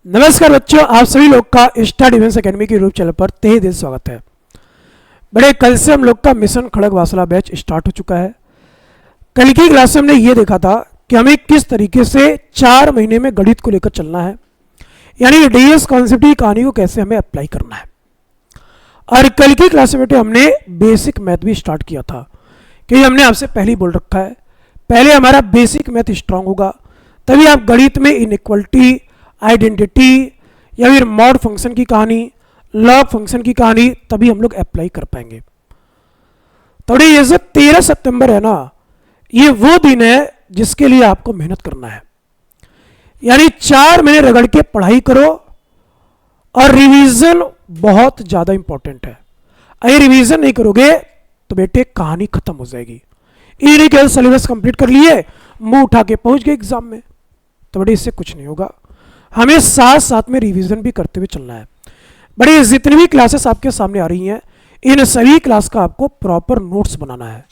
नमस्कार बच्चों, आप सभी लोग का स्टार डिफेंस एकेडमी के यूट्यूब चैनल पर तहे दिल स्वागत है। बड़े कल से हम लोग का मिशन खड़ग वासला बैच स्टार्ट हो चुका है। कल की क्लास में हमने ये देखा था कि हमें किस तरीके से 4 महीने में गणित को लेकर चलना है, यानी डीएस कॉन्सेप्ट की कहानी को कैसे हमें अप्लाई करना है। और कल की क्लास में बेटे हमने बेसिक मैथ भी स्टार्ट किया था कि हमने आपसे पहले ही बोल रखा है, पहले हमारा बेसिक मैथ स्ट्रांग होगा तभी आप गणित में इनइक्वलिटी, आइडेंटिटी या फिर मॉड फंक्शन की कहानी, लॉग फंक्शन की कहानी तभी हम लोग अप्लाई कर पाएंगे। थोड़े ये जो 13 सितंबर है ना, ये वो दिन है जिसके लिए आपको मेहनत करना है, यानी 4 महीने रगड़ के पढ़ाई करो और रिवीजन बहुत ज्यादा इंपॉर्टेंट है। अगर रिवीजन नहीं करोगे तो बेटे कहानी खत्म हो जाएगी। ये नहीं केवल सिलेबस कंप्लीट कर लिए, मुंह उठा के पहुंच गए एग्जाम में, तो बेटे इससे कुछ नहीं होगा। हमें साथ साथ में रिवीजन भी करते हुए चलना है। बड़े जितनी भी क्लासेस आपके सामने आ रही हैं, इन सभी क्लास का आपको प्रॉपर नोट्स बनाना है।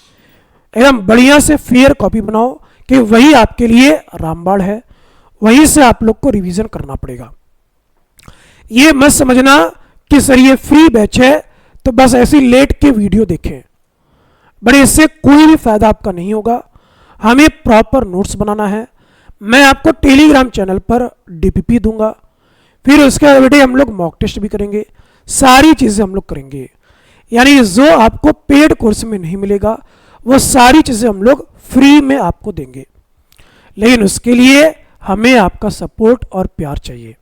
एकदम बढ़िया से फेयर कॉपी बनाओ कि वही आपके लिए रामबाण है, वहीं से आप लोग को रिवीजन करना पड़ेगा। ये मत समझना कि सर ये फ्री बैच है तो बस ऐसी लेट के वीडियो देखें। बड़े इससे कोई भी फायदा आपका नहीं होगा। हमें प्रॉपर नोट्स बनाना है। मैं आपको टेलीग्राम चैनल पर डीपीपी दूंगा, फिर उसके बाद बेटे हम लोग मॉक टेस्ट भी करेंगे, सारी चीज़ें हम लोग करेंगे। यानी जो आपको पेड कोर्स में नहीं मिलेगा वो सारी चीज़ें हम लोग फ्री में आपको देंगे, लेकिन उसके लिए हमें आपका सपोर्ट और प्यार चाहिए।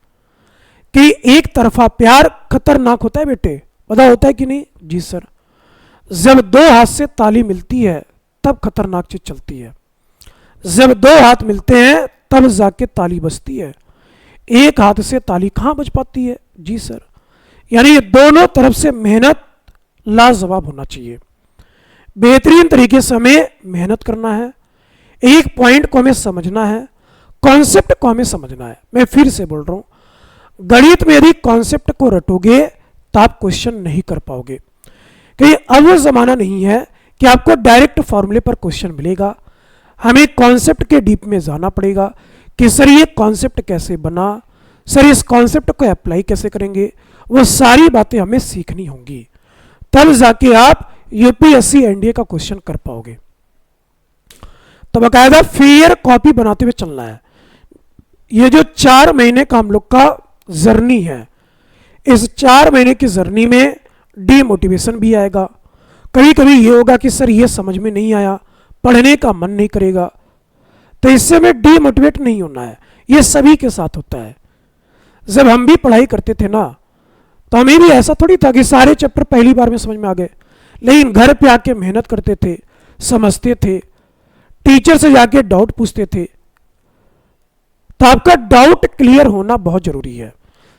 कि एक तरफा प्यार खतरनाक होता है बेटे, पता होता है कि नहीं? जी सर। जब 2 हाथ से ताली मिलती है तब खतरनाक चीज चलती है। जब 2 हाथ मिलते हैं तब जाके ताली बजती है। एक हाथ से ताली कहां बज पाती है? जी सर। यानी दोनों तरफ से मेहनत लाजवाब होना चाहिए। बेहतरीन तरीके से हमें मेहनत करना है, एक पॉइंट को हमें समझना है, कॉन्सेप्ट को हमें समझना है। मैं फिर से बोल रहा हूं, गणित में यदि कॉन्सेप्ट को रटोगे तो आप क्वेश्चन नहीं कर पाओगे। कि अब वो जमाना नहीं है कि आपको डायरेक्ट फॉर्मूले पर क्वेश्चन मिलेगा। हमें कॉन्सेप्ट के डीप में जाना पड़ेगा कि सर ये कॉन्सेप्ट कैसे बना, सर इस कॉन्सेप्ट को अप्लाई कैसे करेंगे, वो सारी बातें हमें सीखनी होंगी, तब जाके आप यूपीएससी एनडीए का क्वेश्चन कर पाओगे। तो बाकायदा फेयर कॉपी बनाते हुए चलना है। ये जो 4 महीने का हम लोग का जर्नी है, इस 4 महीने की जर्नी में डीमोटिवेशन भी आएगा। कभी कभी ये होगा कि सर ये समझ में नहीं आया, पढ़ने का मन नहीं करेगा, तो इससे हमें डीमोटिवेट नहीं होना है। ये सभी के साथ होता है। जब हम भी पढ़ाई करते थे ना, तो हमें भी ऐसा थोड़ी था कि सारे चैप्टर पहली बार में समझ में आ गए, लेकिन घर पे आके मेहनत करते थे, समझते थे, टीचर से जाके डाउट पूछते थे। तो आपका डाउट क्लियर होना बहुत जरूरी है।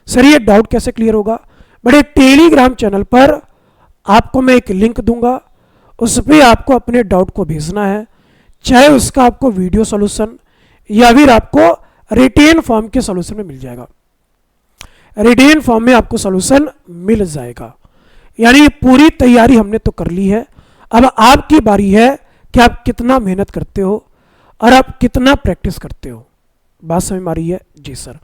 सर ये डाउट कैसे क्लियर होगा? बड़े टेलीग्राम चैनल पर आपको मैं एक लिंक दूंगा, उस पर आपको अपने डाउट को भेजना है, चाहे उसका आपको वीडियो सॉल्यूशन या फिर आपको रिटेन फॉर्म के सॉल्यूशन में मिल जाएगा। रिटेन फॉर्म में आपको सॉल्यूशन मिल जाएगा। यानी पूरी तैयारी हमने तो कर ली है, अब आपकी बारी है कि आप कितना मेहनत करते हो और आप कितना प्रैक्टिस करते हो। बात समझ में आ रही है? जी सर।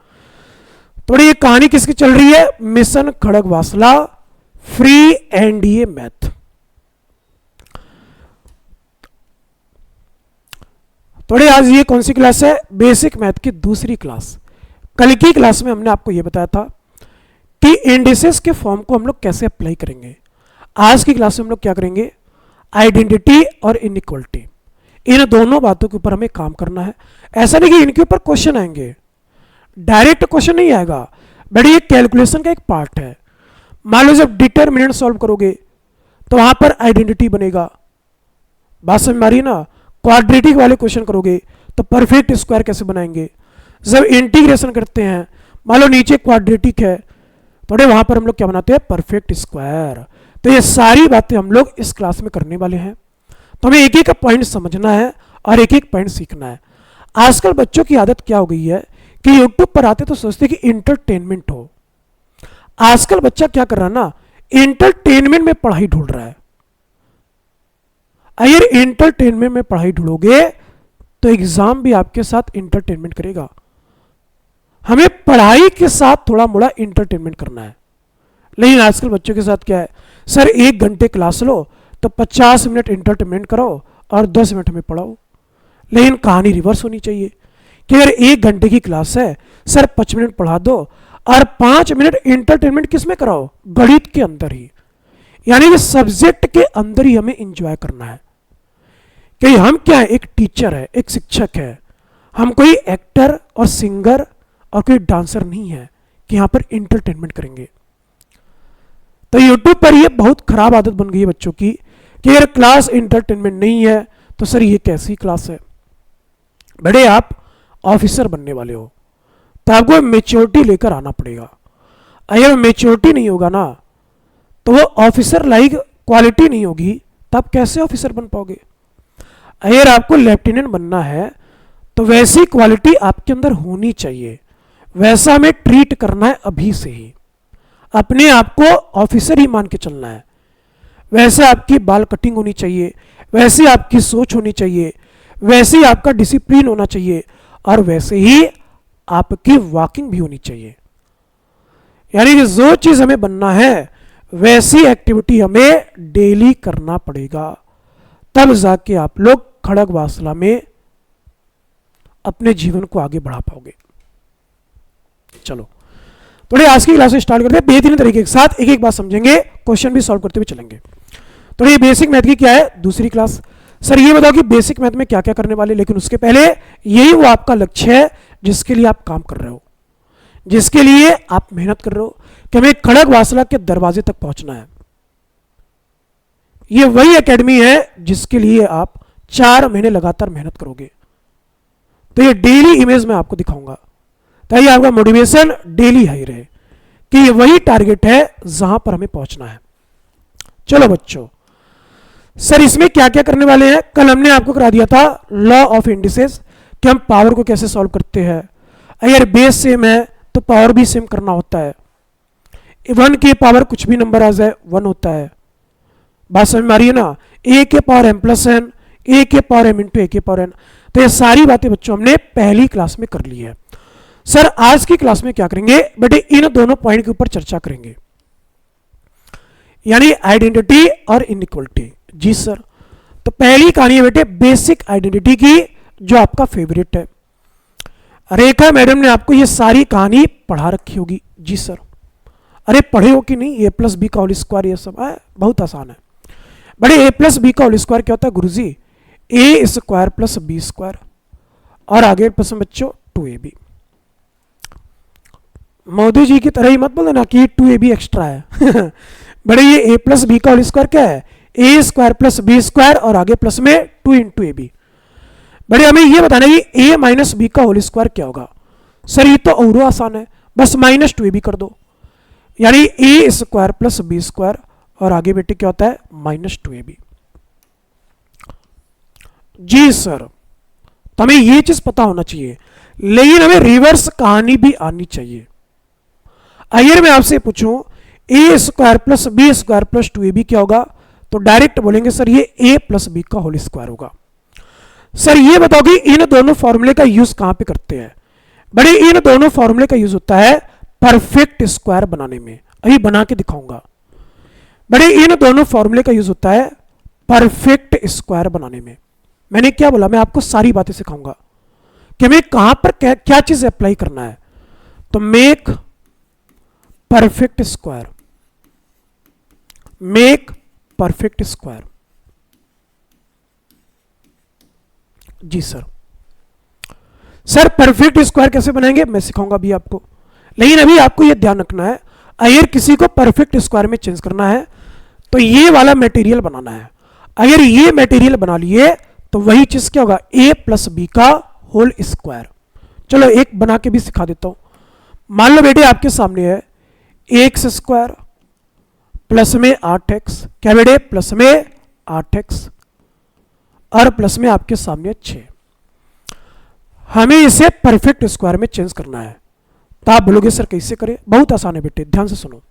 थोड़ी ये कहानी किसकी चल रही है? मिशन खड़ग वासला फ्री एनडीए मैथ। थोड़ी आज ये कौन सी क्लास है? बेसिक मैथ की दूसरी क्लास। कल की क्लास में हमने आपको यह बताया था कि इंडिसेस के फॉर्म को हम लोग कैसे अप्लाई करेंगे। आज की क्लास में हम लोग क्या करेंगे? आइडेंटिटी और इनइक्वलिटी, इन दोनों बातों के ऊपर हमें काम करना है। ऐसा नहीं कि इनके ऊपर क्वेश्चन आएंगे, डायरेक्ट क्वेश्चन नहीं आएगा, बट ये कैलकुलेशन का एक पार्ट है। मान लो जब डिटरमिनेंट सॉल्व करोगे तो वहां पर आइडेंटिटी बनेगा। बात समझ में आ रही है ना? क्वाड्रेटिक वाले क्वेश्चन करोगे तो परफेक्ट स्क्वायर कैसे बनाएंगे। जब इंटीग्रेशन करते हैं, मान लो नीचे क्वाड्रेटिक है, थोड़े वहां पर हम लोग क्या बनाते हैं? Perfect square. तो ये सारी बातें हम लोग इस क्लास में करने वाले हैं। तो हमें एक एक पॉइंट समझना है और एक एक पॉइंट सीखना है। आजकल बच्चों की आदत क्या हो गई है कि यूट्यूब पर आते तो सोचते कि इंटरटेनमेंट हो। आजकल बच्चा क्या कर रहा है ना, इंटरटेनमेंट में पढ़ाई ढूंढ रहा है। अगर इंटरटेनमेंट में पढ़ाई ढूंढोगे तो एग्जाम भी आपके साथ इंटरटेनमेंट करेगा। हमें पढ़ाई के साथ थोड़ा मोड़ा इंटरटेनमेंट करना है। लेकिन आजकल बच्चों के साथ क्या है, सर 1 घंटे क्लास लो तो 50 मिनट इंटरटेनमेंट करो और 10 मिनट हमें पढ़ाओ। लेकिन कहानी रिवर्स होनी चाहिए कि अगर 1 घंटे की क्लास है, सर 5 मिनट पढ़ा दो और 5 मिनट इंटरटेनमेंट किस में कराओ, गणित के अंदर ही, यानी कि सब्जेक्ट के अंदर ही हमें एंजॉय करना है। कि हम क्या है, एक टीचर है, एक शिक्षक है, हम कोई एक्टर और सिंगर और कोई डांसर नहीं है कि यहां पर इंटरटेनमेंट करेंगे। तो यूट्यूब पर ये बहुत खराब आदत बन गई है बच्चों की कि अगर क्लास इंटरटेनमेंट नहीं है तो सर ये कैसी क्लास है। बड़े आप ऑफिसर बनने वाले हो तो आपको मेच्योरिटी लेकर आना पड़ेगा। अगर मेच्योरिटी नहीं होगा ना तो वो ऑफिसर लाइक क्वालिटी नहीं होगी, तो आप कैसे ऑफिसर बन पाओगे। अगर आपको लेफ्टिनेंट बनना है तो वैसी क्वालिटी आपके अंदर होनी चाहिए, वैसा हमें ट्रीट करना है अभी से ही। अपने आप को ऑफिसर ही मान के चलना है। वैसे आपकी बाल कटिंग होनी चाहिए, वैसे आपकी सोच होनी चाहिए, वैसे ही आपका डिसिप्लिन होना चाहिए और वैसे ही आपकी वॉकिंग भी होनी चाहिए। यानी कि जो चीज हमें बनना है वैसी एक्टिविटी हमें डेली करना पड़ेगा, तब जाके आप लोग खड़गवासला में अपने जीवन को आगे बढ़ा पाओगे। चलो थोड़ी आज की क्लास स्टार्ट करते हैं। बेहतरीन तरीके के साथ एक एक बात समझेंगे, क्वेश्चन भी सॉल्व करते हुए चलेंगे। तो ये बेसिक मैथ की क्या है, दूसरी क्लास। सर ये बताओ कि बेसिक मैथ में क्या क्या करने वाले, लेकिन उसके पहले यही वो आपका लक्ष्य है जिसके लिए आप काम कर रहे हो, जिसके लिए आप मेहनत कर रहे हो कि हमें खड़गवासला के दरवाजे तक पहुंचना है। ये वही एकेडमी है जिसके लिए आप 4 महीने लगातार मेहनत करोगे। तो ये डेली इमेज में आपको दिखाऊंगा ताकि आपका मोटिवेशन डेली हाई रहे कि ये वही टारगेट है जहां पर हमें पहुंचना है। चलो बच्चों, सर इसमें क्या क्या करने वाले हैं, कल हमने आपको करा दिया था लॉ ऑफ इंडिसेस कि हम पावर को कैसे सॉल्व करते हैं। अगर बेस सेम है तो पावर भी सेम करना होता है। 1 की पावर कुछ भी नंबर आ जाए 1 होता है। बात समझ में आ रही है ना, a के power m plus n, a के पावर m इंटू a के पावर n। तो ये सारी बातें बच्चों हमने पहली क्लास में कर ली है। सर आज की क्लास में क्या करेंगे बेटे, इन दोनों पॉइंट के ऊपर चर्चा करेंगे, यानी आइडेंटिटी और इनइक्वलिटी। जी सर, तो पहली कहानी है बेटे बेसिक आइडेंटिटी की, जो आपका फेवरेट है। रेखा मैडम ने आपको ये सारी कहानी पढ़ा रखी होगी। जी सर, अरे पढ़े हो कि नहीं, a प्लस बी का होल स्क्वायर, ये सब है, बहुत आसान है। बड़े a प्लस बी का होल स्क्वायर क्या होता है गुरुजी, a square plus B square, और आगे प्लस बच्चों 2ab। मोदी जी की तरह ही मत बोल देना कि 2ab एक्स्ट्रा है बड़े ये a प्लस बी का होल स्क्वायर क्या है, a square plus B square और आगे प्लस में 2 इंटू ए बी। बड़े हमें ये बताना है कि a माइनस बी का होल स्क्वायर क्या होगा। सर ये तो और आसान है, बस माइनस 2ab कर दो, यानी a square plus B square और आगे बेटे क्या होता है माइनस 2ab। जी सर, तो हमें ये चीज पता होना चाहिए, लेकिन हमें रिवर्स कहानी भी आनी चाहिए। अगर मैं आपसे पूछूं a square plus B square plus 2ab क्या होगा, तो डायरेक्ट बोलेंगे सर ये a प्लस बी का होल स्क्वायर होगा। सर ये बताओ कि इन दोनों फॉर्मूले का यूज कहां पे करते हैं। बड़े इन दोनों फॉर्मूले का यूज होता है परफेक्ट स्क्वायर बनाने में, अभी बना के दिखाऊंगा। बड़े इन दोनों फॉर्मूले का यूज होता है परफेक्ट स्क्वायर बनाने में। मैंने क्या बोला, मैं आपको सारी बातें सिखाऊंगा कि हमें कहां पर क्या चीज अप्लाई करना है। तो make perfect square, make perfect square. जी सर, सर परफेक्ट स्क्वायर कैसे बनाएंगे मैं सिखाऊंगा अभी आपको, लेकिन अभी आपको यह ध्यान रखना है अगर किसी को परफेक्ट स्क्वायर में चेंज करना है तो ये वाला मटेरियल बनाना है। अगर ये मटेरियल बना लिए तो वही चीज क्या होगा, a प्लस बी का होल स्क्वायर। चलो एक बना के भी सिखा देता हूं। मान लो बेटे आपके सामने है एक्स स्क्वायर प्लस में 8x, क्या बेटे प्लस में 8x और प्लस में आपके सामने 6। हमें इसे परफेक्ट स्क्वायर में चेंज करना है। तो आप बोलोगे सर कैसे करें, बहुत आसान है बेटे, ध्यान से सुनो।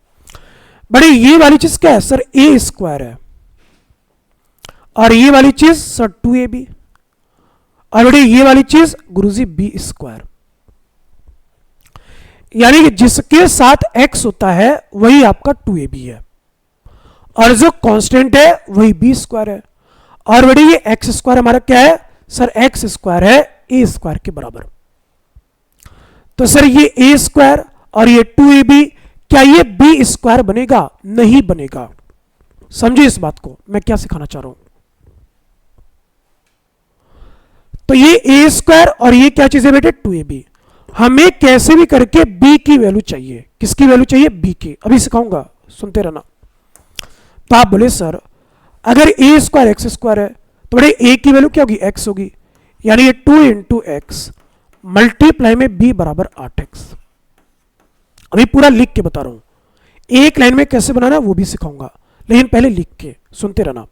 बड़े ये वाली चीज क्या है सर, a स्क्वायर है, और ये वाली चीज सर 2ab, और बेटे ये वाली चीज गुरुजी बी स्क्वायर। यानी कि जिसके साथ x होता है वही आपका 2ab है, और जो कांस्टेंट है वही b स्क्वायर है। और बेटे ये एक्स स्क्वायर हमारा क्या है सर, एक्स स्क्वायर है ए स्क्वायर के बराबर। तो सर ये ए स्क्वायर और ये 2ab, क्या ये बी स्क्वायर बनेगा? नहीं बनेगा। समझिए इस बात को, मैं क्या सिखाना चाह रहा हूं। तो ये ए स्क्वायर और ये क्या चीज है बेटे, 2ab। हमें कैसे भी करके b की वैल्यू चाहिए। किसकी वैल्यू चाहिए? b की। अभी सिखाऊंगा, सुनते रहना। तो आप बोले सर अगर ए स्क्वायर एक्स स्क्वायर है तो बड़े ए की वैल्यू क्या होगी? x होगी, यानी ये 2 इंटू एक्स मल्टीप्लाई में b बराबर 8x। अभी पूरा लिख के बता रहा हूं, एक लाइन में कैसे बनाना वो भी सिखाऊंगा, लेकिन पहले लिख के सुनते रहना।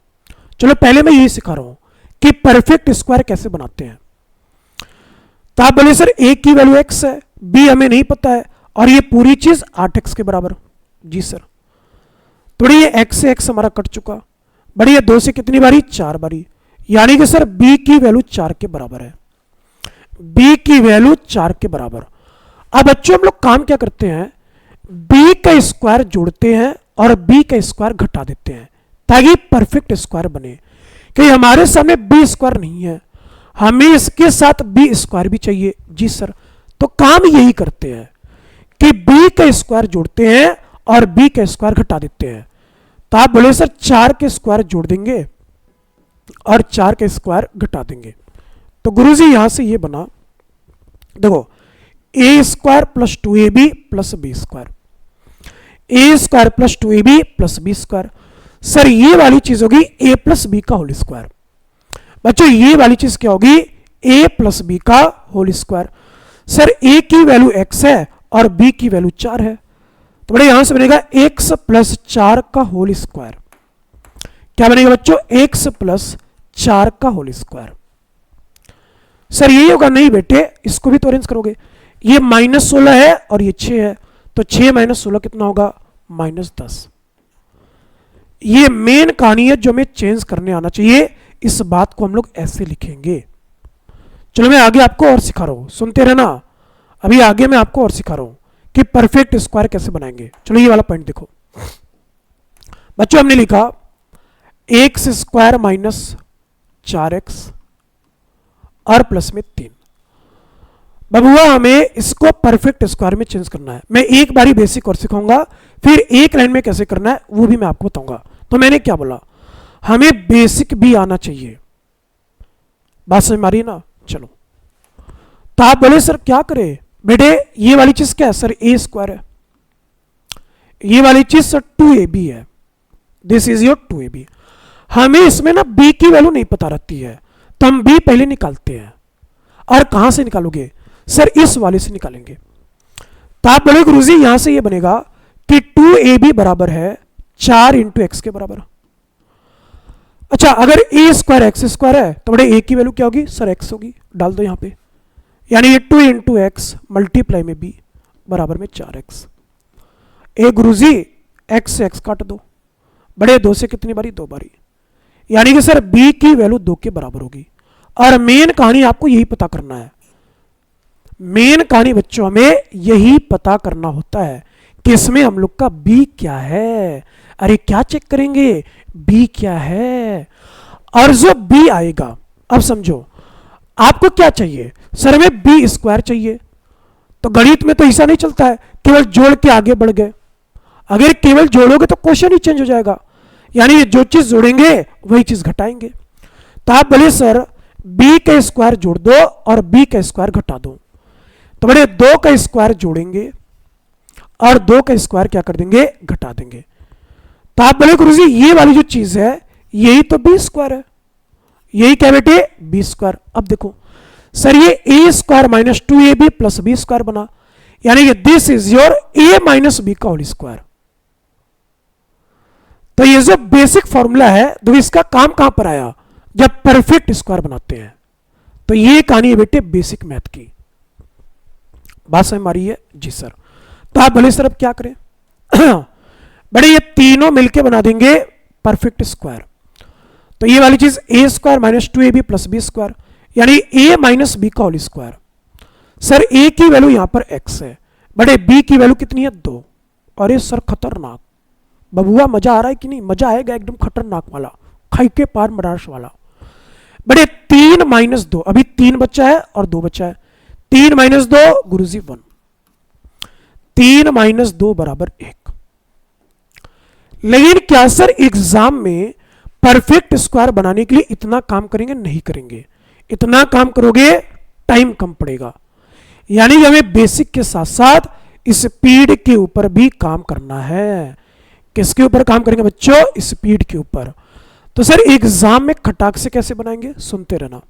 चलो पहले मैं यही सिखा रहा हूं कि परफेक्ट स्क्वायर कैसे बनाते हैं। तो आप बोले सर ए की वैल्यू x है, b हमें नहीं पता है, और ये पूरी चीज 8x के बराबर। जी सर। थोड़ी ये x से x हमारा कट चुका, बड़ी ये 2 से कितनी बारी? 4 बारी, यानी कि सर b की वैल्यू 4 के बराबर है। b की वैल्यू 4 के बराबर। अब बच्चों हम लोग काम क्या करते हैं, b का स्क्वायर जोड़ते हैं और b का स्क्वायर घटा देते हैं ताकि परफेक्ट स्क्वायर बने। कि हमारे सामने b स्क्वायर नहीं है, हमें इसके साथ b स्क्वायर भी चाहिए। जी सर। तो काम यही करते हैं कि b का स्क्वायर जोड़ते हैं और b का स्क्वायर घटा देते हैं। तो आप बोले सर 4 के स्क्वायर जोड़ देंगे और 4 के स्क्वायर घटा देंगे। तो गुरुजी यहां से ये बना, देखो a square plus 2ab plus B square, a square plus 2ab plus B square. Sir ये वाली चीज होगी a प्लस बी का होल स्क्वायर। बच्चों ये वाली चीज क्या होगी? a प्लस बी का होल स्क्वायर। सर a की वैल्यू x है और b की वैल्यू 4 है, तो बड़े यहां से बनेगा x प्लस 4 का होल स्क्वायर। क्या बनेगा बच्चों? x प्लस 4 का होल स्क्वायर। सर यही होगा? नहीं बेटे, इसको भी तो अरेंज करोगे। ये -16 है और ये 6 है, तो 6 माइनस 16 कितना होगा? -10। ये मेन कहानी है जो हमें चेंज करने आना चाहिए। इस बात को हम लोग ऐसे लिखेंगे। चलो मैं आगे आपको और सिखा रहा हूं, सुनते रहना। अभी आगे मैं आपको और सिखा रहा हूं कि परफेक्ट स्क्वायर कैसे बनाएंगे। चलो ये वाला पॉइंट देखो बच्चों, हमने लिखा एक्स स्क्वायर माइनस 4x और प्लस में 3। बबुआ हमें इसको परफेक्ट स्क्वायर में चेंज करना है। मैं एक बारी बेसिक और सिखाऊंगा, फिर एक लाइन में कैसे करना है वो भी मैं आपको बताऊंगा। तो मैंने क्या बोला, हमें बेसिक भी आना चाहिए। बात समझ में आ रही है ना? चलो तो आप बोले सर क्या करें? बेटे ये वाली चीज क्या है सर? ए स्क्वायर है। ये वाली चीज सर 2ab है। This is your 2ab। हमें इसमें ना b की वैल्यू नहीं पता रहती है, तो हम b पहले निकालते हैं। और कहां से निकालोगे सर? इस वाले से निकालेंगे। तो आप बोले गुरुजी यहां से ये बनेगा कि 2ab बराबर है 4 इंटू एक्स के बराबर। अच्छा अगर ए स्क्वायर एक्स स्क्वायर है तो बड़े ए की वैल्यू क्या होगी सर? एक्स होगी, डाल दो यहां पे, यानी ये 2 इंटू एक्स मल्टीप्लाई में बी बराबर में 4x। ए गुरुजी एक्स से एक्स काट दो, बड़े 2 से कितनी बारी? 2 बारी, यानी कि सर बी की वैल्यू 2 के बराबर होगी। और मेन कहानी आपको यही पता करना है। मेन कहानी बच्चों हमें यही पता करना होता है कि इसमें हम लोग का b क्या है। अरे क्या चेक करेंगे? b क्या है। और जो b आएगा, अब समझो आपको क्या चाहिए सर? हमें b स्क्वायर चाहिए। तो गणित में तो ऐसा नहीं चलता है केवल जोड़ के आगे बढ़ गए। अगर केवल जोड़ोगे तो क्वेश्चन ही चेंज हो जाएगा, यानी जो चीज जोड़ेंगे वही चीज घटाएंगे। तो आप बोले सर b का स्क्वायर जोड़ दो और b का स्क्वायर घटा दो, तो बड़े 2 का स्क्वायर जोड़ेंगे और 2 का स्क्वायर क्या कर देंगे? घटा देंगे। तो आप बोले गुरुजी ये वाली जो चीज है यही तो बी स्क्वायर है। यही क्या बेटे? B square. अब देखो सर ये a square minus 2ab plus B square बना, यानी कि this is your a minus b का होल स्क्वायर। तो ये जो बेसिक फॉर्मूला है तो इसका काम कहां पर आया? जब परफेक्ट स्क्वायर बनाते हैं। तो ये कहानी है बेटे बेसिक मैथ की। बात समझ में आ रही है? जी सर। तो आप भले सर अब क्या करें? बड़े ये तीनों मिलके बना देंगे परफेक्ट स्क्वायर। तो ये वाली चीज a square minus 2ab plus B square, यानी ए माइनस बी का होल स्क्वायर। सर ए की वैल्यू यहां पर x है, बड़े बी की वैल्यू कितनी है 2। अरे सर खतरनाक, बबुआ मजा आ रहा है कि नहीं? मजा आएगा एकदम खतरनाक वाला, खाई के पार मराश वाला। बड़े 3 माइनस 2, अभी 3 बच्चा है और 2 बच्चा है। 3 माइनस 2 गुरुजी 1, 3 माइनस 2 बराबर 1। लेकिन क्या सर एग्जाम में परफेक्ट स्क्वायर बनाने के लिए इतना काम करेंगे? नहीं करेंगे। इतना काम करोगे टाइम कम पड़ेगा, यानी कि हमें बेसिक के साथ साथ स्पीड के ऊपर भी काम करना है। किसके ऊपर काम करेंगे बच्चों? स्पीड के ऊपर। तो सर एग्जाम में खटाक से कैसे बनाएंगे? सुनते रहना।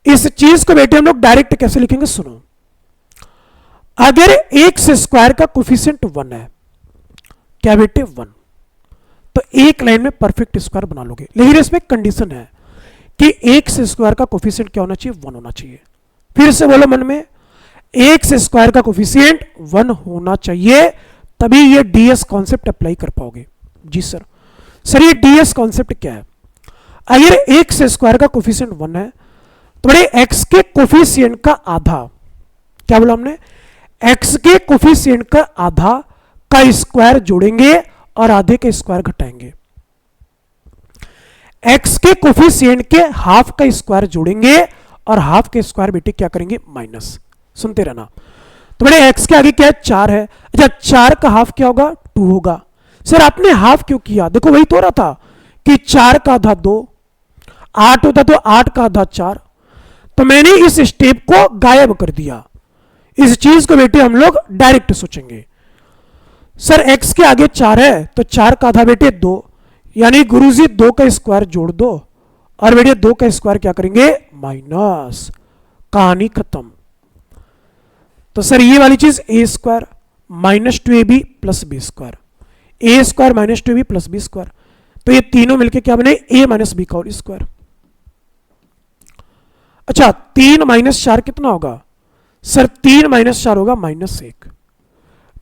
इस चीज को बेटे हम लोग डायरेक्ट कैसे लिखेंगे? सुनो, अगर एक्स स्क्वायर का कोफिशिएंट 1 है, क्या बेटे 1, तो एक लाइन में परफेक्ट स्क्वायर बना लोगे। लेकिन इसमें कंडीशन है कि एक्स स्क्वायर का कोफिशिएंट क्या होना चाहिए? 1 होना चाहिए। फिर से बोलो मन में, एक्स स्क्वायर का कोफिशिएंट 1 होना चाहिए, तभी ये डीएस कॉन्सेप्ट अप्लाई कर पाओगे। जी सर। सर ये डीएस कॉन्सेप्ट क्या है? अगर एक्स स्क्वायर का कोफिशिएंट 1 है तो बड़े एक्स के कोफिशिएंट का आधा, क्या बोला हमने? एक्स के कोफिशिएंट का आधा का स्क्वायर जोड़ेंगे और आधे का स्क्वायर घटाएंगे। एक्स के कोफिशिएंट के हाफ का स्क्वायर जोड़ेंगे और हाफ के स्क्वायर बेटे क्या करेंगे? माइनस। सुनते रहना। तो बड़े एक्स के आगे क्या है? 4 है। अच्छा 4 का हाफ क्या होगा? 2 होगा। सर आपने हाफ क्यों किया? देखो वही तो रहा था कि 4 का आधा 2, 8 होता तो 8 का आधा 4, तो मैंने इस स्टेप को गायब कर दिया। इस चीज को बेटे हम लोग डायरेक्ट सोचेंगे। सर x के आगे 4 है तो 4 का आधा बेटे 2, यानी गुरुजी 2 का स्क्वायर जोड़ दो और बेटे 2 का स्क्वायर क्या करेंगे? माइनस। कहानी खत्म। तो सर ये वाली चीज a square minus 2ab plus B square, a square minus 2ab plus B square, तो ये तीनों मिलके क्या बने? a माइनस बी का होल स्क्वायर। अच्छा 3 माइनस 4 कितना होगा? सर 3 माइनस 4 होगा -1।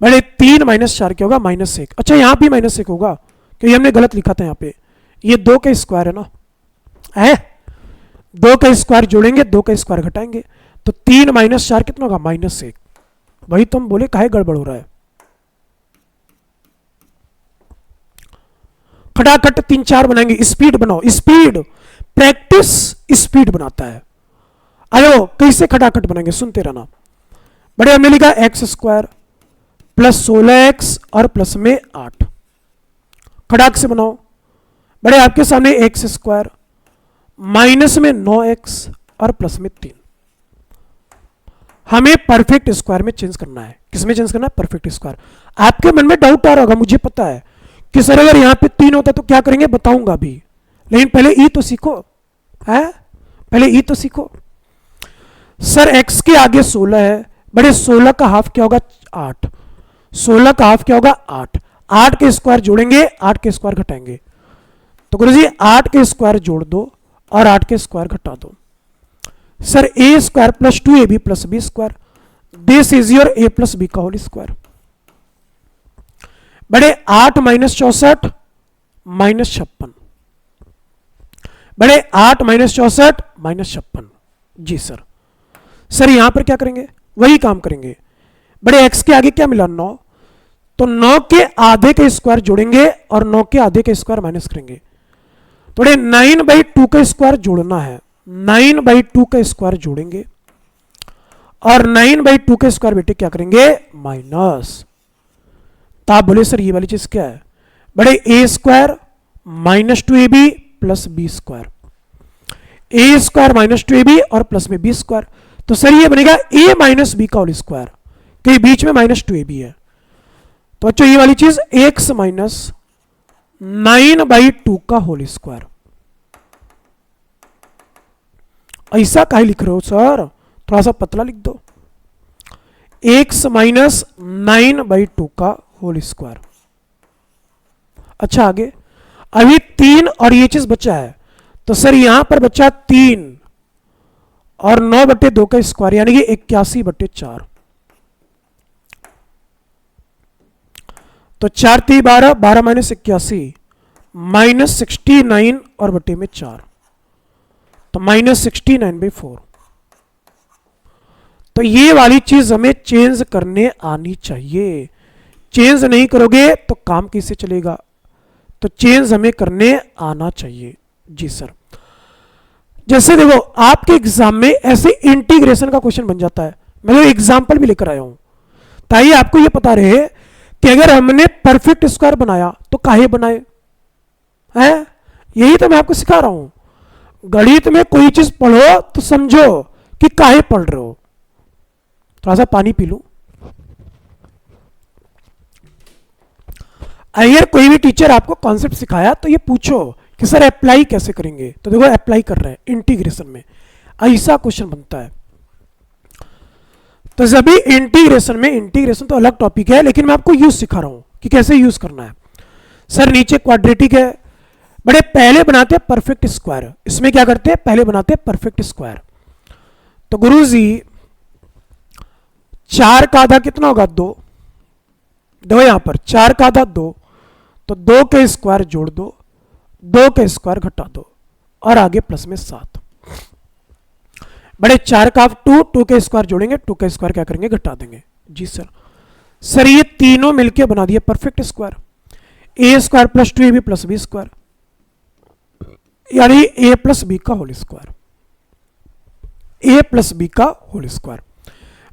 बड़े 3 माइनस 4 क्या होगा? -1। अच्छा यहां भी -1 होगा क्योंकि हमने गलत लिखा था। यहां पे ये 2 का स्क्वायर है ना, है 2 का स्क्वायर जोड़ेंगे 2 का स्क्वायर घटाएंगे, तो 3 माइनस 4 कितना होगा? -1। वही तो हम बोले काहे गड़बड़ हो रहा है। खटाखट 3 4 बनाएंगे। स्पीड बनाओ, स्पीड, प्रैक्टिस स्पीड बनाता है। अरे कैसे खटाखट बनाएंगे? सुनते रहना। बड़े हमने लिखा एक्स स्क्वायर प्लस 16x और प्लस में 8, खटाक से बनाओ। बड़े आपके सामने एक्स स्क्वायर माइनस में 9x और प्लस में 3। हमें परफेक्ट स्क्वायर में चेंज करना है। किस में चेंज करना है? Perfect square. आपके मन में डाउट आ रहा होगा, मुझे पता है कि सर अगर यहां पे 3 होता तो क्या करेंगे? बताऊंगा अभी, लेकिन पहले ई तो सीखो, है पहले ई तो सीखो। सर x के आगे 16 है, बड़े 16 का हाफ क्या होगा? 8। 16 का हाफ क्या होगा? 8। 8 के स्क्वायर जोड़ेंगे 8 के स्क्वायर घटाएंगे, तो गुरुजी 8 के स्क्वायर जोड़ दो और 8 के स्क्वायर घटा दो। Sir a square plus 2ab plus B square, this is your a plus b का होल स्क्वायर। बड़े 8 माइनस 64 -56, बड़े 8 माइनस 64 -56। जी सर। सर यहां पर क्या करेंगे? वही काम करेंगे। बड़े x के आगे क्या मिला? 9, तो 9 के आधे के स्क्वायर जोड़ेंगे और 9 के आधे के स्क्वायर माइनस करेंगे, तो बड़े 9/2 का स्क्वायर जोड़ना है। 9/2 का स्क्वायर जोड़ेंगे और 9/2 का स्क्वायर बेटे क्या करेंगे? माइनस। तो आप बोले सर ये वाली चीज क्या है? बड़े a square minus 2ab plus B square, a square minus 2ab और प्लस में बी स्क्वायर, तो सर ये बनेगा a माइनस बी का होल स्क्वायर, क्योंकि बीच में -2ab है। तो बच्चों ये वाली चीज x माइनस 9/2 का होल स्क्वायर। ऐसा काहे लिख रहे हो सर? थोड़ा सा पतला लिख दो। x माइनस 9/2 का होल स्क्वायर। अच्छा आगे अभी 3 और ये चीज बचा है, तो सर यहां पर बचा 3 और 9/2 का स्क्वायर, यानी कि 81/4। तो 4 3 12, 12 माइनस 81 -69 और बटे में 4, तो -69/4। तो ये वाली चीज हमें चेंज करने आनी चाहिए। चेंज नहीं करोगे तो काम कैसे चलेगा? तो चेंज हमें करने आना चाहिए। जी सर। जैसे देखो आपके एग्जाम में ऐसे इंटीग्रेशन का क्वेश्चन बन जाता है, मैं तो एग्जाम्पल भी लेकर आया हूं ताकि आपको यह पता रहे कि अगर हमने परफेक्ट स्क्वायर बनाया तो काहे बनाए है। यही तो मैं आपको सिखा रहा हूं। गणित में कोई चीज पढ़ो तो समझो कि काहे पढ़ रहे हो। थोड़ा सा पानी पी लो। अगर कोई भी टीचर आपको कॉन्सेप्ट सिखाया तो ये पूछो कि सर अप्लाई कैसे करेंगे, तो देखो अप्लाई कर रहे हैं इंटीग्रेशन में, ऐसा क्वेश्चन बनता है। तो सभी इंटीग्रेशन में, इंटीग्रेशन तो अलग टॉपिक है लेकिन मैं आपको यूज सिखा रहा हूं कि कैसे यूज करना है। सर नीचे क्वाड्रेटिक है, बड़े पहले बनाते हैं परफेक्ट स्क्वायर। इसमें क्या करते हैं? पहले बनाते हैं परफेक्ट स्क्वायर। तो गुरुजी 4 का आधा कितना होगा? 2। दो यहां पर 4 का आधा 2, तो 2 के स्क्वायर जोड़ दो, 2 के स्क्वायर घटा दो और आगे प्लस में 7। बड़े 4 का 2 के स्क्वायर जोड़ेंगे, 2 के स्क्वायर क्या करेंगे? घटा देंगे। जी सर। सर ये तीनों मिलके बना दिए perfect square. A square plus 2ab plus B square, यानी a प्लस बी का whole square, a plus b का होल स्क्वायर।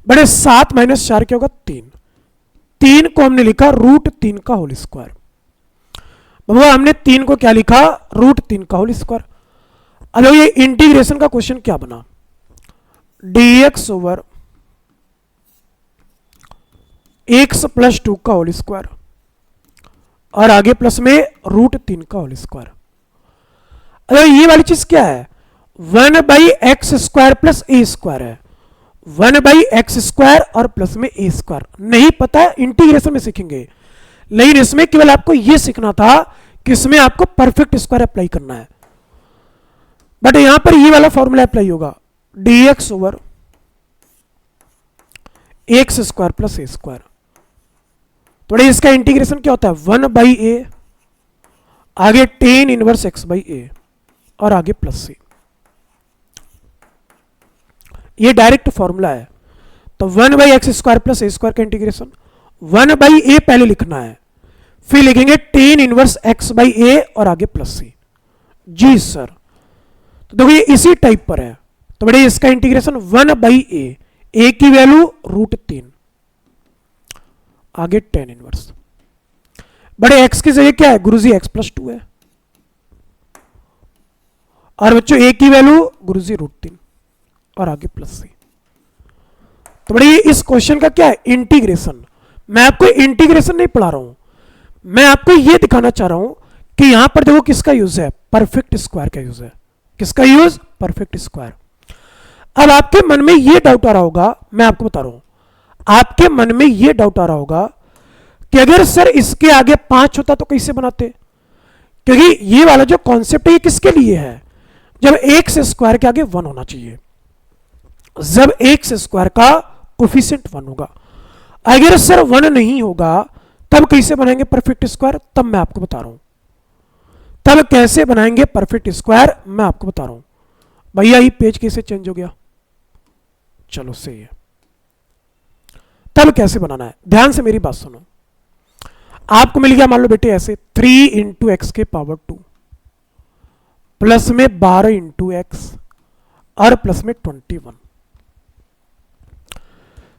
बड़े 7 माइनस 4 क्या होगा? 3। 3 को हमने लिखा √3 का होल स्क्वायर। बाबा हमने 3 को क्या लिखा? √3 का होल स्क्वायर। अब ये इंटीग्रेशन का क्वेश्चन क्या बना? dx ओवर x प्लस 2 का होल स्क्वायर और आगे प्लस में √3 का होल स्क्वायर। अरे ये वाली चीज क्या है? 1/x square plus a square है। 1/x स्क्वायर और प्लस में ए स्क्वायर नहीं पता है, इंटीग्रेशन में सीखेंगे। लेकिन इसमें केवल आपको यह सीखना था कि इसमें आपको परफेक्ट स्क्वायर अप्लाई करना है। बट यहां पर ये वाला फॉर्मूला अप्लाई होगा, dx over x square plus a square. तो इसका इंटीग्रेशन क्या होता है? 1/a, आगे tan इनवर्स x/a और आगे प्लस c। ये डायरेक्ट फॉर्मूला है। तो 1/x square plus a square का इंटीग्रेशन 1/a पहले लिखना है, फिर लिखेंगे tan इनवर्स x/a और आगे प्लस c। जी सर। तो देखो ये इसी टाइप पर है। तो बड़े इसका इंटीग्रेशन 1/a, a की वैल्यू √3, आगे tan इनवर्स। बड़े x की जगह क्या है? गुरुजी x प्लस 2 है, और बच्चों a की वैल्यू गुरुजी √3 और आगे प्लस c। तो बड़े इस क्वेश्चन का क्या है? इंटीग्रेशन। मैं आपको इंटीग्रेशन नहीं पढ़ा रहा हूं, मैं आपको यह दिखाना चाह रहा हूं कि यहां पर देखो किसका यूज है? परफेक्ट स्क्वायर का यूज है। किसका यूज? Perfect square. अब आपके मन में यह डाउट आ रहा होगा, मैं आपको बता रहा हूं, आपके मन में यह डाउट आ रहा होगा कि अगर सर इसके आगे 5 होता तो कैसे बनाते? क्योंकि ये वाला जो कॉन्सेप्ट है ये किसके लिए है? जब x स्क्वायर के आगे 1 होना चाहिए, जब x स्क्वायर का कोफिशिएंट 1 होगा। अगर सर 1 नहीं होगा तब कैसे बनाएंगे परफेक्ट स्क्वायर? तब मैं आपको बता रहा हूं, तब कैसे बनाएंगे परफेक्ट स्क्वायर मैं आपको बता रहा हूं। भैया ये पेज कैसे चेंज हो गया? चलो सही है। तब कैसे बनाना है, ध्यान से मेरी बात सुनो। आपको मिल गया मान लो बेटे ऐसे 3 इंटू एक्स के पावर 2 प्लस में 12 इंटू एक्स और प्लस में 21।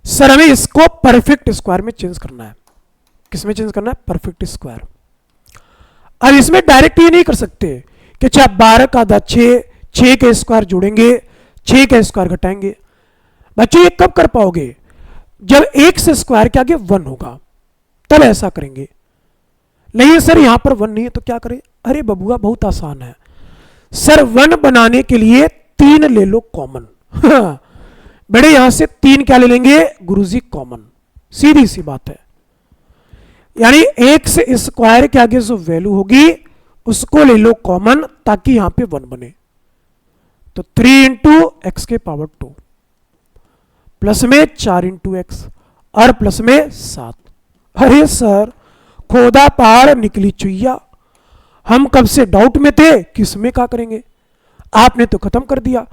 सर हमें इसको परफेक्ट स्क्वायर में चेंज करना है। किस में चेंज करना है? Perfect square. अब इसमें डायरेक्ट ये नहीं कर सकते कि चाहे 12 का आधा 6 के स्क्वायर जोड़ेंगे, 6 का स्क्वायर घटाएंगे। बच्चों ये कब कर पाओगे? जब x स्क्वायर के आगे 1 होगा तब ऐसा करेंगे। नहीं सर यहां पर 1 नहीं है तो क्या करें? अरे बबुआ बहुत आसान है सर, 1 बनाने के लिए 3 ले लो कॉमन। बड़े यहां से 3 क्या ले लेंगे? गुरुजी कॉमन। सीधी सी बात है, यानी x स्क्वायर के आगे जो वैल्यू होगी उसको ले लो कॉमन ताकि यहां पे 1 बने। तो 3 इंटू एक्स के पावर 2 प्लस में 4 इंटू एक्स और प्लस में 7। अरे सर खोदा पहाड़ निकली चुईया, हम कब से डाउट में थे किस में क्या करेंगे, आपने तो खत्म कर दिया।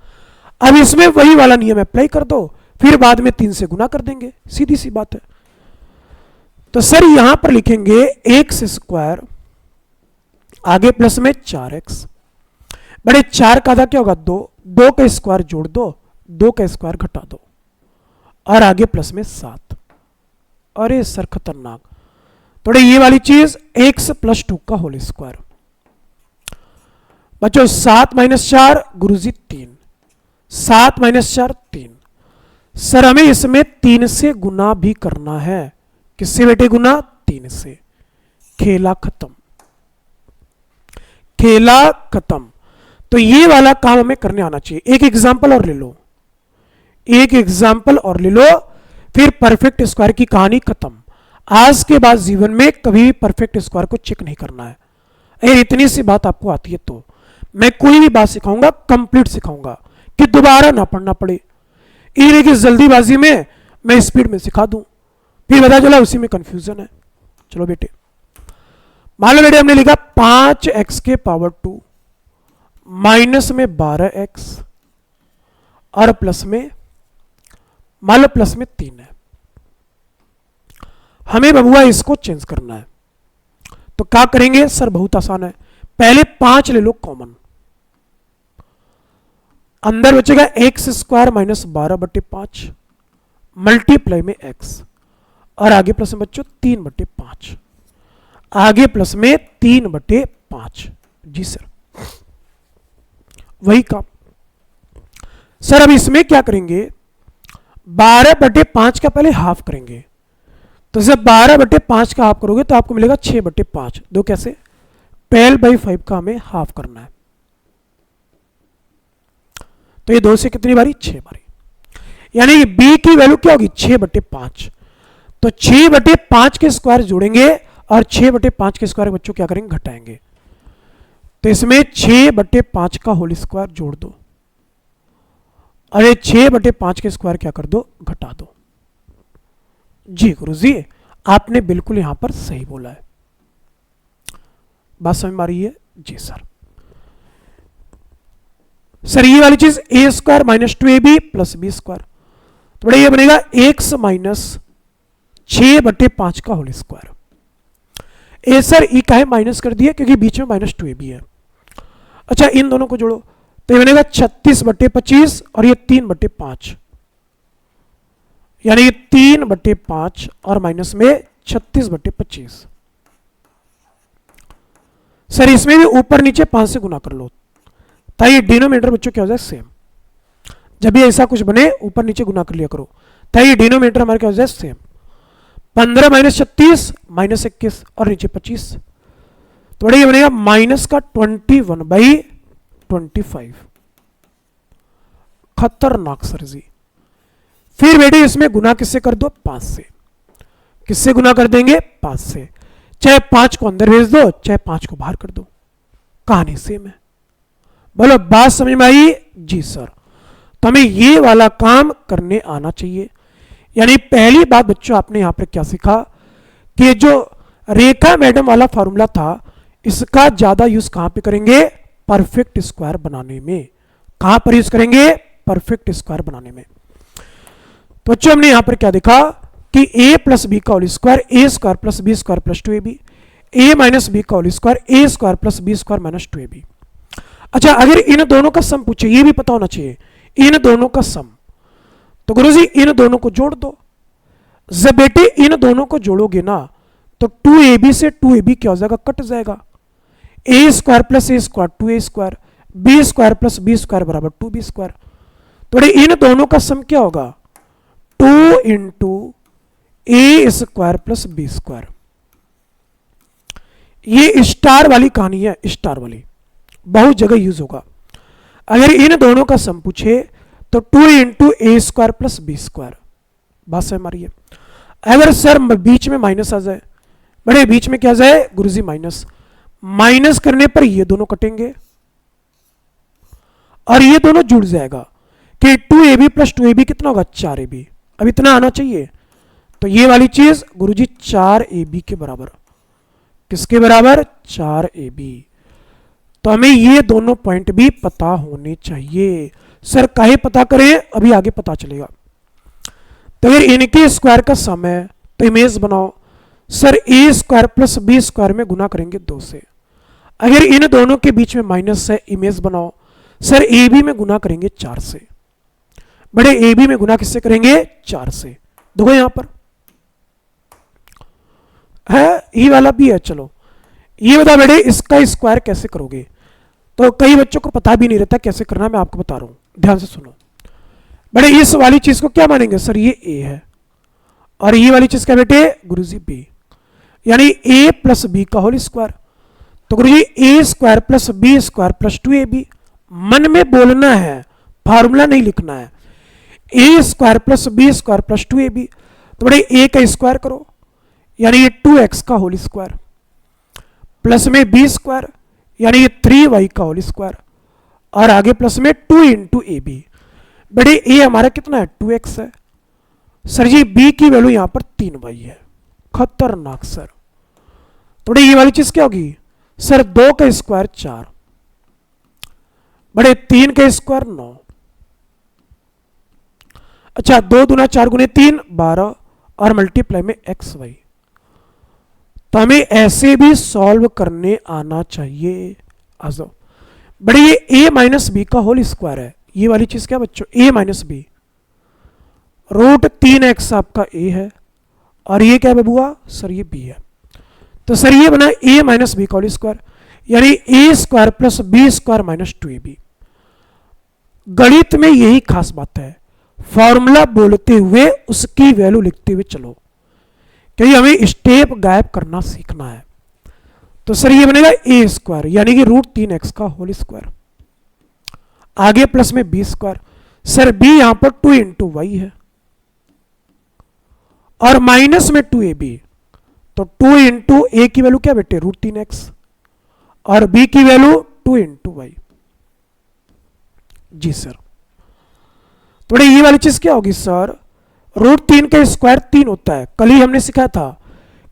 अब इसमें वही वाला नियम अप्लाई कर दो, फिर बाद में 3 से गुना कर देंगे, सीधी सी बात है। तो सर यहां पर लिखेंगे एक्स स्क्वायर, आगे प्लस में 4x, बड़े 4 का आधा क्या होगा 2, 2 का स्क्वायर जोड़ दो, 2 का स्क्वायर घटा दो, और आगे प्लस में 7। अरे सर खतरनाक, थोड़े ये वाली चीज x प्लस 2 का होल स्क्वायर। बच्चों 7 माइनस 4 गुरुजी 3, 7 माइनस 4 3। सर हमें इसमें 3 से गुना भी करना है, किससे बेटे गुना 3 से। खेला खत्म, खेला खत्म। तो ये वाला काम हमें करने आना चाहिए। एक एग्जाम्पल और ले लो, एक एग्जाम्पल और ले लो, फिर परफेक्ट स्क्वायर की कहानी खत्म। आज के बाद जीवन में कभी परफेक्ट स्क्वायर को चेक नहीं करना है। अगर इतनी सी बात आपको आती है तो मैं कोई भी बात सिखाऊंगा कंप्लीट सिखाऊंगा कि दोबारा ना पढ़ना पड़े। ये कि जल्दीबाजी में मैं स्पीड में सिखा दूं, फिर पता चला उसी में कंफ्यूजन है। चलो बेटे, मान लो बेटे हमने लिखा 5x के पावर 2 माइनस में 12x और प्लस में, मान लो प्लस में 3 है। हमें बबुआ इसको चेंज करना है, तो क्या करेंगे सर? बहुत आसान है, पहले 5 ले लो कॉमन, अंदर बचेगा एक्स स्क्वायर माइनस 12/5 मल्टीप्लाई में x, और आगे प्लस में बच्चों 3/5, आगे प्लस में 3/5। जी सर, वही काम। सर अब इसमें क्या करेंगे? 12/5 का पहले हाफ करेंगे, तो जब 12/5 का हाफ करोगे तो आपको मिलेगा 6/5। दो कैसे? 12/5 का हमें हाफ करना है, तो ये 2 से कितनी बारी? 6 बारी। यानी b की वैल्यू क्या होगी? 6/5। तो 6/5 के स्क्वायर जोड़ेंगे और 6/5 के स्क्वायर बच्चों क्या करेंगे? घटाएंगे। तो इसमें 6/5 का होल स्क्वायर जोड़ दो, अरे 6/5 के स्क्वायर क्या कर दो? घटा दो। जी गुरुजी, आपने बिल्कुल यहां पर सही बोला है। बात समझ में आ रही है? जी सर। सर ये वाली चीज a square minus 2ab plus B square, तो बड़ा ये बनेगा x माइनस 6/5 का होल स्क्वायर। ए सर ई का है माइनस कर दिया क्योंकि बीच में माइनस 2ab है। अच्छा इन दोनों को जोड़ो तो ये बनेगा 36/25 और ये 3/5, यानी 3/5 और माइनस में 36/25। सर इसमें भी ऊपर नीचे 5 से गुना कर लो, ताकि डिनोमिनेटर बच्चों क्या हो जाए? सेम। जब भी ऐसा कुछ बने ऊपर नीचे गुना कर लिया करो, ताकि डिनोमिनेटर हमारे क्या हो जाए? सेम। 15 माइनस 36 माइनस 21 और नीचे 25, तो बड़ा ये बनेगा माइनस का 21/25। खतरनाक सर जी। फिर बेटे इसमें गुना किससे कर दो? 5 से। किससे गुना कर देंगे? 5 से। चाहे 5 को अंदर भेज दो, चाहे 5 को बाहर कर दो, कहानी सेम है। बोलो बात समझ में आई? जी सर। तो हमें ये वाला काम करने आना चाहिए। यानी पहली बात बच्चों आपने यहां पर क्या सीखा कि जो रेखा मैडम वाला फॉर्मूला था इसका ज्यादा यूज कहां पे करेंगे? परफेक्ट स्क्वायर बनाने में। कहां पर यूज करेंगे? परफेक्ट स्क्वायर बनाने में। तो बच्चों हमने यहां पर क्या देखा कि a प्लस बी का whole square a square plus B square plus 2ab, a minus b का whole square a square plus B square minus 2ab। अच्छा अगर इन दोनों का सम पूछे, ये भी पता होना चाहिए इन दोनों का सम, तो गुरुजी इन दोनों को जोड़ दो। जब बेटे इन दोनों को जोड़ोगे ना तो 2ab से 2ab क्या हो जाएगा? कट जाएगा। A square plus a square 2a square, b square plus B square बराबर 2b स्क्वायर। तो इन दोनों का सम क्या होगा? 2 इंटू ए स्क्वायर प्लस बी स्क्वायर। ये स्टार वाली कहानी है, स्टार वाली बहुत जगह यूज होगा। अगर इन दोनों का सम पूछे तो 2 इंटू ए स्क्वायर प्लस बी स्क्वायर। बात समझ मारिए। अगर सर बीच में माइनस आ जाए, बड़े बीच में क्या आ जाए गुरुजी? माइनस। माइनस करने पर ये दोनों कटेंगे और ये दोनों जुड़ जाएगा कि 2ab प्लस 2ab कितना होगा? 4ab। अब इतना आना चाहिए, तो ये वाली चीज गुरुजी 4ab के बराबर। किसके बराबर? 4ab। तो हमें ये दोनों पॉइंट भी पता होने चाहिए। सर काहे पता करें? अभी आगे पता चलेगा। तो अगर इनके स्क्वायर का सम है तो इमेज बनाओ sir a square plus B square में गुना करेंगे 2 से। अगर इन दोनों के बीच में माइनस है इमेज बनाओ सर ए बी में गुना करेंगे 4 से। बड़े ए बी में गुना किससे करेंगे 4 से। देखो यहां पर है ई वाला भी है। चलो ये बता बेटे इसका स्क्वायर कैसे करोगे, तो कई बच्चों को पता भी नहीं रहता कैसे करना, मैं आपको बता रहा हूं, ध्यान से सुनो। बड़े इस वाली चीज को क्या मानेंगे सर ये ए है और ये वाली चीज क्या बेटे गुरुजी बी, यानी ए प्लस बी का होल स्क्वायर। तो गुरुजी a square plus B square plus 2ab, मन में बोलना है फार्मूला नहीं लिखना है। A square plus B square plus 2ab, तो बड़े ए का स्क्वायर करो यानी ये 2x का होल स्क्वायर प्लस में बी स्क्वायर यानी ये 3y का होल स्क्वायर और आगे प्लस में 2 इंटू ए बी। बड़े ए हमारा कितना है 2x है सर जी, बी की वैल्यू यहां पर 3y है। खतरनाक सर। थोड़ी ये वाली चीज क्या होगी सर 2 का स्क्वायर 4, बड़े 3 का स्क्वायर 9, अच्छा 2 दूना 4 गुने 3 12 और मल्टीप्लाई में एक्स वाई। तो हमें ऐसे भी सॉल्व करने आना चाहिए। आ जाओ बड़े ये a माइनस बी का होल स्क्वायर है, ये वाली चीज क्या बच्चों a minus B, root 3x आपका a है और ये क्या है बबुआ सर ये b है। तो सर ये बना a माइनस बी का होल स्क्वायर यानी a square plus B square minus 2ab। गणित में यही खास बात है, फॉर्मूला बोलते हुए उसकी वैल्यू लिखते हुए चलो, क्योंकि हमें स्टेप गायब करना सीखना है। तो सर ये बनेगा ए स्क्वायर यानी कि रूट 3x का होल स्क्वायर, आगे प्लस में बी स्क्वायर, सर बी यहां पर 2 इंटू वाई है और माइनस में 2ab, तो 2 इंटू ए की वैल्यू क्या बेटे रूट 3x और बी की वैल्यू 2 इंटू वाई। जी सर। थोड़े ये वाली चीज क्या होगी सर, रूट 3 का स्क्वायर 3 होता है। कल ही हमने सिखाया था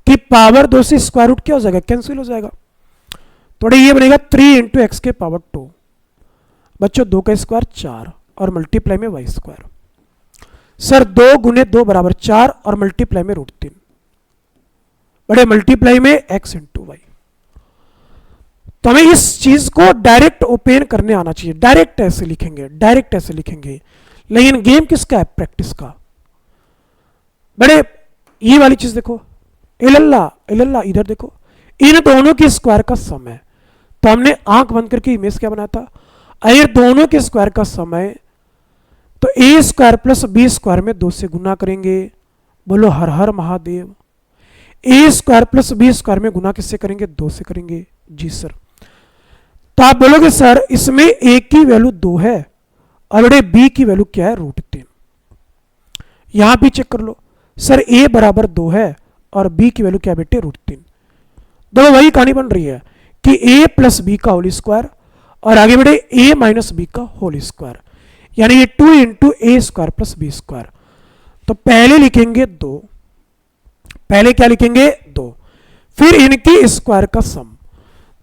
कि पावर 2 से स्क्वायर रूट क्या हो जाएगा कैंसिल हो जाएगा। थोड़े ये बनेगा 3 इंटू एक्स के पावर 2, बच्चों 2 का स्क्वायर 4 और मल्टीप्लाई में वाई स्क्वायर। सर 2 गुने 2 बराबर 4 और मल्टीप्लाई में रूट 3, बड़े मल्टीप्लाई में एक्स इंटू वाई। तो हमें इस चीज को डायरेक्ट ओपन करने आना चाहिए, डायरेक्ट ऐसे लिखेंगे, डायरेक्ट ऐसे लिखेंगे। लेकिन गेम किसका है प्रैक्टिस का। बड़े ये वाली चीज देखो इलल्ला इधर देखो, इन दोनों के स्क्वायर का सम है। तो हमने आंख बंद करके इमेज क्या बनाया था, अगर दोनों के स्क्वायर का सम है तो ए स्क्वायर प्लस बी स्क्वायर में 2 से गुना करेंगे। बोलो हर हर महादेव। ए स्क्वायर प्लस बी स्क्वायर में गुना किससे करेंगे 2 से करेंगे। जी सर। तो आप बोलोगे सर इसमें ए की वैल्यू 2 है और बड़े बी की वैल्यू क्या है रूट 3। यहां भी चेक कर लो सर ए बराबर 2 है और बी की वैल्यू क्या बेटे रूट 3। दो वही कहानी बन रही है कि ए प्लस बी का होल स्क्वायर और आगे बढ़े ए माइनस बी का होल स्क्वायर, यानी ये 2 इंटू ए स्क्वायर प्लस बी स्क्वायर। तो पहले लिखेंगे 2, पहले क्या लिखेंगे 2, फिर इनकी स्क्वायर का सम।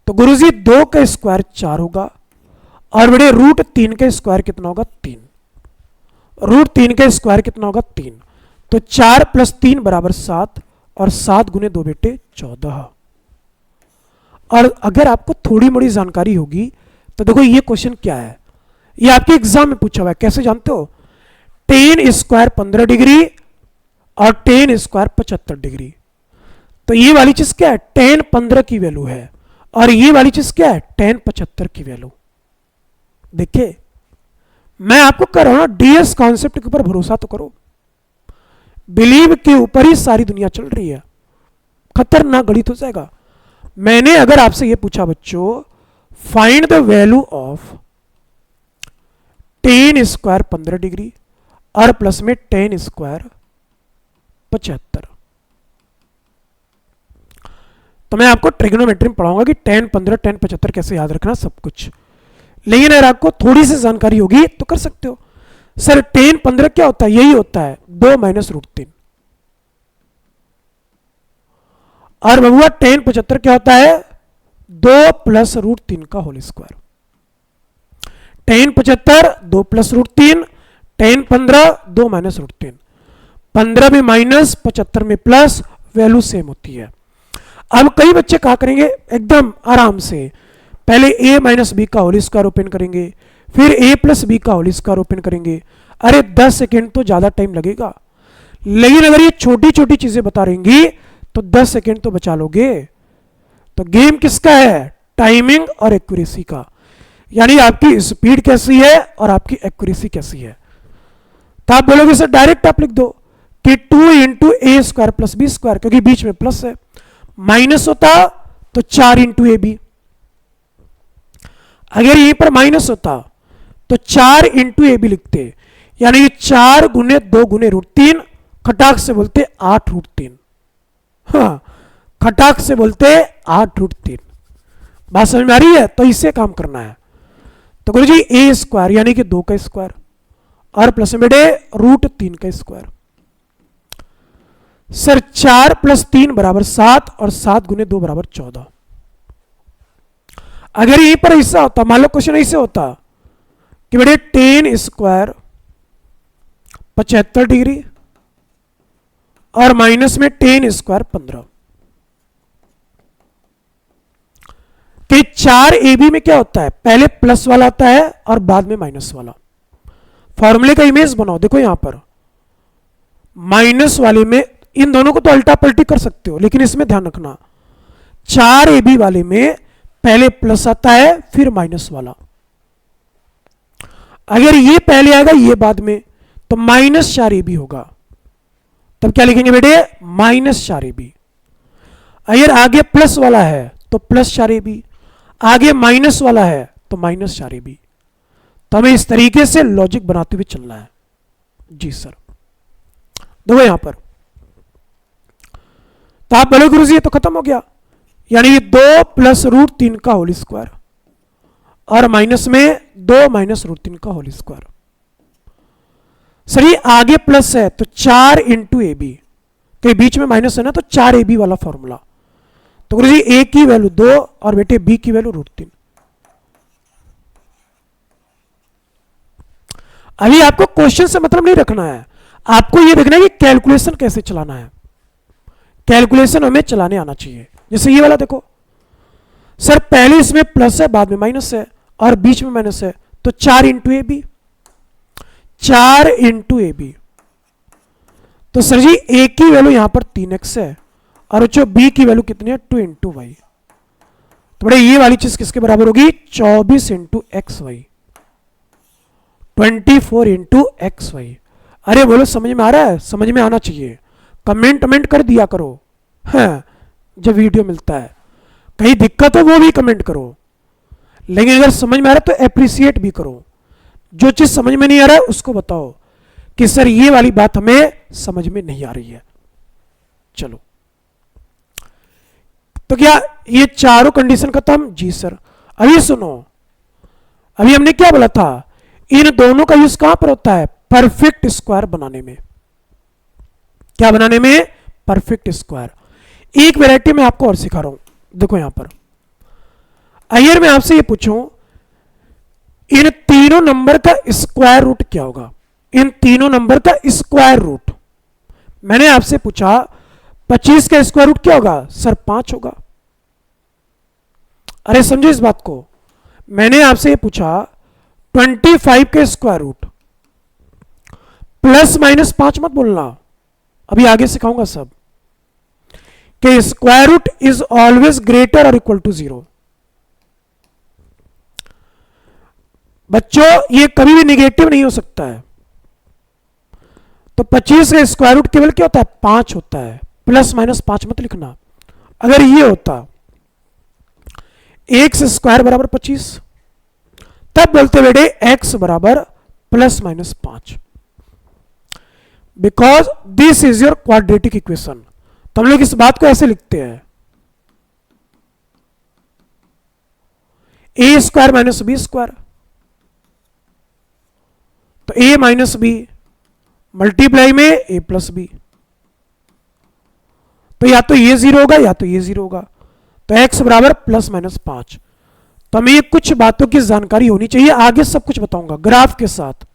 तो गुरुजी 2 का स्क्वायर 4 होगा और बड़े रूट 3 का स्क्वायर कितना होगा 3, रूट 3 का स्क्वायर कितना होगा 3। तो 4 प्लस 3 बराबर 7 और 7 गुने 2 बेटे 14। और अगर आपको थोड़ी मोड़ी जानकारी होगी तो देखो ये क्वेश्चन क्या है, ये आपके एग्जाम में पूछा हुआ है। कैसे जानते हो, tan स्क्वायर 15 डिग्री और tan स्क्वायर 75 डिग्री। तो ये वाली चीज क्या है tan 15 की वैल्यू है और ये वाली चीज क्या है tan 75 की वैल्यू। देखिए मैं आपको कह रहा हूं ना, डीएस कॉन्सेप्ट के ऊपर भरोसा तो करो, बिलीव के ऊपर ही सारी दुनिया चल रही है। खतरनाक गणित हो जाएगा। मैंने अगर आपसे यह पूछा बच्चों find the value of tan square 15 degree और प्लस में tan स्क्वायर 75, तो मैं आपको ट्रिग्नोमेट्री में पढ़ाऊंगा कि tan 15 tan 75 कैसे याद रखना सब कुछ। लेकिन अगर आपको थोड़ी सी जानकारी होगी तो कर सकते हो। सर tan 15 क्या होता है, यही होता है 2 माइनस रूट 3 और बबुआ tan 75 क्या होता है 2 प्लस रूट 3 का whole square. tan 75 2 plus root 3, tan 15 2 minus root 3। 15 में माइनस, 75 में प्लस, वैल्यू सेम होती है। अब कई बच्चे क्या करेंगे, एकदम आराम से पहले a माइनस बी का होल स्क्वायर ओपन करेंगे, फिर a प्लस बी का होल स्क्वायर ओपन करेंगे। अरे 10 सेकेंड तो ज्यादा टाइम लगेगा, लेकिन अगर ये छोटी छोटी चीजें बता रहेंगी तो 10 सेकेंड तो बचा लोगे। तो गेम किसका है, टाइमिंग और एक्यूरेसी का, यानी आपकी स्पीड कैसी है और आपकी एक्यूरेसी कैसी है। तो आप बोलोगे सर डायरेक्ट आप लिख दो कि 2 इंटू ए स्क्वायर प्लस बी स्क्वायर, क्योंकि बीच में प्लस है, माइनस होता तो 4 इंटू ए बी, अगर यहीं पर माइनस होता तो 4 इंटू ए बी लिखते, यानी 4 गुने 2 गुने √3, खटाक से बोलते 8 √3। हाँ, खटाक से बोलते 8 √3। बात समझ में आ रही है? तो इससे काम करना है। तो गुरु जी ए स्क्वायर यानी कि 2 का स्क्वायर और प्लस में बेटे √3 का स्क्वायर। सर 4 + 3 बराबर 7 और 7 गुने 2 बराबर 14। अगर यहीं पर ऐसा होता, मान लो क्वेश्चन ऐसे होता कि बेटे 10 स्क्वायर 75 डिग्री और माइनस में 10 स्क्वायर 15, कि 4 AB में क्या होता है, पहले प्लस वाला आता है और बाद में माइनस वाला। फॉर्मूले का इमेज बनाओ, देखो यहां पर माइनस वाले में इन दोनों को तो अल्टा पलटी कर सकते हो, लेकिन इसमें ध्यान रखना 4 AB वाले में पहले प्लस आता है फिर माइनस वाला। अगर ये पहले आएगा ये बाद में तो -4 AB होगा, तब क्या लिखेंगे बेटे, -4 AB। अगर आगे प्लस वाला है तो +4 AB, आगे माइनस वाला है तो -4 AB। तो हमें इस तरीके से लॉजिक बनाते हुए चलना है। जी सर, देखो यहां पर तो आप बोले गुरु जी ये तो खत्म हो गया, यानी 2 + √3 का होल स्क्वायर और माइनस में 2 - √3 का होल स्क्वायर। सर ये आगे प्लस है तो 4 इंटू ए बी, के बीच में माइनस है ना, तो 4 AB वाला फॉर्मूला। तो गुरु जी ए की वैल्यू 2 और बेटे बी की वैल्यू √3। अभी आपको क्वेश्चन से मतलब नहीं रखना है, आपको यह देखना है कि कैलकुलेशन कैसे चलाना है। कैलकुलेशन हमें चलाने आना चाहिए। जैसे ये वाला देखो सर, पहले इसमें प्लस है बाद में माइनस है और बीच में माइनस है, तो 4 into a b, 4 into a b. तो सर जी ए की वैल्यू यहां पर 3x है और जो बी की वैल्यू कितनी है, 2 इंटू वाई। तो बड़े ये वाली चीज किसके बराबर होगी, 24 into x y, 24 into x y. अरे बोलो समझ में आ रहा है? समझ में आना चाहिए, कमेंट कर दिया करो। हाँ, जब वीडियो मिलता है कहीं दिक्कत हो वो भी कमेंट करो, लेकिन अगर समझ में आ रहा है तो एप्रिसिएट भी करो। जो चीज समझ में नहीं आ रहा है उसको बताओ कि सर ये वाली बात हमें समझ में नहीं आ रही है। चलो, तो क्या ये चारों कंडीशन खत्म? जी सर। अभी सुनो, अभी हमने क्या बोला था, इन दोनों का यूज कहां पर होता है, परफेक्ट स्क्वायर बनाने में। क्या बनाने में? Perfect square. एक वैरायटी में आपको और सिखा रहा हूं, देखो यहां पर। अगर मैं आपसे ये पूछूं इन तीनों नंबर का स्क्वायर रूट क्या होगा, इन तीनों नंबर का स्क्वायर रूट। मैंने आपसे पूछा 25 का स्क्वायर रूट क्या होगा, सर 5 होगा। अरे समझो इस बात को, मैंने आपसे ये पूछा 25 का स्क्वायर रूट, +- 5 मत बोलना, अभी आगे सिखाऊंगा सब, कि square root is always greater और इक्वल टू 0। बच्चों ये कभी भी निगेटिव नहीं हो सकता है। तो 25 का स्क्वायर रूट केवल क्या होता है, 5 होता है, +- 5 मत लिखना। अगर ये होता x स्क्वायर बराबर 25, तब बोलते बेटे x बराबर +- 5, because this is your quadratic equation. तो हम लोग इस बात को ऐसे लिखते हैं, a स्क्वायर - b स्क्वायर, तो a - b मल्टीप्लाई में a + b, तो या तो ये 0 होगा या तो ये 0 होगा, तो x बराबर +- 5। तो हमें ये कुछ बातों की जानकारी होनी चाहिए, आगे सब कुछ बताऊंगा ग्राफ के साथ।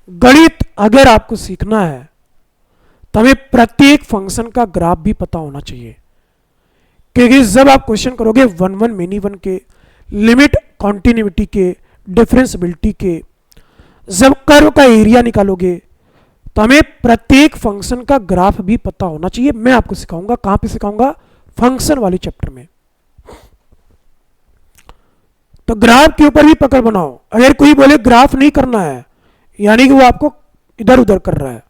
गणित अगर आपको सीखना है तो हमें प्रत्येक फंक्शन का ग्राफ भी पता होना चाहिए, क्योंकि जब आप क्वेश्चन करोगे वन वन मेनी वन के, लिमिट कॉन्टिन्यूटी के, डिफरेंशियबिलिटी के, जब कर्व का एरिया निकालोगे तो हमें प्रत्येक फंक्शन का ग्राफ भी पता होना चाहिए। मैं आपको सिखाऊंगा, कहां पे सिखाऊंगा, फंक्शन वाले चैप्टर में। तो ग्राफ के ऊपर भी पकड़ बनाओ। अगर कोई बोले ग्राफ नहीं करना है, यानी कि वो आपको इधर उधर कर रहा है।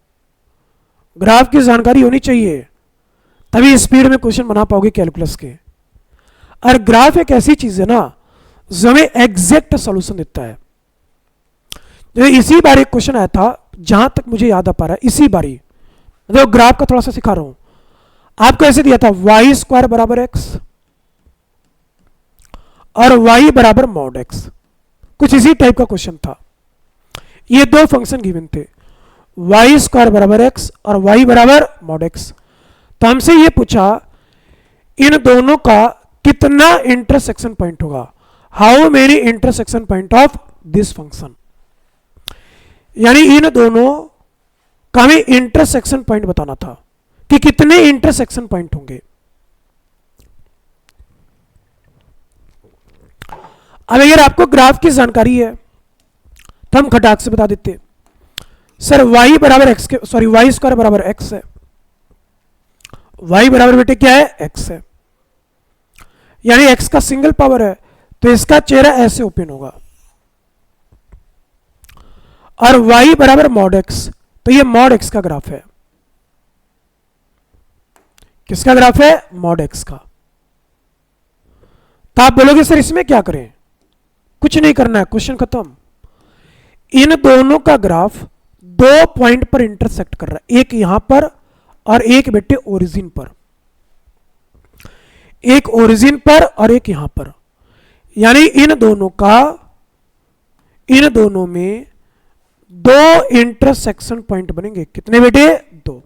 ग्राफ की जानकारी होनी चाहिए, तभी स्पीड में क्वेश्चन बना पाओगे कैलकुलस के। और ग्राफ एक ऐसी चीज है ना जो हमें एग्जैक्ट सॉल्यूशन देता है। जो इसी बार एक क्वेश्चन आया था, जहां तक मुझे याद आ पा रहा है, इसी बारी मतलब ग्राफ का थोड़ा सा सिखा रहा हूं आपको। ऐसे दिया था वाई स्क्वायर बराबर एक्स और वाई बराबर मॉड एक्स, कुछ इसी टाइप का क्वेश्चन था। ये दो फंक्शन गिवन थे, वाई स्क्वायर बराबर एक्स और वाई बराबर मॉड एक्स। तो हमसे ये पूछा इन दोनों का कितना इंटरसेक्शन पॉइंट होगा, how many intersection point of this function. यानी इन दोनों का हमें इंटरसेक्शन पॉइंट बताना था कि कितने इंटरसेक्शन पॉइंट होंगे। अब अगर आपको ग्राफ की जानकारी है तो हम खटाक से बता देते, सर y बराबर एक्स के, सॉरी वाई स्क्वायर बराबर एक्स है, y बराबर बेटे क्या है, x है, यानी x का सिंगल पावर है, तो इसका चेहरा ऐसे ओपन होगा। और y बराबर मॉड x, तो ये मॉड x का ग्राफ है। किसका ग्राफ है, मॉड x का। तो आप बोलोगे सर इसमें क्या करें, कुछ नहीं करना है, क्वेश्चन खत्म। इन दोनों का ग्राफ दो पॉइंट पर इंटरसेक्ट कर रहा है, एक यहां पर और एक बेटे ओरिजिन पर, एक ओरिजिन पर और एक यहां पर। यानी इन दोनों में दो इंटरसेक्शन पॉइंट बनेंगे। कितने बेटे, दो।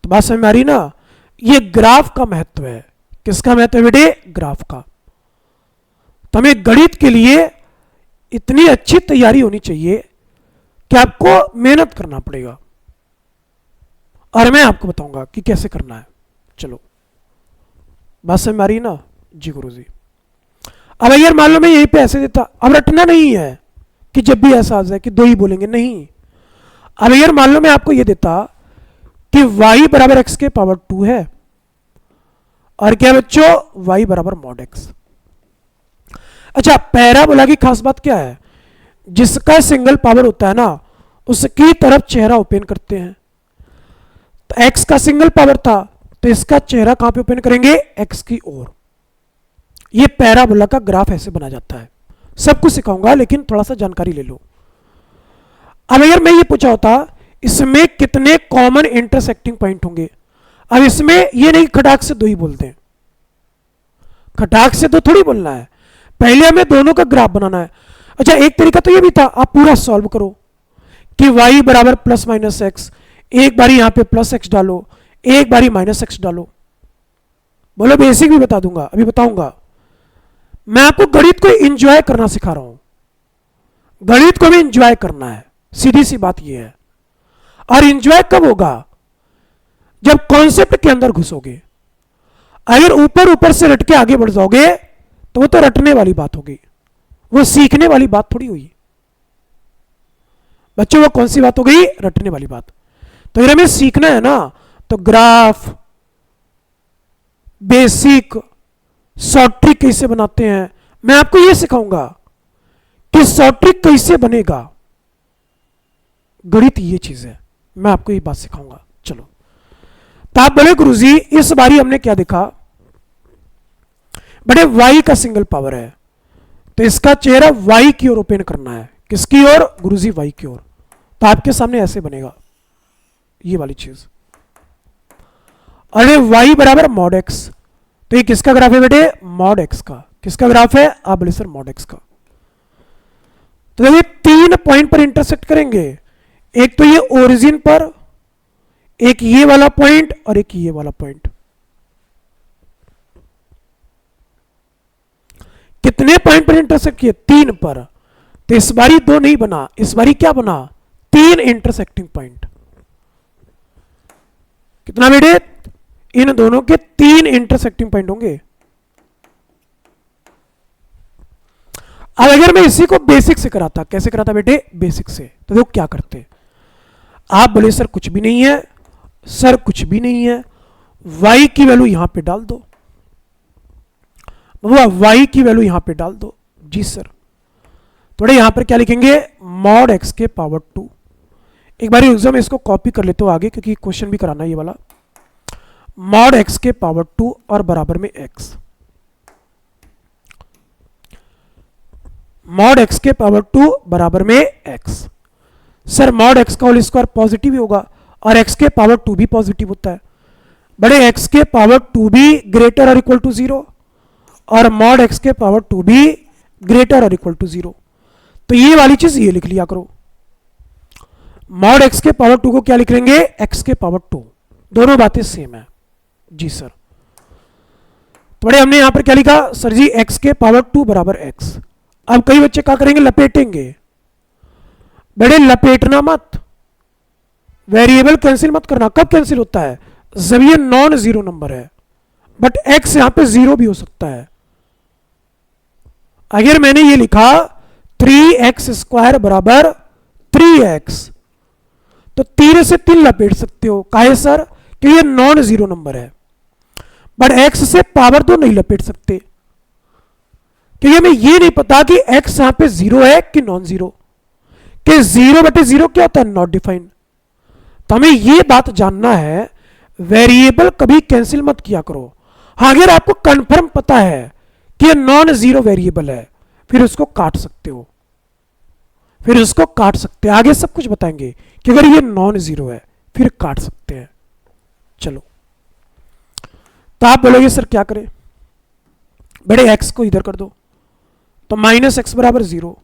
तो बात समझ में आ रही ना, ये ग्राफ का महत्व है। किसका महत्व है बेटे, ग्राफ का। तो हमें गणित के लिए इतनी अच्छी तैयारी होनी चाहिए कि आपको मेहनत करना पड़ेगा, और मैं आपको बताऊंगा कि कैसे करना है। चलो बात समझ में आ रही ना जी गुरुजी। अब अगर मान लो मैं यहीं पे ऐसे देता, अब रटना नहीं है कि जब भी ऐसा आ जाए कि दो ही बोलेंगे, नहीं। अब अगर मान लो मैं आपको यह देता कि y बराबर एक्स के पावर 2 है, और क्या बच्चों, y बराबर मॉड एक्स। अच्छा, पैराबोला की खास बात क्या है, जिसका सिंगल पावर होता है ना उसकी तरफ चेहरा ओपन करते हैं। तो x का सिंगल पावर था, तो इसका चेहरा कहां पे ओपन करेंगे, x की ओर। ये पैराबोला का ग्राफ ऐसे बना जाता है। सब कुछ सिखाऊंगा, लेकिन थोड़ा सा जानकारी ले लो। अब अगर मैं ये पूछा होता इसमें कितने कॉमन इंटरसेक्टिंग पॉइंट होंगे, अब इसमें ये नहीं खटाक से दो ही बोलते हैं, खटाक से तो थोड़ी बोलना है, पहले हमें दोनों का ग्राफ बनाना है। अच्छा, एक तरीका तो ये भी था, आप पूरा सॉल्व करो कि y बराबर प्लस माइनस एक्स, एक बारी यहां पे प्लस एक्स डालो, एक बारी माइनस एक्स डालो। बोलो बेसिक भी बता दूंगा, अभी बताऊंगा। मैं आपको गणित को एंजॉय करना सिखा रहा हूं, गणित को भी एंजॉय करना है, सीधी सी बात यह है। और एंजॉय कब होगा, जब कॉन्सेप्ट के अंदर घुसोगे। अगर ऊपर ऊपर से रट के आगे बढ़ जाओगे तो वो तो रटने वाली बात होगी, वो सीखने वाली बात थोड़ी हुई बच्चों। वो कौन सी बात हो गई, रटने वाली बात। तो अगर हमें सीखना है ना, तो ग्राफ, बेसिक, शॉर्ट ट्रिक कैसे बनाते हैं, मैं आपको यह सिखाऊंगा कि शॉर्ट ट्रिक कैसे बनेगा। गणित ये चीज है, मैं आपको ये बात सिखाऊंगा। चलो, तो आप बोले गुरुजी इस बारी हमने क्या देखा, बड़े y का सिंगल पावर है, तो इसका चेहरा y की ओर ओपन करना है। किसकी ओर, गुरुजी y की ओर। तो आपके सामने ऐसे बनेगा ये वाली चीज। अरे y बराबर मॉड x, तो ये किसका ग्राफ है बेटे, मॉड x का। किसका ग्राफ है, आप बोले सर मॉड x का। तो देखिए तीन पॉइंट पर इंटरसेक्ट करेंगे, एक तो ये ओरिजिन पर, एक ये वाला पॉइंट और एक ये वाला पॉइंट। कितने पॉइंट पर इंटरसेक्ट किए, तीन पर। तो इस बारी दो नहीं बना, इस बारी क्या बना, तीन इंटरसेक्टिंग पॉइंट। कितना बेटे, इन दोनों के 3 इंटरसेक्टिंग पॉइंट होंगे। अब अगर मैं इसी को बेसिक से कराता, कैसे कराता बेटे, बेसिक से, तो देखो क्या करते, आप बोले सर कुछ भी नहीं है, सर कुछ भी नहीं है, y की वैल्यू यहां पे डाल दो, y की वैल्यू यहां पे डाल दो। जी सर, थोड़े यहां पर क्या लिखेंगे, मॉड x के पावर 2। एक बार एग्जाम में इसको कॉपी कर लेते हो आगे, क्योंकि क्वेश्चन भी कराना है ये वाला। मॉड x के पावर 2 और बराबर में x, मॉड x के पावर 2 बराबर में x। सर मॉड x का होल स्क्वायर पॉजिटिव ही होगा और x के पावर 2 भी पॉजिटिव होता है। बड़े x के पावर 2 भी ग्रेटर और इक्वल टू 0 और मॉड x के पावर 2 भी ग्रेटर और इक्वल टू 0। तो ये वाली चीज ये लिख लिया करो, मॉड x के पावर 2 को क्या लिख लेंगे, x के पावर 2। दोनों बातें सेम है। जी सर, तो बड़े हमने यहां पर क्या लिखा सर जी, x के पावर 2 बराबर x। अब कई बच्चे क्या करेंगे, लपेटेंगे। बड़े लपेटना मत, वेरिएबल कैंसिल मत करना। कब कैंसिल होता है, जब ये नॉन जीरो नंबर है, बट x यहां पे जीरो भी हो सकता है। अगर मैंने ये लिखा 3x स्क्वायर बराबर 3x, तो 3 से 3 लपेट सकते हो। काहे सर, कि ये नॉन जीरो नंबर है, बट x से पावर 2 नहीं लपेट सकते, क्योंकि हमें ये नहीं पता कि x यहां पे जीरो है कि नॉन जीरो, कि 0/0 क्या होता है, नॉट डिफाइंड। तो हमें ये बात जानना है, वेरिएबल कभी कैंसिल मत किया करो। हाँ, अगर आपको कंफर्म पता है कि ये नॉन जीरो वेरिएबल है, फिर उसको काट सकते हो, फिर उसको काट सकते हैं। आगे सब कुछ बताएंगे कि अगर ये नॉन जीरो है फिर काट सकते हैं। चलो, तो आप बोलोगे सर क्या करें, बड़े x को इधर कर दो, तो -x बराबर 0।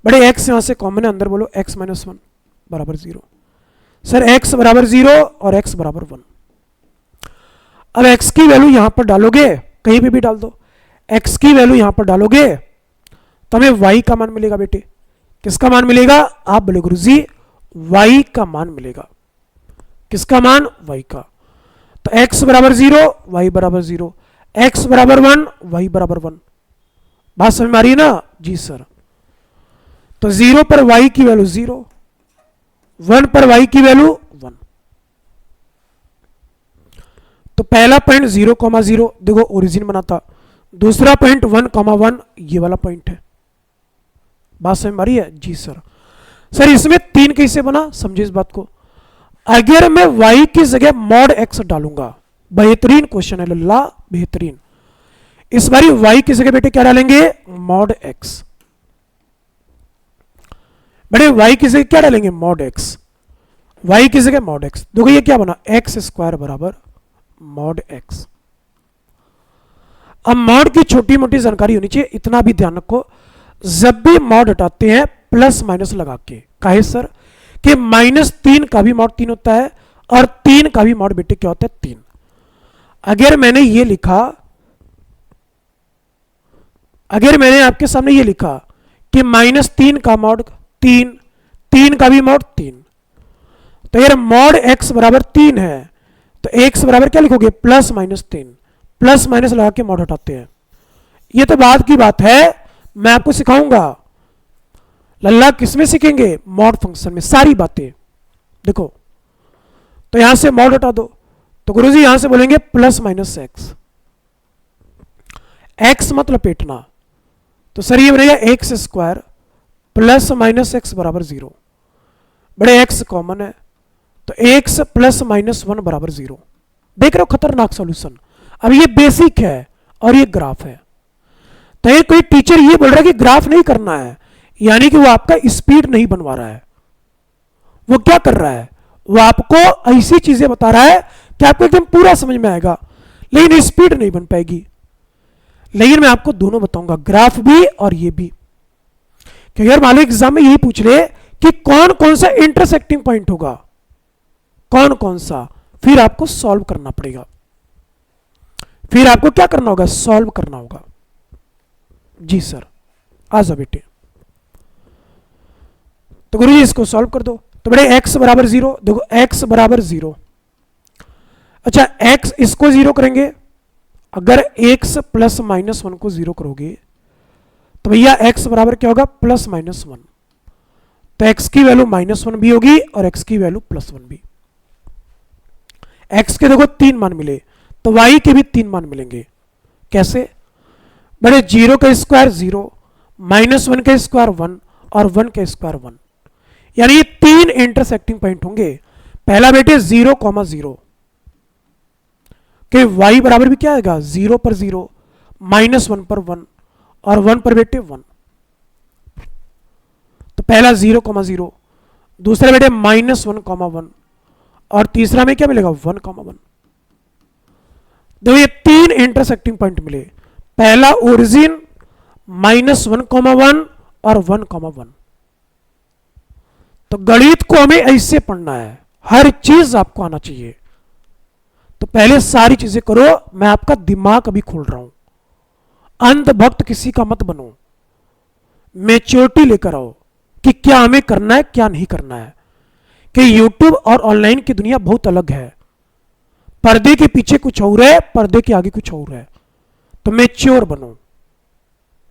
बड़े x यहां से कॉमन है, अंदर बोलो x - 1 बराबर 0। सर x बराबर 0 और x बराबर 1। अब x की वैल्यू यहां पर डालोगे, कहीं पे भी डाल दो, x की वैल्यू यहां पर डालोगे तो हमें y का मान मिलेगा। बेटे किसका मान मिलेगा, आप बोले गुरुजी y का मान मिलेगा। किसका मान, y का। तो x बराबर 0, y बराबर 0, x बराबर 1, y बराबर 1। बात समझ में आ रही है ना। जी सर, तो 0 पर y की वैल्यू 0, 1 पर y की वैल्यू 1। तो पहला पॉइंट 0,0 देखो ओरिजिन बनाता, दूसरा पॉइंट 1,1 ये वाला पॉइंट है। बात समझ में आ रही है। जी सर, सर इसमें 3 कैसे बना, समझे इस बात को। अगर मैं y की जगह मॉड x डालूंगा, बेहतरीन क्वेश्चन है लल्ला, बेहतरीन। इस बारी y की जगह बेटे क्या डालेंगे, मॉड x। बड़े y की जगह क्या डालेंगे, मॉड x। y की जगह मॉड x, देखो ये क्या बना, x स्क्वायर बराबर मॉड x। अब मॉड की छोटी मोटी जानकारी होनी चाहिए, इतना भी ध्यान रखो, जब भी मॉड हटाते हैं प्लस माइनस लगा के। काहे सर, कि -3 का भी मॉड 3 होता है और 3 का भी मॉड बेटे क्या होता है, 3। अगर मैंने ये लिखा, अगर मैंने आपके सामने ये लिखा कि -3 का मॉड 3, 3 का भी मॉड 3, तो अगर मॉड x बराबर 3 है तो x बराबर क्या लिखोगे, +-3। प्लस माइनस लगा के मॉड हटाते हैं। ये तो बाद की बात है, मैं आपको सिखाऊंगा। लल्ला किसमें सीखेंगे, मॉड फंक्शन में सारी बातें। देखो, तो यहां से मॉड हटा दो, तो गुरुजी यहां से बोलेंगे +-x। x मत लपेटना, तो सर ये बनेगा x स्क्वायर +-x बराबर 0। बड़े x कॉमन है, तो x +-1 बराबर 0। देख रहे हो खतरनाक सॉल्यूशन। अब ये बेसिक है और ये ग्राफ है, तो ये कोई टीचर ये बोल रहा है कि ग्राफ नहीं करना है, यानी कि वो आपका स्पीड नहीं बनवा रहा है। वो क्या कर रहा है, वो आपको ऐसी चीजें बता रहा है कि आपको एकदम पूरा समझ में आएगा, लेकिन स्पीड नहीं बन पाएगी। लेकिन मैं आपको दोनों बताऊंगा, ग्राफ भी और ये भी। क्योंकि अगर मान लो एग्जाम में यही पूछ ले कि कौन कौन सा इंटरसेक्टिंग पॉइंट होगा, कौन कौन सा, फिर आपको सॉल्व करना पड़ेगा। फिर आपको क्या करना होगा, सॉल्व करना होगा। जी सर, आ जाओ बेटे। तो गुरुजी इसको सॉल्व कर दो, तो बड़े x बराबर 0, देखो x बराबर 0, अच्छा x इसको जीरो करेंगे, अगर x प्लस माइनस वन को जीरो करोगे तो भैया x बराबर क्या होगा, प्लस माइनस वन। तो x की वैल्यू माइनस वन भी होगी और x की वैल्यू प्लस वन भी। x के देखो तीन मान मिले तो y के भी तीन मान मिलेंगे। कैसे? बड़े जीरो का स्क्वायर जीरो, माइनस वन का स्क्वायर वन और वन का स्क्वायर वन, यानी ये तीन इंटरसेक्टिंग पॉइंट होंगे। पहला बेटे जीरो कॉमा जीरो के y बराबर भी क्या आएगा, जीरो पर जीरो, माइनस वन पर वन और वन पर बेटे वन। तो पहला जीरो कॉमा जीरो, दूसरा बेटे माइनस वन कॉमा वन और तीसरा में क्या मिलेगा, वन कॉमा वन। देखो ये तीन इंटरसेक्टिंग पॉइंट मिले, पहला origin minus one comma one और वन कॉमा वन। तो गणित को हमें ऐसे पढ़ना है, हर चीज आपको आना चाहिए। तो पहले सारी चीजें करो, मैं आपका दिमाग अभी खोल रहा हूं। अंधभक्त किसी का मत बनो, मैच्योरिटी लेकर आओ कि क्या हमें करना है क्या नहीं करना है। कि YouTube और ऑनलाइन की दुनिया बहुत अलग है, पर्दे के पीछे कुछ और है, पर्दे के आगे कुछ और है। तो मैच्योर बनो,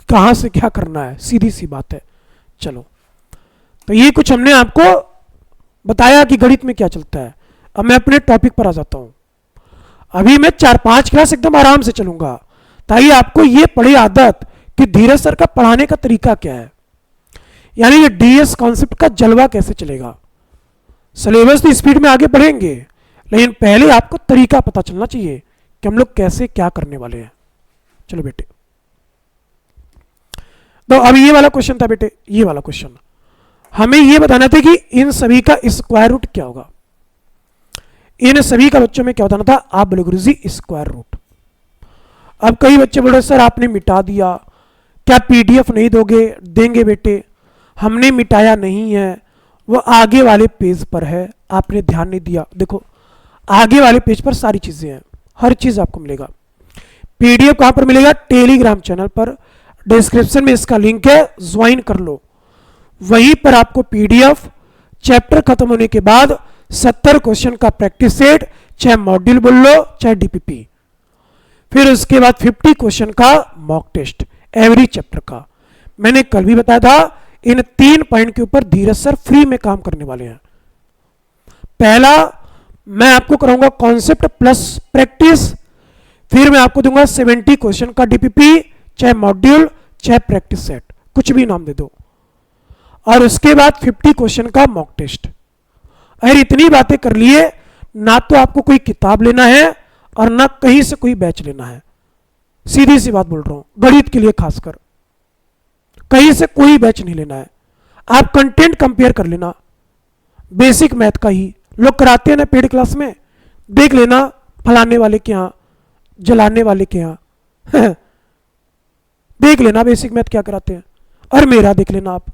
कहां से क्या करना है, सीधी सी बात है। चलो, तो ये कुछ हमने आपको बताया कि गणित में क्या चलता है। अब मैं अपने टॉपिक पर आ जाता हूं। अभी मैं 4-5 क्लास एकदम आराम से चलूंगा ताकि आपको ये पड़ी आदत कि धीरज सर का पढ़ाने का तरीका क्या है, यानी ये डीएस कॉन्सेप्ट का जलवा कैसे चलेगा। सिलेबस तो स्पीड में आगे बढ़ेंगे, लेकिन पहले आपको तरीका पता चलना चाहिए कि हम लोग कैसे क्या करने वाले हैं। चलो बेटे, तो अब ये वाला क्वेश्चन था बेटे, ये वाला क्वेश्चन हमें ये बताना था कि इन सभी का स्क्वायर रूट क्या होगा। इन सभी का बच्चों में क्या बताना था, आप बोले गुरुजी स्क्वायर रूट। अब कई बच्चे बोल रहे सर आपने मिटा दिया, क्या पीडीएफ नहीं दोगे? देंगे बेटे, हमने मिटाया नहीं है, वो आगे वाले पेज पर है, आपने ध्यान नहीं दिया। देखो आगे वाले पेज पर सारी चीजें हैं, हर चीज आपको मिलेगा। पीडीएफ कहां पर मिलेगा, टेलीग्राम चैनल पर, डिस्क्रिप्शन में इसका लिंक है, ज्वाइन कर लो। वहीं पर आपको पीडीएफ चैप्टर खत्म होने के बाद 70 क्वेश्चन का प्रैक्टिस सेट, चाहे मॉड्यूल बोल लो चाहे डीपीपी, फिर उसके बाद 50 क्वेश्चन का मॉक टेस्ट एवरी चैप्टर का। मैंने कल भी बताया था, इन 3 पॉइंट के ऊपर धीरज सर फ्री में काम करने वाले हैं। पहला मैं आपको कराऊंगा कॉन्सेप्ट प्लस प्रैक्टिस, फिर मैं आपको दूंगा 70 क्वेश्चन का डीपीपी, चाहे मॉड्यूल चाहे प्रैक्टिस सेट, कुछ भी नाम दे दो, और उसके बाद 50 क्वेश्चन का मॉक टेस्ट। अगर इतनी बातें कर लिए, ना तो आपको कोई किताब लेना है और ना कहीं से कोई बैच लेना है। सीधी सी बात बोल रहा हूं, गणित के लिए खासकर कहीं से कोई बैच नहीं लेना है। आप कंटेंट कंपेयर कर लेना, बेसिक मैथ का ही लोग कराते हैं ना पेड क्लास में, देख लेना फलाने वाले के यहां, जलाने वाले के यहां देख लेना बेसिक मैथ क्या कराते हैं, और मेरा देख लेना आप।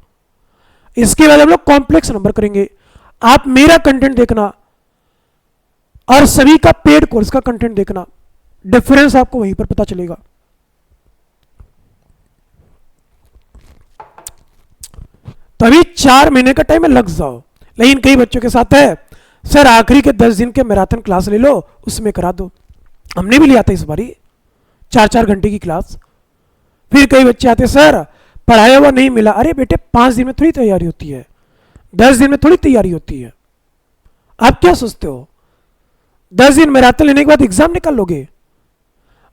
इसके बाद हम लोग कॉम्प्लेक्स नंबर करेंगे, आप मेरा कंटेंट देखना और सभी का पेड कोर्स का कंटेंट देखना, डिफरेंस आपको वहीं पर पता चलेगा। तो अभी 4 महीने का टाइम है, लग जाओ। लेकिन कई बच्चों के साथ है, सर आखिरी के 10 दिन के मैराथन क्लास ले लो, उसमें करा दो। हमने भी लिया था इस बारी 4-4 घंटे की क्लास। फिर कई बच्चे आते, सर पढ़ाया हुआ नहीं मिला। अरे बेटे 5 दिन में थोड़ी तैयारी होती है, 10 दिन में थोड़ी तैयारी होती है। आप क्या सोचते हो 10 दिन मैराथन लेने के बाद एग्जाम निकाल लोगे?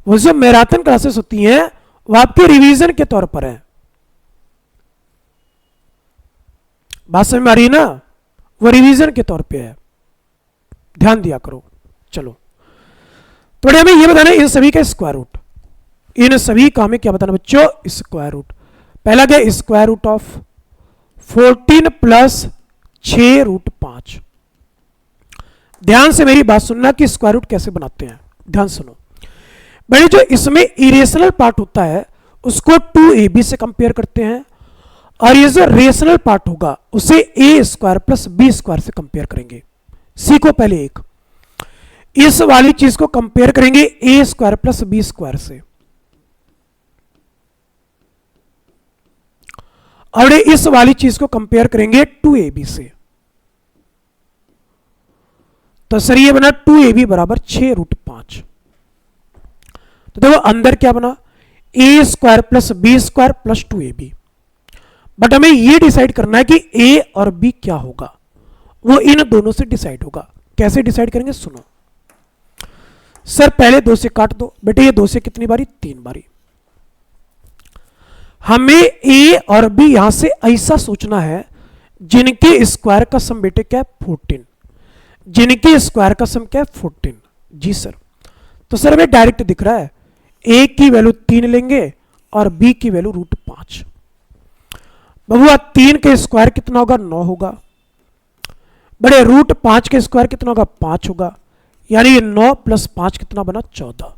वो जो मैराथन क्लासेस होती हैं वो आपके रिवीजन के तौर पर है। बात समझ में आ रही है ना? वो रिवीजन के तौर पे है, ध्यान दिया करो। चलो थोड़े हमें ये बताना है इन सभी का स्क्वायर रूट। इन सभी का हमें क्या बताना बच्चों, स्क्वायर रूट। पहला क्या, square root of 14 plus 6 root 5। ध्यान से मेरी बात सुनना कि स्क्वायर रूट कैसे बनाते हैं, ध्यान सुनो। भाई जो इसमें इरेशनल पार्ट होता है उसको 2ab से कंपेयर करते हैं, और ये जो रेशनल पार्ट होगा उसे a square plus B square से कंपेयर करेंगे। सीखो पहले एक, इस वाली चीज को कंपेयर करेंगे a square plus B square से, और इस वाली चीज को कंपेयर करेंगे 2ab से। तो सर ये बना 2ab बराबर 6√5। तो देखो अंदर क्या बना, a square plus B square plus 2ab। But हमें ये डिसाइड करना है कि ए और बी क्या होगा, वो इन दोनों से डिसाइड होगा। कैसे डिसाइड करेंगे सुनो। सर पहले 2 से काट दो बेटे, ये 2 से कितनी बारी, 3 बारी। हमें ए और बी यहां से ऐसा सोचना है जिनके स्क्वायर का सम बेटे क्या है 14, जिनके स्क्वायर का सम क्या है 14। जी सर। तो सर हमें डायरेक्ट दिख रहा है ए की वैल्यू 3 लेंगे और बी की वैल्यू √5। बबुआ 3 के स्क्वायर कितना होगा, 9 होगा। बड़े √5 के स्क्वायर कितना होगा, 5 होगा। यानी ये 9 + 5 कितना बना, 14।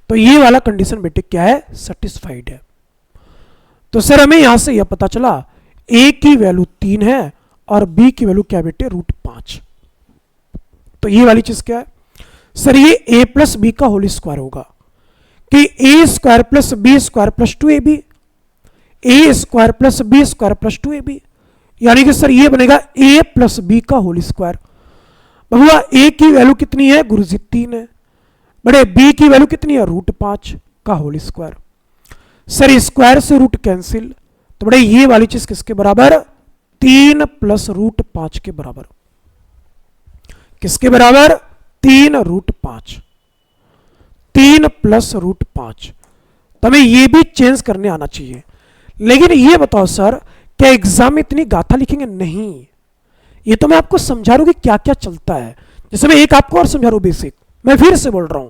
तो ये वाला कंडीशन बेटे क्या है, सेटिस्फाइड है। तो सर हमें यहां से यह पता चला ए की वैल्यू 3 है और बी की वैल्यू क्या बेटे, √5। तो ये वाली चीज क्या है सर, ये a + b का होल स्क्वायर होगा कि a square plus B square plus 2ab, a square plus B square plus 2ab। यानी कि सर ये बनेगा a + b का होल स्क्वायर। बबुआ a की वैल्यू कितनी है गुरुजी, 3 है। बड़े b की वैल्यू कितनी है, √5 का होल स्क्वायर। सर स्क्वायर से रूट कैंसिल, तो बड़े ये वाली चीज किसके बराबर, 3 + √5 के बराबर। किसके बराबर, 3√5, 3 + √5। तो हमें ये भी चेंज करने आना चाहिए। लेकिन ये बताओ सर, क्या एग्जाम में इतनी गाथा लिखेंगे, नहीं। ये तो मैं आपको समझा रहा हूं कि क्या क्या चलता है। जैसे मैं एक आपको और समझा रहा हूं बेसिक, मैं फिर से बोल रहा हूं,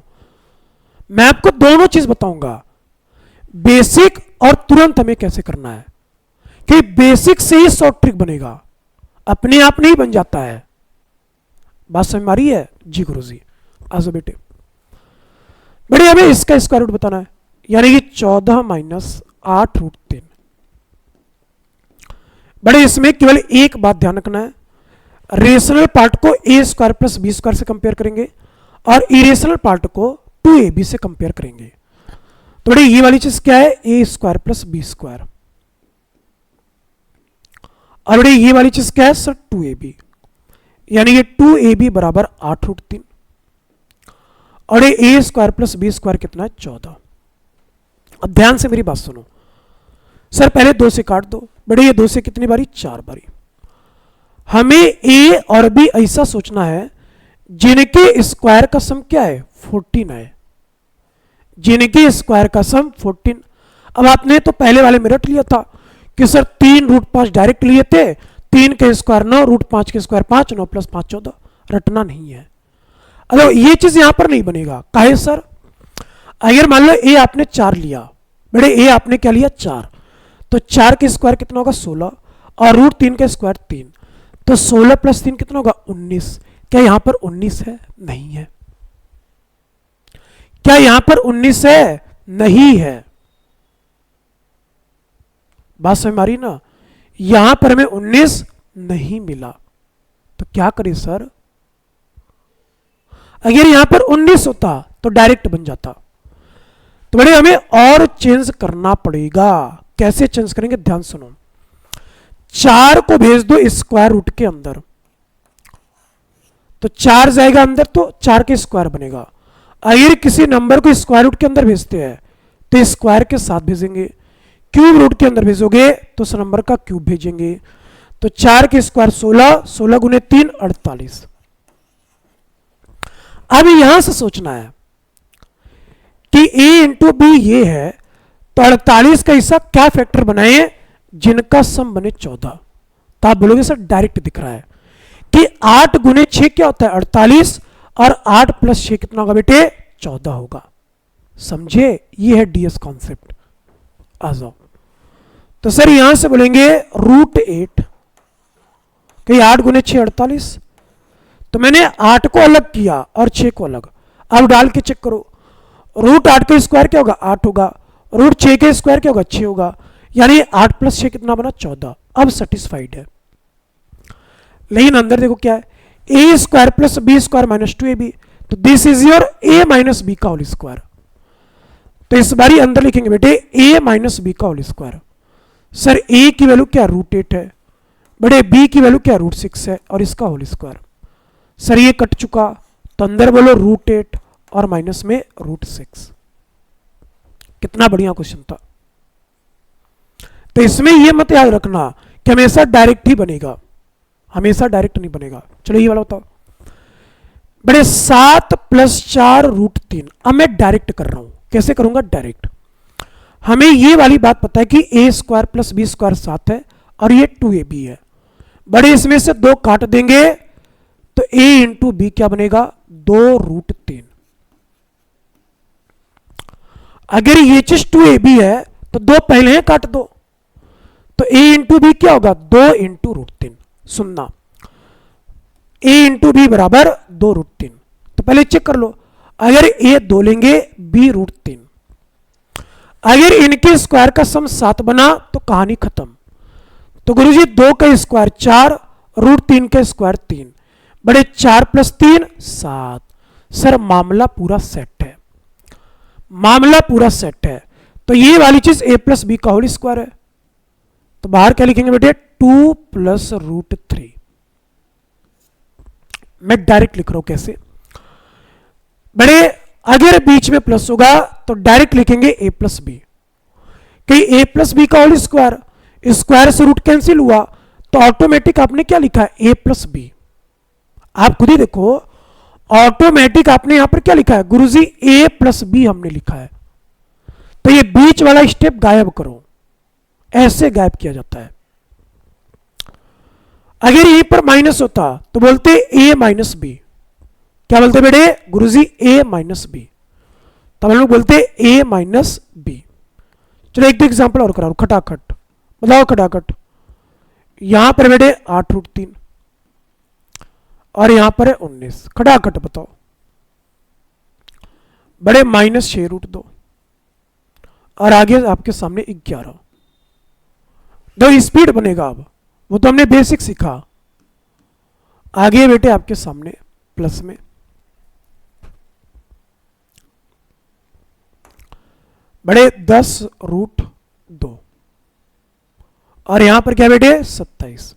मैं आपको दोनों चीज बताऊंगा, बेसिक और तुरंत हमें कैसे करना है। कि बेसिक से ही शॉर्ट ट्रिक बनेगा, अपने आप नहीं बन जाता है। बात समझ में आ रही है, जी गुरुजी। आजो बेटे, बड़े हमें इसका स्क्वायर रूट बताना है, यानी कि 14 - 8√3। बड़े इसमें केवल एक बात ध्यान रखना है, रेशनल पार्ट को a square plus B square से कंपेयर करेंगे और इरेशनल पार्ट को 2ab से कंपेयर करेंगे। तो बड़े ये वाली चीज क्या है, a square plus B square. और बड़े ये वाली चीज क्या है सर, 2ab। यानी कि 2ab बराबर 8√3 और ये a square plus B square कितना है, 14। अब ध्यान से मेरी बात सुनो सर, पहले 2 से काट दो बड़े, ये 2 से कितनी बारी, 4 बारी। हमें a और b ऐसा सोचना है जिनके स्क्वायर का सम क्या है, 14 है, जिनके स्क्वायर का सम 14। अब आपने तो पहले वाले में रट लिया था कि सर 3√5 डायरेक्ट लिए थे, 3 के स्क्वायर 9, √5 के स्क्वायर 5, 9 + 5 14। रटना नहीं है। अगर ये चीज यहां पर नहीं बनेगा, काहे सर, अगर मान लो a आपने 4 लिया बड़े, a आपने क्या लिया 4, तो 4 के स्क्वायर कितना होगा 16 और √3 के स्क्वायर 3, तो 16 + 3 कितना होगा 19। क्या यहां पर 19 है, नहीं है। क्या यहां पर 19 है, नहीं है। बात समझ में आ रही ना, यहां पर हमें 19 नहीं मिला, तो क्या करें सर, अगर यहां पर 19 होता तो डायरेक्ट बन जाता। तो बड़े हमें और चेंज करना पड़ेगा। कैसे चेंज करेंगे, ध्यान सुनो। 4 को भेज दो स्क्वायर रूट के अंदर, तो 4 जाएगा अंदर तो 4 के स्क्वायर बनेगा। अगर किसी नंबर को स्क्वायर रूट के अंदर भेजते हैं तो स्क्वायर के साथ भेजेंगे, क्यूब रूट के अंदर भेजोगे तो उस नंबर का क्यूब भेजेंगे। तो 4 के स्क्वायर 16, 16 × 3 48। अब यहां से सोचना है कि a × b ये है, तो 48 का हिस्सा क्या फैक्टर बनाए जिनका सम बने 14। तो आप बोलोगे सर डायरेक्ट दिख रहा है कि 8 × 6 क्या होता है 48 और 8 + 6 कितना होगा बेटे 14 होगा। समझे, ये है डीएस कॉन्सेप्ट। आ जाओ, तो सर यहां से बोलेंगे √8 कि 8 × 6 48। तो मैंने 8 को अलग किया और 6 को अलग। अब डाल के चेक करो, √8 का स्क्वायर क्या होगा 8 होगा, √6 का स्क्वायर क्या होगा 6 होगा, यानी 8 + 6 कितना बना 14। अब सेटिस्फाइड है। लेकिन अंदर देखो क्या है, a square plus B square minus 2ab, तो this is your a - b का होल स्क्वायर। तो इस बारी अंदर लिखेंगे बेटे a - b का होल स्क्वायर। सर a की वैल्यू क्या √8 है, बड़े b की वैल्यू क्या √6 है और इसका होल स्क्वायर। सर ये कट चुका, तो अंदर बोलो √8 और माइनस में √6। कितना बढ़िया क्वेश्चन था। तो इसमें यह मत याद रखना कि हमेशा डायरेक्ट ही बनेगा, हमेशा डायरेक्ट नहीं बनेगा। चलो ये वाला बताओ। बड़े 7 + 4 √3। अब मैं डायरेक्ट कर रहा हूं, कैसे करूंगा डायरेक्ट। हमें ये वाली बात पता है कि a² + b² 7 है और ये 2ab है। बड़े इसमें से 2 काट देंगे तो a × b क्या बनेगा 2√3। अगर ये चीज 2ab है तो 2 पहले हैं काट दो, तो a × b क्या होगा 2 × √3। सुनना, a × b बराबर 2√3। तो पहले चेक कर लो, अगर a 2 लेंगे b √3, अगर इनके स्क्वायर का सम 7 बना तो कहानी खत्म। तो गुरुजी 2 का स्क्वायर 4, √3 का स्क्वायर 3, बड़े 4 + 3 7। सर मामला पूरा सेट है, मामला पूरा सेट है। तो ये वाली चीज a + b का होल स्क्वायर है। तो बाहर क्या लिखेंगे बेटे 2 + √3। मैं डायरेक्ट लिख रहा हूं कैसे। बड़े अगर बीच में प्लस होगा तो डायरेक्ट लिखेंगे a + b, कि a + b का होल स्क्वायर, स्क्वायर से रूट कैंसिल हुआ तो ऑटोमेटिक आपने क्या लिखा है a + b। आप खुद ही देखो, ऑटोमेटिक आपने यहां पर क्या लिखा है गुरुजी a + b हमने लिखा है। तो ये बीच वाला स्टेप गायब करो, ऐसे गायब किया जाता है। अगर यहीं पर माइनस होता तो बोलते a - b। क्या बोलते बेटे गुरुजी a - b। तब हम लोग बोलते a - b। चलो एक दो एग्जांपल और करा खटाखट, बताओ खटाखट। यहां पर बेटे 8 √3 और यहां पर है 19। खटाखट बताओ। बड़े -6 √2 और आगे आपके सामने 11। दो स्पीड बनेगा, अब वो तो हमने बेसिक सीखा। आगे बेटे आपके सामने प्लस में बड़े 10 √2 और यहां पर क्या बेटे 27।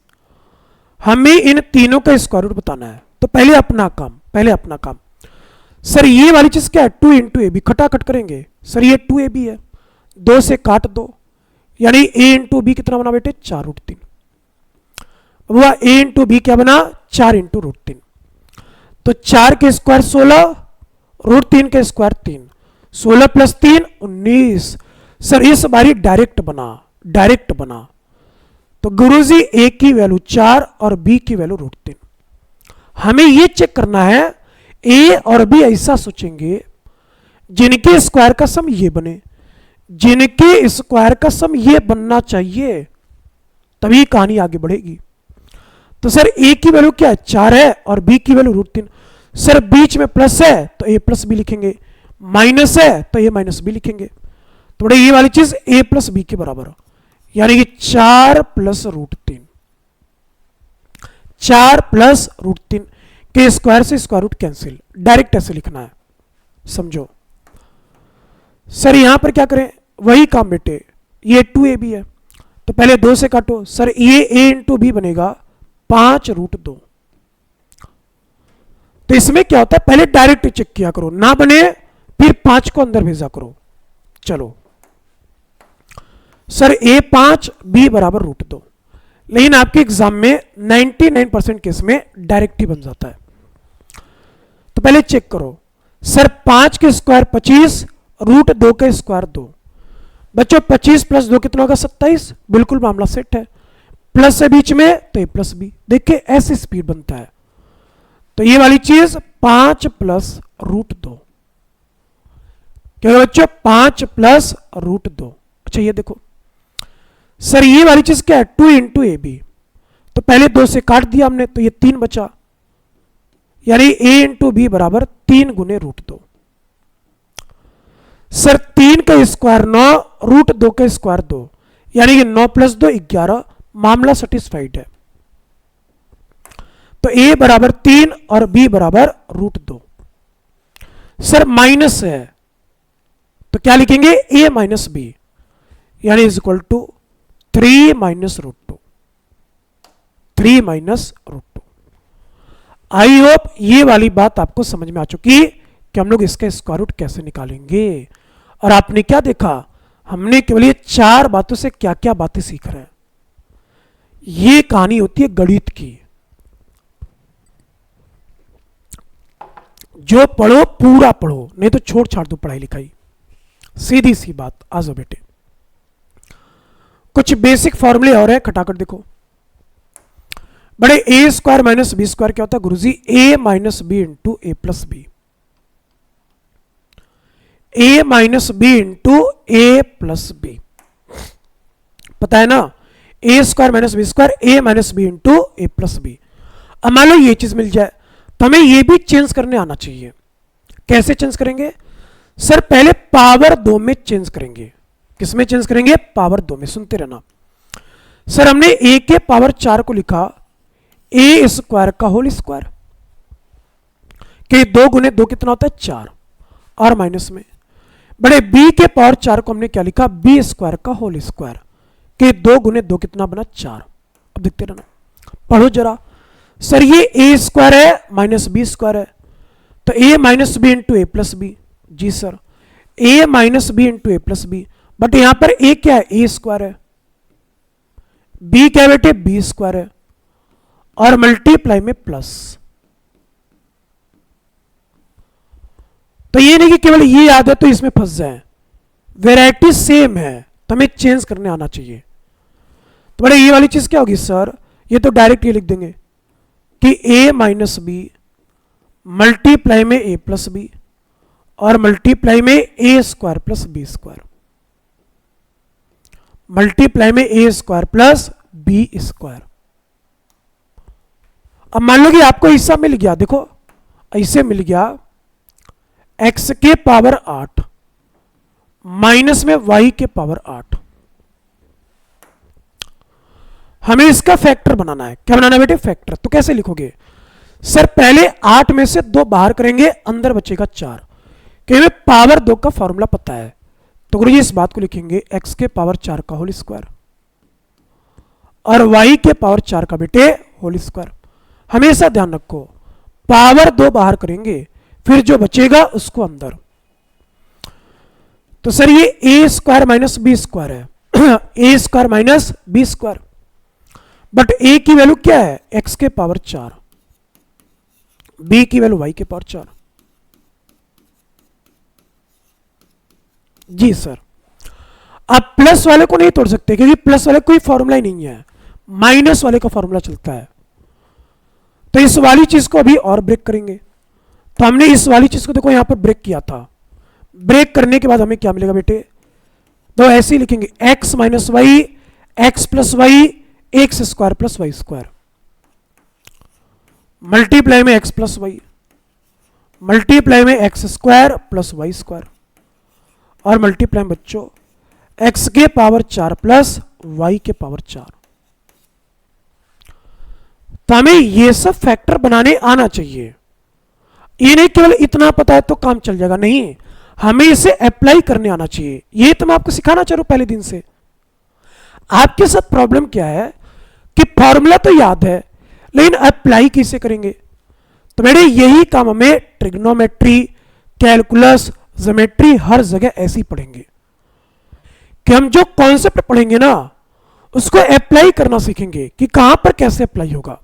हमें इन तीनों का स्क्वायर रूट बताना है। तो पहले अपना काम, सर ये वाली चीज क्या है 2 × ab, खटाखट करेंगे। सर ये 2ab है, 2 से काट दो, यानी a × b कितना बना बेटे 4 √3। हुआ a × b क्या बना 4 × √3। तो 4 के स्क्वायर 16, √3 के स्क्वायर 3, 16 + 3 19। सर इस बारी डायरेक्ट बना। तो गुरुजी a की वैल्यू 4 और b की वैल्यू √3। हमें यह चेक करना है a और b ऐसा सोचेंगे जिनके स्क्वायर का सम ये बने, जिनके स्क्वायर का सम ये बनना चाहिए, तभी कहानी आगे बढ़ेगी। तो सर a की वैल्यू क्या है 4 है और b की वैल्यू √3। सर बीच में प्लस है तो a + b लिखेंगे, माइनस है तो a - b लिखेंगे। तो बड़े ये वाली चीज a + b के बराबर, यानी कि 4 + √3, 4 + √3 के स्क्वायर से स्क्वायर रूट कैंसिल, डायरेक्ट ऐसे लिखना है, समझो। सर यहां पर क्या करें, वही काम बेटे, ये 2ab है तो पहले 2 से काटो। सर ये a × b बनेगा 5 √2। तो इसमें क्या होता है पहले डायरेक्ट चेक किया करो, ना बने फिर 5 को अंदर भेजा करो। चलो सर a 5 b बराबर √2, लेकिन आपके एग्जाम में 99% केस में डायरेक्ट ही बन जाता है। तो पहले चेक करो, सर 5 के स्क्वायर 25, √2 का स्क्वायर 2। बच्चों 25 + 2 कितना होगा 27। बिल्कुल मामला सेट है, प्लस है बीच में तो a + b। देखिए ऐसे स्पीड बनता है। तो ये वाली चीज 5 + √2 क्या होगा बच्चों 5 + √2। अच्छा ये देखो सर ये वाली चीज क्या है 2 × ab, तो पहले 2 से काट दिया हमने तो ये 3 बचा, यानी a × b बराबर 3 × √2। सर 3 का स्क्वायर 9, √2 का स्क्वायर 2, यानी कि 9 + 2 11। मामला सेटिस्फाइड है। तो a बराबर 3 और b बराबर √2। सर माइनस है तो क्या लिखेंगे a - b, यानी = 3 - √2, 3 - √2। आई होप ये वाली बात आपको समझ में आ चुकी कि हम लोग इसका स्क्वायर रूट कैसे निकालेंगे। और आपने क्या देखा, हमने केवल ये 4 बातों से क्या क्या बातें सीख रहे हैं। ये कहानी होती है गणित की, जो पढ़ो पूरा पढ़ो, नहीं तो छोड़ छाड़ दो पढ़ाई लिखाई। सीधी सी बात। आ जाओ बेटे, कुछ बेसिक फॉर्मूले और है, खटाखट देखो। बड़े ए स्क्वायर माइनस बी स्क्वायर क्या होता है गुरुजी? ए minus b into a plus B. A minus b into a plus B, पता है ना? ए square minus b square, A minus b into a plus B. अब मान लो ये चीज मिल जाए तो हमें ये भी चेंज करने आना चाहिए। कैसे चेंज करेंगे सर? पहले पावर 2 में चेंज करेंगे। किस में चेंज करेंगे? पावर 2 में। सुनते रहना सर, हमने ए के पावर 4 को लिखा ए स्क्वायर का होल स्क्वायर, कि 2 गुने 2 कितना होता है? 4, और माइनस में बड़े बी के पावर 4 को हमने क्या लिखा? बी स्क्वायर का होल स्क्वायर, कि 2 गुने 2 कितना बना? 4। अब देखते रहना, पढ़ो जरा। सर ये ए स्क्वायर है माइनस बी स्क्वायर है, तो a minus b into a plus b. जी sir, a minus b into a plus b, but यहां पर ए क्या है? ए स्क्वायर है। बी क्या है बेटे? बी स्क्वायर है, और मल्टीप्लाई में प्लस। तो ये नहीं कि केवल ये याद है तो इसमें फंस जाए, वेराइटी सेम है तो हमें चेंज करने आना चाहिए। तो बड़े ये वाली चीज क्या होगी सर? ये तो डायरेक्ट ये लिख देंगे कि a माइनस बी मल्टीप्लाई में a प्लस बी, और मल्टीप्लाई में a square plus B square, multiply में a square plus B square. अब मान लो कि आपको हिस्सा मिल गया, देखो ऐसे मिल गया x के पावर 8 माइनस में y के पावर 8। हमें इसका फैक्टर बनाना है। क्या बनाना है बेटे? फैक्टर। तो कैसे लिखोगे सर? पहले 8 में से 2 बाहर करेंगे, अंदर बचेगा 4, कि हमें पावर 2 का फॉर्मूला पता है। तो गुरुजी इस बात को लिखेंगे x के पावर 4 का होल स्क्वायर, और y के पावर 4 का बेटे होल स्क्वायर। हमेशा ध्यान रखो, पावर 2 बाहर करेंगे, फिर जो बचेगा उसको अंदर। तो सर ये a square minus b square है, a square minus b square, but a की वैल्यू क्या है? एक्स के पावर 4, बी की वैल्यू वाई के पावर 4। जी सर, आप प्लस वाले को नहीं तोड़ सकते क्योंकि प्लस वाले कोई फॉर्मूला ही नहीं है, माइनस वाले का फॉर्मूला चलता है। तो इस वाली चीज को अभी और ब्रेक करेंगे। तो हमने इस वाली चीज को देखो यहां पर ब्रेक किया था, ब्रेक करने के बाद हमें क्या मिलेगा बेटे? तो ऐसे ही लिखेंगे x minus y, x plus y, x square plus y square, multiply में x प्लस वाई, मल्टीप्लाई में x square plus y square, और मल्टीप्लाई में बच्चों x के पावर 4 प्लस y के पावर 4। तो हमें ये सब फैक्टर बनाने आना चाहिए। ये नहीं केवल इतना पता है तो काम चल जाएगा, नहीं, हमें इसे अप्लाई करने आना चाहिए। ये तो मैं आपको सिखाना चाह रहा हूं पहले दिन से। आपके साथ प्रॉब्लम क्या है कि फॉर्मूला तो याद है लेकिन अप्लाई कैसे करेंगे? तो मेरे यही काम हमें ट्रिग्नोमेट्री, कैलकुलस, ज्योमेट्री हर जगह ऐसे ही पढ़ेंगे कि हम जो कॉन्सेप्ट पढ़ेंगे ना उसको अप्लाई करना सीखेंगे कि कहां पर कैसे अप्लाई होगा।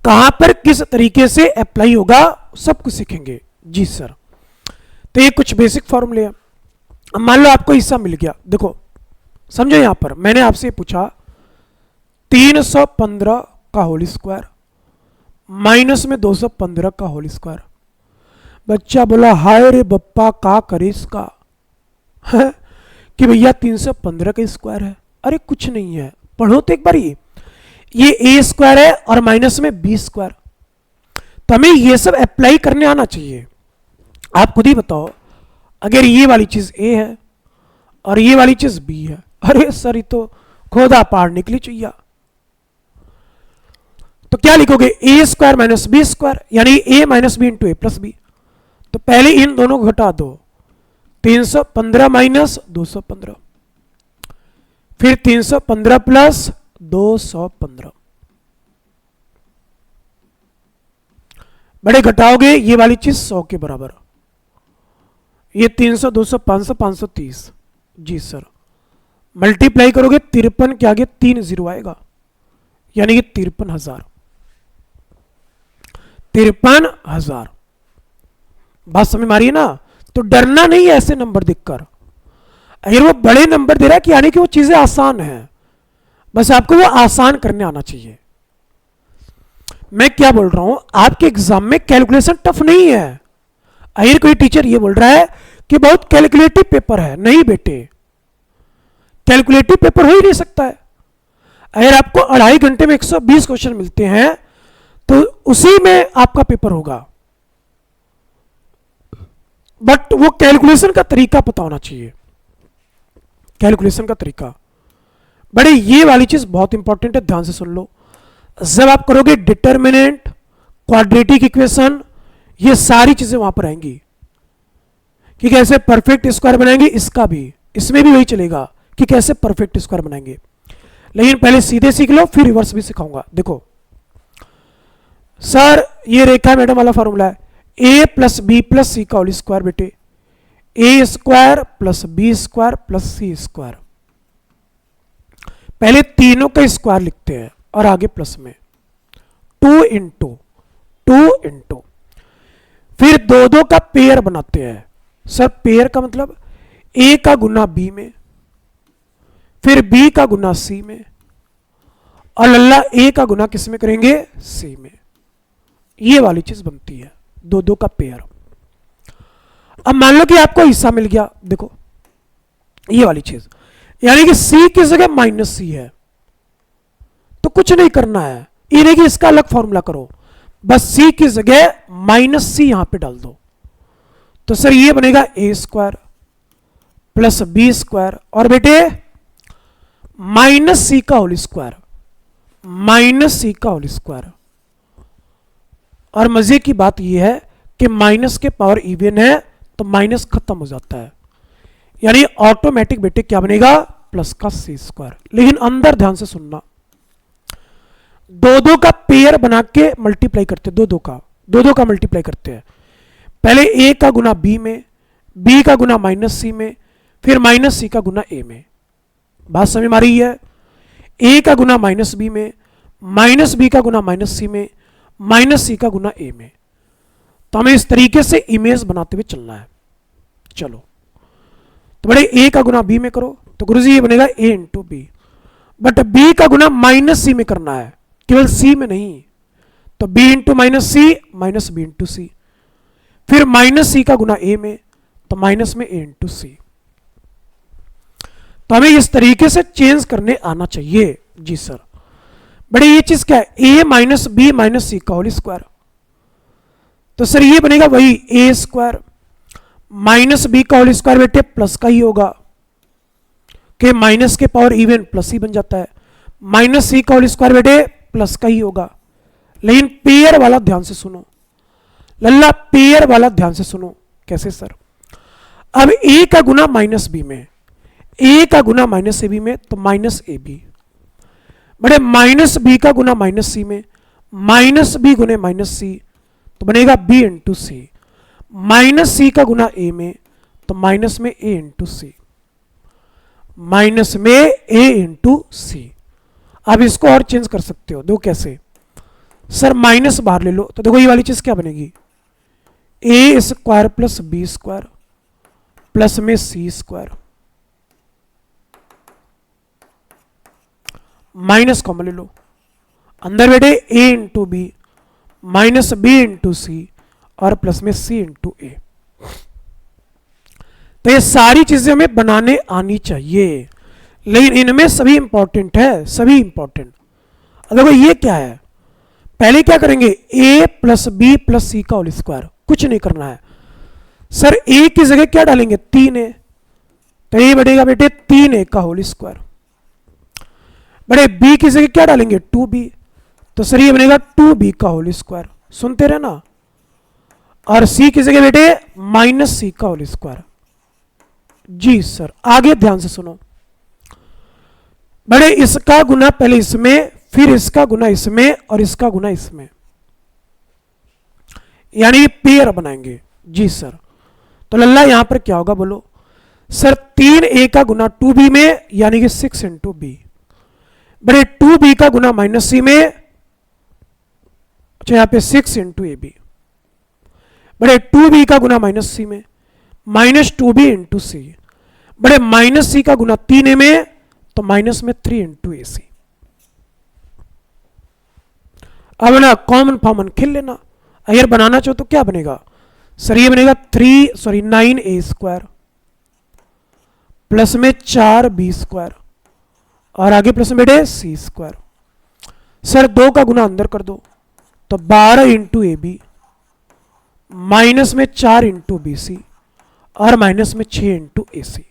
कहां पर किस तरीके से अप्लाई होगा सब कुछ सीखेंगे। जी सर, तो ये कुछ बेसिक फॉर्मूले हैं। अब मान लो आपको हिस्सा मिल गया, देखो समझो यहां पर मैंने आपसे पूछा 315 का होल स्क्वायर माइनस में 215 का होल स्क्वायर। बच्चा बोला हाय रे बप्पा का करे इसका है कि भैया 315 का स्क्वायर है। अरे कुछ नहीं है, पढ़ो तो एक बार ये ए स्क्वायर है और माइनस में बी स्क्वायर। तो हमें ये सब अप्लाई करने आना चाहिए। आप खुद ही बताओ, अगर ये वाली चीज ए है और ये वाली चीज बी है, अरे सर ये तो खोदा पार निकली चाहिए। तो क्या लिखोगे? ए स्क्वायर माइनस बी स्क्वायर, यानी a minus b into a plus b. तो पहले इन दोनों को घटा दो, 315 माइनस 215, फिर 315 प्लस 215। बड़े घटाओगे ये वाली चीज 100 के बराबर, ये 300, 200, 500, 530। जी सर, मल्टीप्लाई करोगे 53 के आगे 3 जीरो आएगा, यानी कि 53,000। 53,000। बात समझ में आ रही है ना? तो डरना नहीं है ऐसे नंबर देखकर। अगर वो बड़े नंबर दे रहा है कि यानी कि वो चीजें आसान है, बस आपको वो आसान करने आना चाहिए। मैं क्या बोल रहा हूं, आपके एग्जाम में कैलकुलेशन टफ नहीं है। अगर कोई टीचर ये बोल रहा है कि बहुत कैलकुलेटिव पेपर है, नहीं बेटे, कैलकुलेटिव पेपर हो ही नहीं सकता है। अगर आपको 2.5 घंटे में 120 क्वेश्चन मिलते हैं तो उसी में आपका पेपर होगा, बट वो कैलकुलेशन का तरीका पता होना चाहिए। कैलकुलेशन का तरीका, बड़े ये वाली चीज बहुत इंपॉर्टेंट है, ध्यान से सुन लो। जब आप करोगे डिटर्मिनेंट, क्वाड्रेटिक इक्वेशन, ये सारी चीजें वहां पर आएंगी कि कैसे परफेक्ट स्क्वायर बनाएंगे। इसका भी, इसमें भी वही चलेगा कि कैसे परफेक्ट स्क्वायर बनाएंगे। लेकिन पहले सीधे सीख लो, फिर रिवर्स भी सिखाऊंगा। देखो सर, ये रेखा मैडम वाला फॉर्मूला है, a plus b plus c का होल स्क्वायर। बेटे a square plus B square plus c square, पहले तीनों का स्क्वायर लिखते हैं और आगे प्लस में 2 इंटू 2, फिर दो दो का पेयर बनाते हैं। सर पेयर का मतलब ए का गुना बी में, फिर बी का गुना सी में, और लल्ला ए का गुना किस में करेंगे? सी में। ये वाली चीज बनती है, दो दो का पेयर। अब मान लो कि आपको हिस्सा मिल गया, देखो ये वाली चीज, यानी कि सी की जगह माइनस सी है, तो कुछ नहीं करना है, ये नहीं कि इसका अलग फॉर्मूला करो, बस सी की जगह माइनस सी यहां पे डाल दो। तो सर ये बनेगा ए स्क्वायर प्लस बी स्क्वायर, और बेटे माइनस सी का होल स्क्वायर, माइनस सी का होल स्क्वायर। और मजे की बात यह है कि माइनस के पावर इवन है तो माइनस खत्म हो जाता है, यानी ऑटोमेटिक बेटे क्या बनेगा? प्लस का सी स्क्वायर। लेकिन अंदर ध्यान से सुनना, दो दो का पेयर बना के मल्टीप्लाई करते, दो दो का मल्टीप्लाई करते हैं। पहले ए का गुना बी में, बी का गुना माइनस सी में, फिर माइनस सी का गुना ए में। बात समझ में आ रही है? ए का गुना माइनस बी में, माइनस बी का गुना माइनस सी में, माइनस सी का गुना ए में। तो हमें इस तरीके से इमेज बनाते हुए चलना है। चलो तो बड़े ए का गुना बी में करो, तो गुरुजी ये बनेगा ए इंटू बी, बट बी का गुना माइनस सी में करना है, केवल सी में नहीं। तो बी इंटू माइनस सी, माइनस बी इंटू सी, फिर माइनस सी का गुना ए में, तो माइनस में ए इंटू सी। तो हमें इस तरीके से चेंज करने आना चाहिए। जी सर, बड़े ये चीज क्या है? ए माइनस बी माइनस सी का होल स्क्वायर। तो सर ये बनेगा वही ए स्क्वायर माइनस बी का होल स्क्वायर, बेटे प्लस का ही होगा कि माइनस के पावर इवन प्लस ही बन जाता है। माइनस सी का होल स्क्वायर बेटे प्लस का ही होगा। लेकिन पेयर वाला ध्यान से सुनो लल्ला, पेयर वाला ध्यान से सुनो। कैसे सर? अब ए का गुना माइनस बी में, ए का गुना माइनस ए बी में, तो माइनस ए बी। बड़े माइनस बी का गुना माइनस सी में, माइनस बी गुने माइनस सी, तो बनेगा बी इंटू सी। माइनस सी का गुना ए में, तो माइनस में ए इंटू सी, माइनस में ए इंटू सी। अब इसको और चेंज कर सकते हो, देखो कैसे? सर माइनस बाहर ले लो, तो देखो ये वाली चीज क्या बनेगी? A square plus B square plus में सी स्क्वायर, माइनस कॉमन ले लो, अंदर बेटे a into b minus b into c और प्लस में सी इंटू ए। तो ये सारी चीजें हमें बनाने आनी चाहिए, लेकिन इनमें सभी इंपॉर्टेंट है, सभी इंपॉर्टेंट। देखो ये क्या है? पहले क्या करेंगे? a plus b plus c का होल स्क्वायर, कुछ नहीं करना है। सर a की जगह क्या डालेंगे? 3a, तो ये बढ़ेगा बेटे 3a का होल स्क्वायर। बड़े b की जगह क्या डालेंगे? 2b, तो सर ये बनेगा 2b का होल स्क्वायर। सुनते रहे ना। और c की जगह बेटे माइनस सी का होल स्क्वायर। जी सर, आगे ध्यान से सुनो। बड़े इसका गुना पहले इसमें, फिर इसका गुना इसमें और इसका गुना इसमें, यानी पेयर बनाएंगे। जी सर। तो लल्ला यहां पर क्या होगा बोलो सर, 3a का गुना 2b में, यानी कि 6 इंटू बी। बड़े 2b का गुना माइनस सी में, अच्छा यहां पे 6 इंटू ए बी। बड़े 2b का गुना माइनस सी में, माइनस 2b इंटू सी। बड़े माइनस सी का गुना 3a में, तो माइनस में 3 इंटू ए सी। अब ना कॉमन फॉर्मन खेल लेना, अगर बनाना चाहो तो क्या बनेगा सर, ये बनेगा 9a स्क्वायर प्लस में 4b स्क्वायर और आगे प्लस में बेटे सी स्क्वायर। सर 2 का गुना अंदर कर दो तो 12 इंटू ए बी, माइनस में 4 इंटू बी सी और माइनस में 6 इंटू ए सी।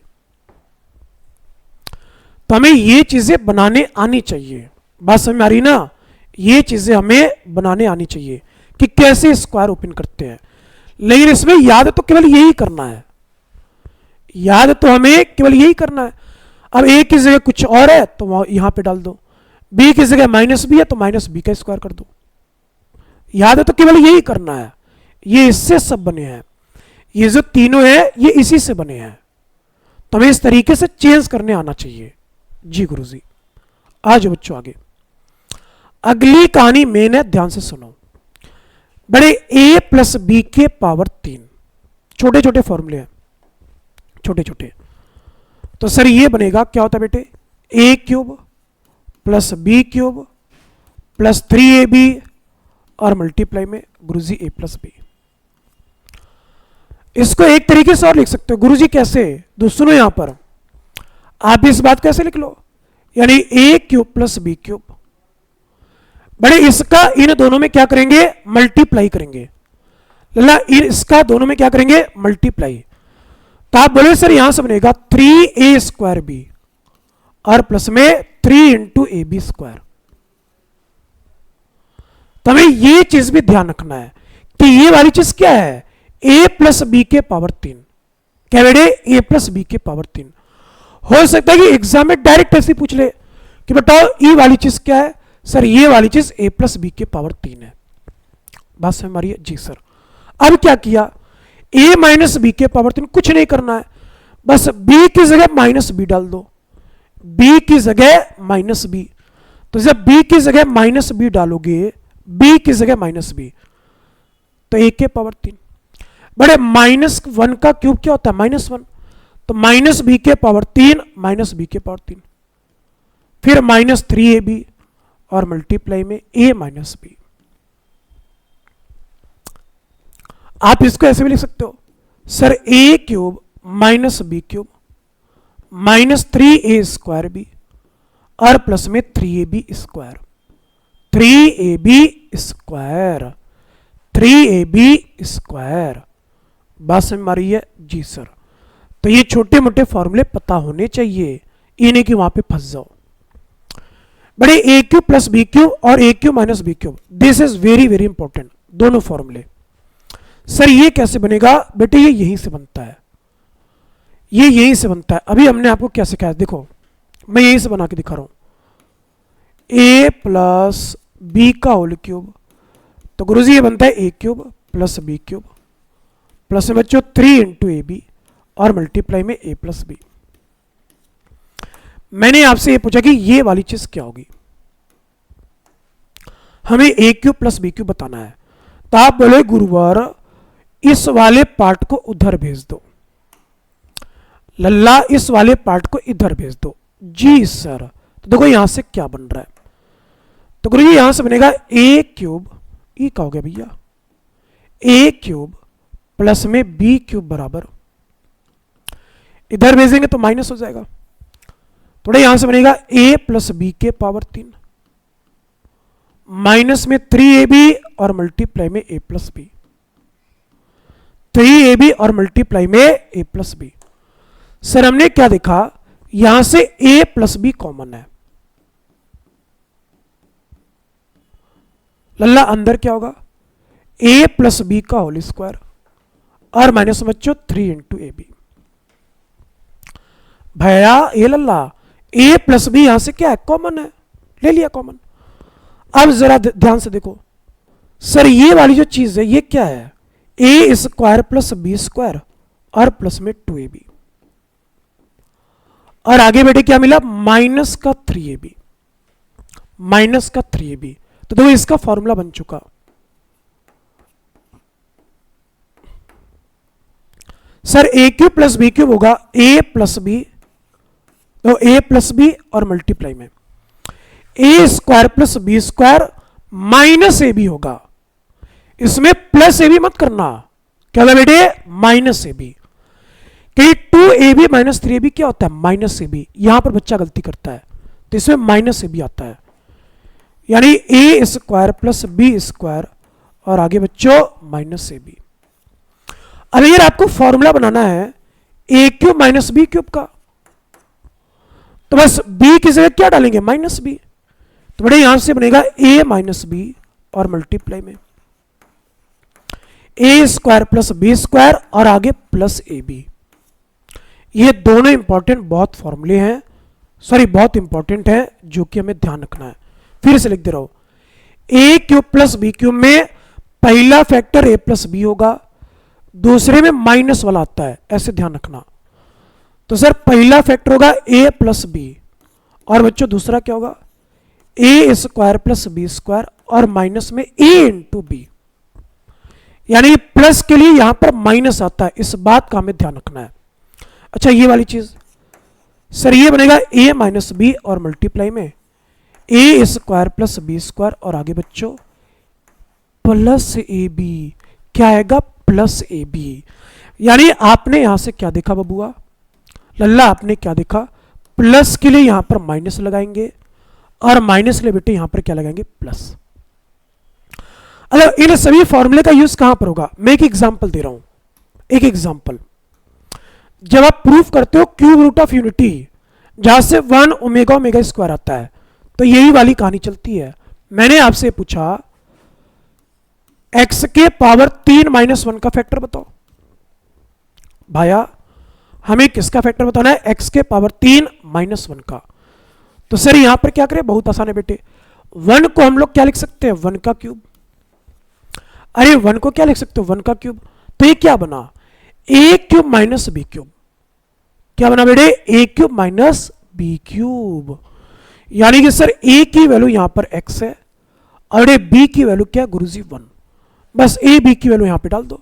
तो हमें ये चीजें बनाने आनी चाहिए, बात समझ में आ रही ना, ये चीजें हमें बनाने आनी चाहिए कि कैसे स्क्वायर ओपन करते हैं। लेकिन इसमें याद तो केवल यही करना है, याद तो हमें केवल यही करना है। अब ए की जगह कुछ और है तो यहां पे डाल दो, बी की जगह माइनस बी है तो माइनस बी का स्क्वायर कर दो। याद तो केवल यही करना है, ये इससे सब बने हैं, ये जो तीनों है ये इसी से बने हैं। तो हमें इस तरीके से चेंज करने आना चाहिए। जी गुरुजी। आज बच्चों आगे अगली कहानी मेन है, ध्यान से सुनो। बड़े a प्लस बी के पावर 3, छोटे छोटे फॉर्मूले हैं, छोटे छोटे। तो सर ये बनेगा क्या होता है बेटे, a cube plus b cube plus 3ab और मल्टीप्लाई में गुरुजी a प्लस बी। इसको एक तरीके से और लिख सकते हो गुरुजी, कैसे, सुनो यहां पर आप इस बात कैसे लिख लो, यानी a cube plus b cube. बड़े इसका इन दोनों में क्या करेंगे, मल्टीप्लाई करेंगे। लल्ला इसका दोनों में क्या करेंगे, मल्टीप्लाई। तो आप बोले सर यहां से बनेगा 3a स्क्वायर बी और प्लस में 3 इंटू ए बी स्क्वायर। तो हमें ये चीज भी ध्यान रखना है कि ये वाली चीज क्या है, a प्लस बी के पावर 3। क्या बेटे, a प्लस बी के पावर 3। हो सकता है कि एग्जाम में डायरेक्ट ऐसे पूछ ले कि बताओ ये वाली चीज क्या है, सर ये वाली चीज a प्लस बी के पावर 3 है। बात समझ में आ रही है? जी सर। अब क्या किया, a माइनस बी के पावर 3, कुछ नहीं करना है, बस b की जगह माइनस बी डाल दो, b की जगह माइनस बी। तो जब b की जगह माइनस बी डालोगे, b की जगह माइनस बी, तो a के पावर 3। बड़े -1 का क्यूब क्या होता है, -1, तो माइनस बी के पावर 3 माइनस बी के पावर 3, फिर -3ab और मल्टीप्लाई में a माइनस बी। आप इसको ऐसे भी लिख सकते हो sir, a cube minus b cube minus 3a square b और प्लस में 3ab square, 3ab square, 3ab square. बात समझ में आ रही है? जी सर। तो ये छोटे मोटे फॉर्मूले पता होने चाहिए, ये नहीं कि वहां पे फंस जाओ। बड़े a cube plus b cube और a cube minus b cube, this is very very important, दोनों फॉर्मूले। सर ये कैसे बनेगा बेटे, ये यहीं से बनता है, ये यहीं से बनता है। अभी हमने आपको क्या सिखाया, देखो मैं यहीं से बना के दिखा रहा हूं, ए प्लस बी का होल क्यूब, तो गुरुजी ये बनता है a cube plus b cube plus में बच्चों 3 इंटू ए बी और मल्टीप्लाई में ए प्लस बी। मैंने आपसे ये पूछा कि ये वाली चीज क्या होगी, हमें ए क्यूब प्लस बी क्यूब बताना है। तो आप बोले गुरुवार इस वाले पार्ट को उधर भेज दो, लल्ला इस वाले पार्ट को इधर भेज दो। जी सर। तो देखो यहां से क्या बन रहा है, तो गुरु जी यहां से बनेगा ए क्यूब, ये क्या हो गया भैया, ए क्यूब प्लस में बी क्यूब बराबर, इधर भेजेंगे तो माइनस हो जाएगा, थोड़ा यहां से बनेगा a प्लस बी के पावर 3 माइनस में 3ab और मल्टीप्लाई में a प्लस बी, 3ab और मल्टीप्लाई में a प्लस बी। सर हमने क्या देखा, यहां से a प्लस बी कॉमन है, लल्ला अंदर क्या होगा, a प्लस बी का होल स्क्वायर और माइनस बच्चों 3 इंटू ए बी। भैया ए लल्ला ए प्लस बी यहां से क्या है, कॉमन है, ले लिया कॉमन। अब जरा ध्यान से देखो सर, ये वाली जो चीज है ये क्या है, a square plus B square और प्लस में 2ab, और आगे बेटे क्या मिला, माइनस का 3ab, माइनस का 3ab। तो देखो इसका फॉर्मूला बन चुका, sir a cube plus b cube होगा ए प्लस बी, तो ए प्लस बी और मल्टीप्लाई में a square plus B square minus a b होगा, इसमें प्लस ए बी मत करना, क्या होगा बेटे, माइनस ए बी। कि 2ab माइनस 3ab क्या होता है, माइनस ए बी। यहां पर बच्चा गलती करता है, तो इसमें माइनस ए बी आता है, यानी ए स्क्वायर प्लस बी स्क्वायर और आगे बच्चों माइनस ए बी। अब अगर आपको फॉर्मूला बनाना है a cube minus b cube का, तो बस बी की जगह क्या डालेंगे, माइनस बी। तो बड़े यहां से बनेगा ए माइनस बी और मल्टीप्लाई में a square plus B square और आगे प्लस ए बी। ये दोनों इंपॉर्टेंट बहुत फॉर्मूले हैं, सॉरी बहुत इंपॉर्टेंट है, जो कि हमें ध्यान रखना है। फिर से लिख दे रहा हूं, ए क्यूब प्लस बी क्यूब में पहला फैक्टर ए प्लस बी होगा, दूसरे में माइनस वाला आता है, ऐसे ध्यान रखना। तो सर पहला फैक्टर होगा ए प्लस बी और बच्चों दूसरा क्या होगा, ए स्क्वायर प्लस बी स्क्वायर और माइनस में ए इंटू बी, यानी प्लस के लिए यहां पर माइनस आता है, इस बात का हमें ध्यान रखना है। अच्छा ये वाली चीज सर, ये बनेगा ए माइनस बी और मल्टीप्लाई में a square plus B square और आगे बच्चों प्लस ए बी, क्या आएगा, प्लस ए बी। यानी आपने यहां से क्या देखा बबुआ, लल्ला आपने क्या देखा, प्लस के लिए यहां पर माइनस लगाएंगे और माइनस के लिए बेटे यहां पर क्या लगाएंगे, प्लस। अगर इन सभी फॉर्मूले का यूज कहां पर होगा, मैं एक एग्जांपल दे रहा हूं, एक एग्जांपल। जब आप प्रूफ करते हो क्यूब रूट ऑफ यूनिटी, जहां से 1 ओमेगा ओमेगा स्क्वायर आता है, तो यही वाली कहानी चलती है। मैंने आपसे पूछा x के पावर 3 माइनस 1 का फैक्टर बताओ, भाया हमें किसका फैक्टर बताना है, x के पावर 3 माइनस 1 का। तो सर यहां पर क्या करें, बहुत आसान है बेटे, 1 को हम लोग क्या लिख सकते हैं, 1 का क्यूब। अरे 1 को क्या लिख सकते हो, 1 का क्यूब। तो ये क्या बना, ए क्यूब माइनस बी क्यूब, क्या बना बेटे, ए क्यूब माइनस बी क्यूब। यानी कि सर ए की वैल्यू यहां पर x है और ये बी की वैल्यू क्या है, गुरुजी 1। बस ए बी की वैल्यू यहां पे डाल दो।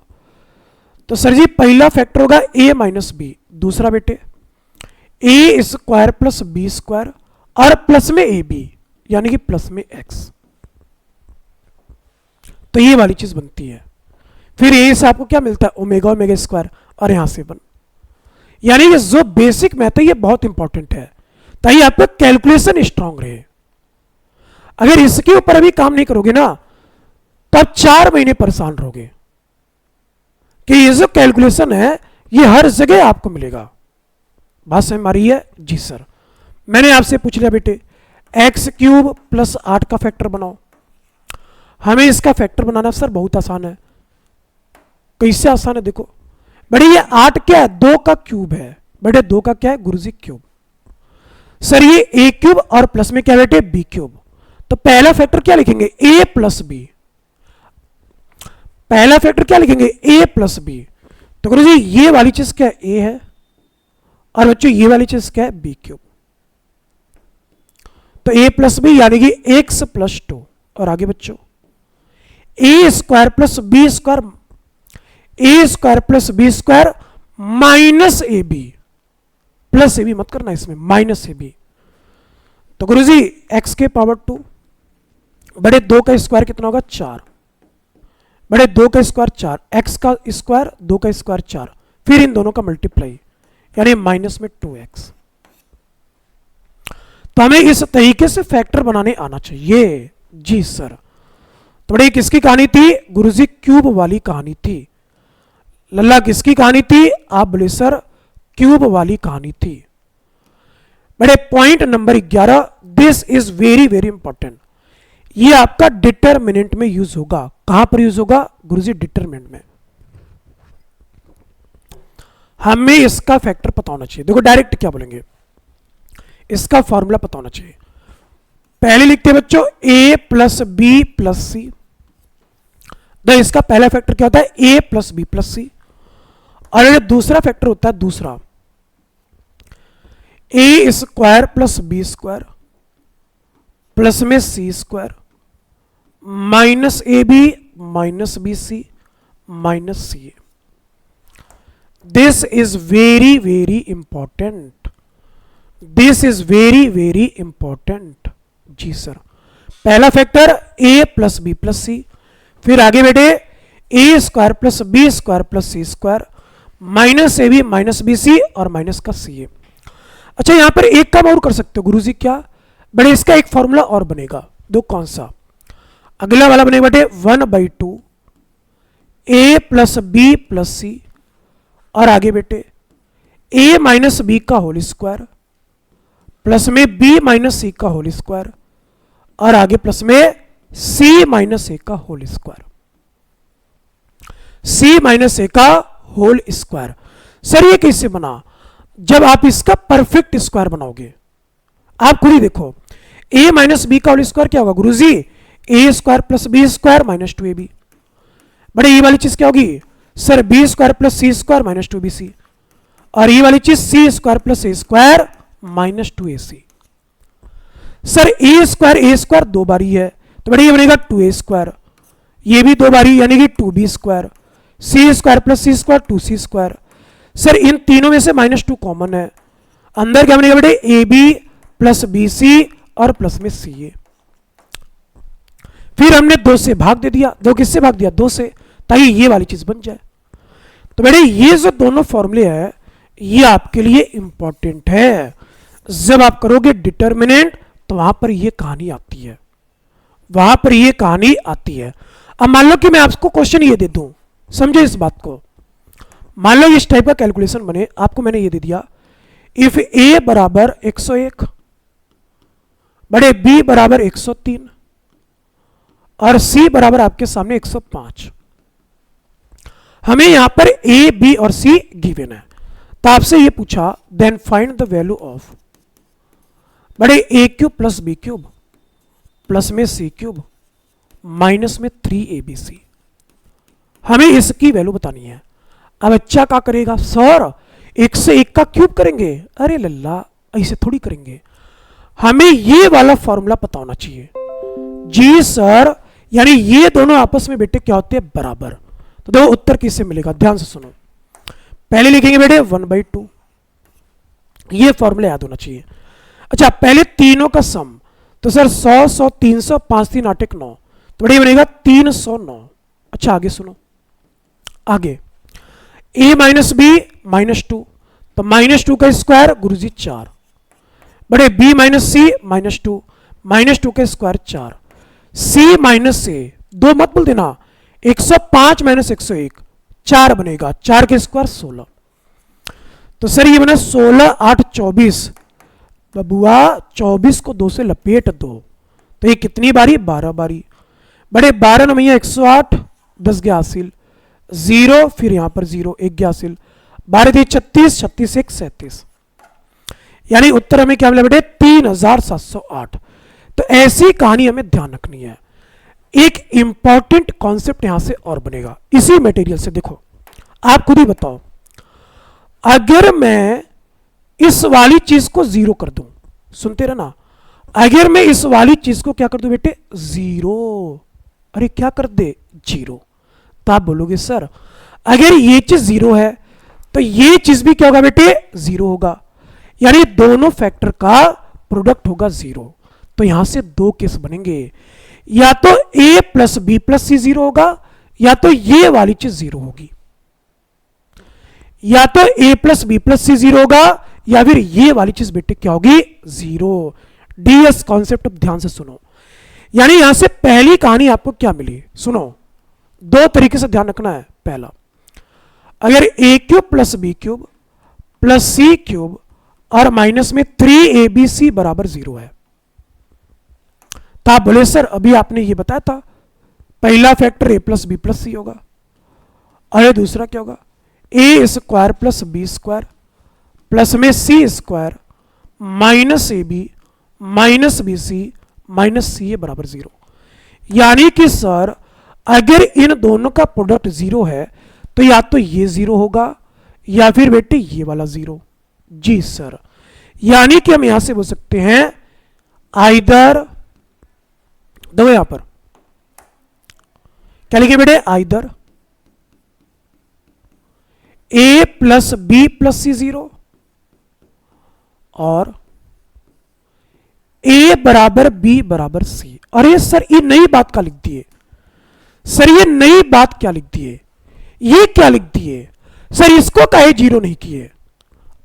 तो सर जी पहला फैक्टर होगा ए माइनस बी, दूसरा बेटे a square plus B square और प्लस में ए बी, यानी कि प्लस में x। तो ये वाली चीज बनती है। फिर ए से आपको क्या मिलता है, ओमेगा ओमेगा स्क्वायर और यहां से 1। यानी कि जो बेसिक मैथ है ये बहुत इंपॉर्टेंट है, ताकि आपका कैलकुलेशन स्ट्रांग रहे। अगर इसके ऊपर अभी काम नहीं करोगे ना, तो आप 4 महीने परेशान रहोगे कि ये जो कैलकुलेशन है ये हर जगह आपको मिलेगा। बात समझ में आ रही है, जी सर। मैंने आपसे पूछ लिया बेटे एक्स क्यूब प्लस 8 का फैक्टर बनाओ, हमें इसका फैक्टर बनाना सर बहुत आसान है। कैसे आसान है, देखो बेटे ये 8 क्या है, 2 का क्यूब है। बेटे 2 का क्या है, गुरुजी क्यूब। सर ये ए क्यूब और प्लस में क्या बेटे, बी क्यूब। तो पहला फैक्टर क्या लिखेंगे, ए प्लस बी। पहला फैक्टर क्या लिखेंगे, ए प्लस बी। तो गुरुजी ये वाली चीज क्या है, ए है, और बच्चों ये वाली चीज क्या है, बी क्यूब। तो ए प्लस बी यानी कि एक्स प्लस 2 और आगे बच्चों a square plus B square, a square plus B square minus a b, plus a b मत करना इसमें, माइनस ए बी। तो गुरुजी एक्स के पावर 2 बड़े 2 का स्क्वायर कितना होगा, 4। बड़े 2 का स्क्वायर 4, एक्स का स्क्वायर 2 का स्क्वायर 4, फिर इन दोनों का मल्टीप्लाई यानी माइनस में 2x। तो हमें इस तरीके से फैक्टर बनाने आना चाहिए, जी सर। तो बड़ी किसकी कहानी थी, गुरुजी क्यूब वाली कहानी थी। लल्ला किसकी कहानी थी, आप बोले सर क्यूब वाली कहानी थी। बड़े point number 11, this is very very important. ये आपका डिटरमिनेंट में यूज होगा। कहां पर यूज होगा, गुरुजी डिटरमिनेंट में। हमें इसका फैक्टर पता होना चाहिए। देखो डायरेक्ट क्या बोलेंगे, इसका फॉर्मूला पता होना चाहिए। पहले लिखते हैं बच्चों a plus b plus c, तो इसका पहला फैक्टर क्या होता है a plus b plus c, और ये दूसरा फैक्टर होता है दूसरा a square plus B square plus में c square minus a b minus b c minus c a. This is very very important, this is very very important. जी sir, पहला factor a plus b plus c, फिर आगे बेटे a square plus B square plus c square minus a b minus b c और minus का सी ए। अच्छा, यहां पर एक काम और कर सकते हो गुरुजी, क्या बड़े इसका एक फॉर्मूला और बनेगा, दो कौन सा, अगला वाला बनेगा बेटे 1/2 a plus b plus c, और आगे बेटे a माइनस बी का होल स्क्वायर प्लस में b माइनस सी का होल स्क्वायर, और आगे प्लस में c माइनस ए का होल स्क्वायर, c माइनस ए का होल स्क्वायर। सर ये कैसे बना, जब आप इसका परफेक्ट स्क्वायर बनाओगे, आप खुद ही देखो a माइनस बी का होल स्क्वायर क्या होगा गुरुजी, a square plus B square minus 2ab। बड़े ये वाली चीज क्या होगी सर, b square plus c square minus 2bc, और ये वाली चीज c square plus a square minus 2ac। Sir a square दो बारी है, तो बड़े ये बनेगा 2a स्क्वायर, ये भी दो बारी यानी कि 2b स्क्वायर, सी square plus c square 2c square. Sir इन तीनों में से -2 कॉमन है, अंदर क्या बनेगा बेटे a b plus b c और प्लस में सी ए। फिर हमने 2 से भाग दे दिया, 2 किससे भाग दिया 2 से, ताकि ये वाली चीज बन जाए। तो बेटे ये जो दोनों फॉर्मूले हैं ये आपके लिए इंपॉर्टेंट है, जब आप करोगे डिटर्मिनेंट तो वहां पर ये कहानी आती है, वहां पर ये कहानी आती है। अब मान लो कि मैं आपको क्वेश्चन ये दे दूं, समझो इस बात को, मान लो इस टाइप का कैलकुलेशन बने, आपको मैंने ये दे दिया इफ a बराबर 101 बड़े b बराबर 103 और c बराबर आपके सामने 105। हमें यहां पर a b और c गिवन है, तो आपसे ये पूछा then find the value of बड़े a cube plus b cube plus में c क्यूब माइनस में 3abc। हमें इसकी वैल्यू बतानी है। अब बच्चा क्या करेगा, सर 1 से 1 का क्यूब करेंगे, अरे लल्ला ऐसे थोड़ी करेंगे, हमें ये वाला फॉर्मूला पता होना चाहिए। जी सर, यानी ये दोनों आपस में बेटे क्या होते हैं बराबर। तो देखो उत्तर किससे मिलेगा, ध्यान से सुनो, पहले लिखेंगे बेटे 1/2, ये फॉर्मूला याद होना चाहिए। अच्छा पहले तीनों का सम, तो सर 100 100 300 5 3 8 1 9, तो बेटे बनेगा 309। अच्छा आगे सुनो, आगे a माइनस बी माइनस 2, तो -2 का स्क्वायर गुरुजी 4, बड़े b माइनस सी माइनस 2 -2 का स्क्वायर 4, c माइनस ए 2 मत बोल देना, 105 माइनस 101 4 बनेगा, 4 के स्क्वायर 16। तो सर ये बना 16 8 24, बबुआ 24 को 2 से लपेट दो, तो ये कितनी बारी 12 बारी, बड़े 12 नमैया 108 10 गया हासिल 0, फिर यहां पर 0 1 गया हासिल, 12 दी 36 36 1 37, यानी उत्तर हमें क्या मिला बेटे 3708। तो ऐसी कहानी हमें ध्यान रखनी है। एक इंपॉर्टेंट कॉन्सेप्ट यहां से और बनेगा इसी मटेरियल से, देखो आप खुद ही बताओ, अगर मैं इस वाली चीज को 0 कर दूं, सुनते रहना, अगर मैं इस वाली चीज को क्या कर दूं बेटे 0, अरे क्या कर दे 0, तो आप बोलोगे सर अगर ये चीज 0 है तो ये चीज भी क्या होगा बेटे 0 होगा, यानी दोनों फैक्टर का प्रोडक्ट होगा 0। तो यहां से 2 केस बनेंगे, या तो a प्लस बी प्लस सी 0 होगा, या तो ये वाली चीज 0 होगी, या तो a प्लस बी प्लस सी 0 होगा, या फिर ये वाली चीज बेटे क्या होगी 0। डीएस कॉन्सेप्ट ध्यान से सुनो, यानी यहां से पहली कहानी आपको क्या मिली, सुनो 2 तरीके से ध्यान रखना है। पहला, अगर a cube plus b cube plus c cube और माइनस में 3abc बराबर 0 है, तो आप बोले सर अभी आपने ये बताया था पहला factor a plus b plus c होगा, और दूसरा क्या होगा a square plus B square plus में c square minus a b minus b c minus c a बराबर 0। यानी कि सर अगर इन दोनों का प्रोडक्ट 0 है तो या तो ये 0 होगा या फिर बेटे ये वाला 0। जी सर, यानी कि हम यहां से बोल सकते हैं आइदर, देखो यहां पर क्या लिखे बेटे, आइदर ए प्लस बी प्लस सी 0 और ए बराबर बी बराबर सी। अरे सर ये नई बात क्या लिख दी है, सर ये नई बात क्या लिख दी है, ये क्या लिख दी है सर, इसको काहे 0 नहीं किए।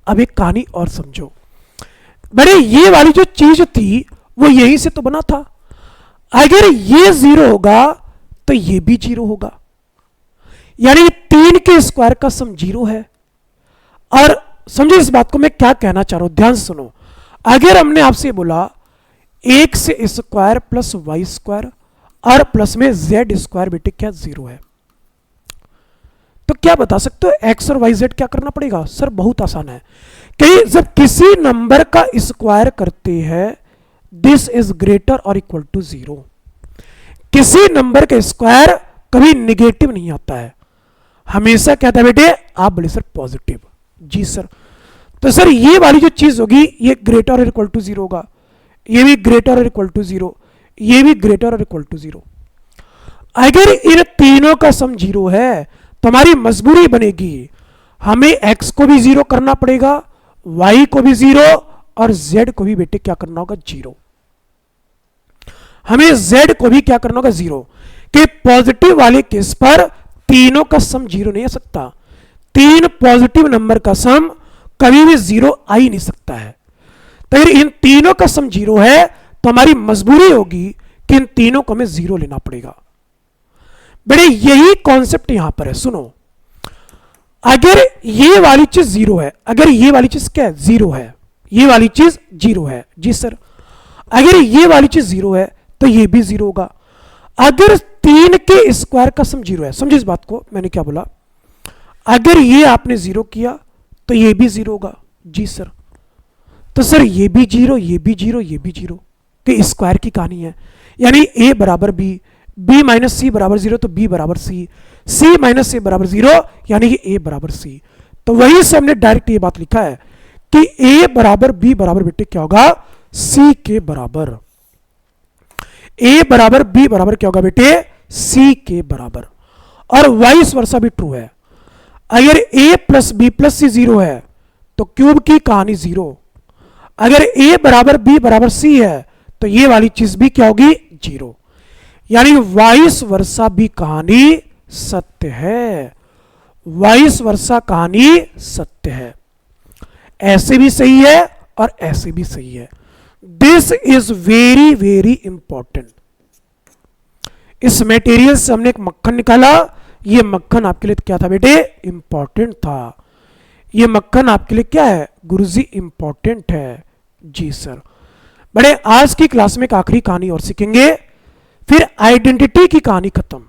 अब एक कहानी और समझो बड़े, ये वाली जो चीज थी वो यहीं से तो बना था। अगर ये 0 होगा तो ये भी 0 होगा, यानी 3 के स्क्वायर का सम 0 है। और समझो इस बात को मैं क्या कहना चाह रहा हूं, ध्यान से सुनो। अगर हमने आपसे बोला एक से स्क्वायर प्लस वाई स्क्वायर और प्लस में जेड स्क्वायर बेटे क्या 0 है, तो क्या बता सकते हो एक्स और वाई जेड क्या करना पड़ेगा। सर बहुत आसान है कि जब किसी नंबर का स्क्वायर करते हैं दिस इज ग्रेटर और इक्वल टू 0। किसी नंबर का स्क्वायर कभी निगेटिव नहीं आता है, हमेशा क्या था बेटे, आप बोले सर पॉजिटिव। जी सर, तो सर ये वाली जो चीज होगी ये ग्रेटर और इक्वल टू 0 होगा, ये भी ग्रेटर और इक्वल टू 0, ये भी ग्रेटर और इक्वल टू 0। अगर इन तीनों का सम 0 है तो हमारी मजबूरी बनेगी हमें x को भी 0 करना पड़ेगा, y को भी 0 और z को भी बेटे क्या करना होगा 0। हमें z को भी क्या करना होगा 0, कि पॉजिटिव वाले केस पर तीनों का सम 0 नहीं आ सकता। 3 पॉजिटिव नंबर का सम कभी भी 0 आ ही नहीं सकता है। तो अगर इन तीनों का सम 0 है तो हमारी मजबूरी होगी कि इन तीनों को हमें 0 लेना पड़ेगा। बेटे यही कॉन्सेप्ट यहां पर है, सुनो। अगर ये वाली चीज 0 है, अगर ये वाली चीज क्या है 0 है, ये वाली चीज 0 है। जी सर, अगर ये वाली चीज 0 है तो ये भी 0 होगा। अगर 3 के स्क्वायर का सम 0 है, समझो इस बात को, मैंने क्या बोला, अगर ये आपने 0 किया तो ये भी 0 होगा। जी सर, तो सर ये भी 0, ये भी 0, ये भी 0, कि स्क्वायर की कहानी है। यानी a बराबर b, b माइनस सी बराबर 0 तो b बराबर c, c माइनस a बराबर 0 यानी कि a बराबर c। तो वहीं से हमने डायरेक्ट ये बात लिखा है कि a बराबर b बराबर बेटे क्या होगा c के बराबर। a बराबर b बराबर क्या होगा बेटे c के बराबर। और वाइस वर्सा भी ट्रू है। अगर a प्लस बी प्लस सी 0 है तो क्यूब की कहानी 0। अगर a बराबर b बराबर c है तो ये वाली चीज भी क्या होगी 0। यानी वाइस वर्सा भी कहानी सत्य है, वाइस वर्सा कहानी सत्य है। ऐसे भी सही है और ऐसे भी सही है। This is very very important. इस मटेरियल से हमने एक मक्खन निकाला, ये मक्खन आपके लिए क्या था बेटे इंपॉर्टेंट था। ये मक्खन आपके लिए क्या है गुरुजी इंपॉर्टेंट है। जी सर, बड़े आज की क्लास में एक आखिरी कहानी और सीखेंगे, फिर आइडेंटिटी की कहानी खत्म।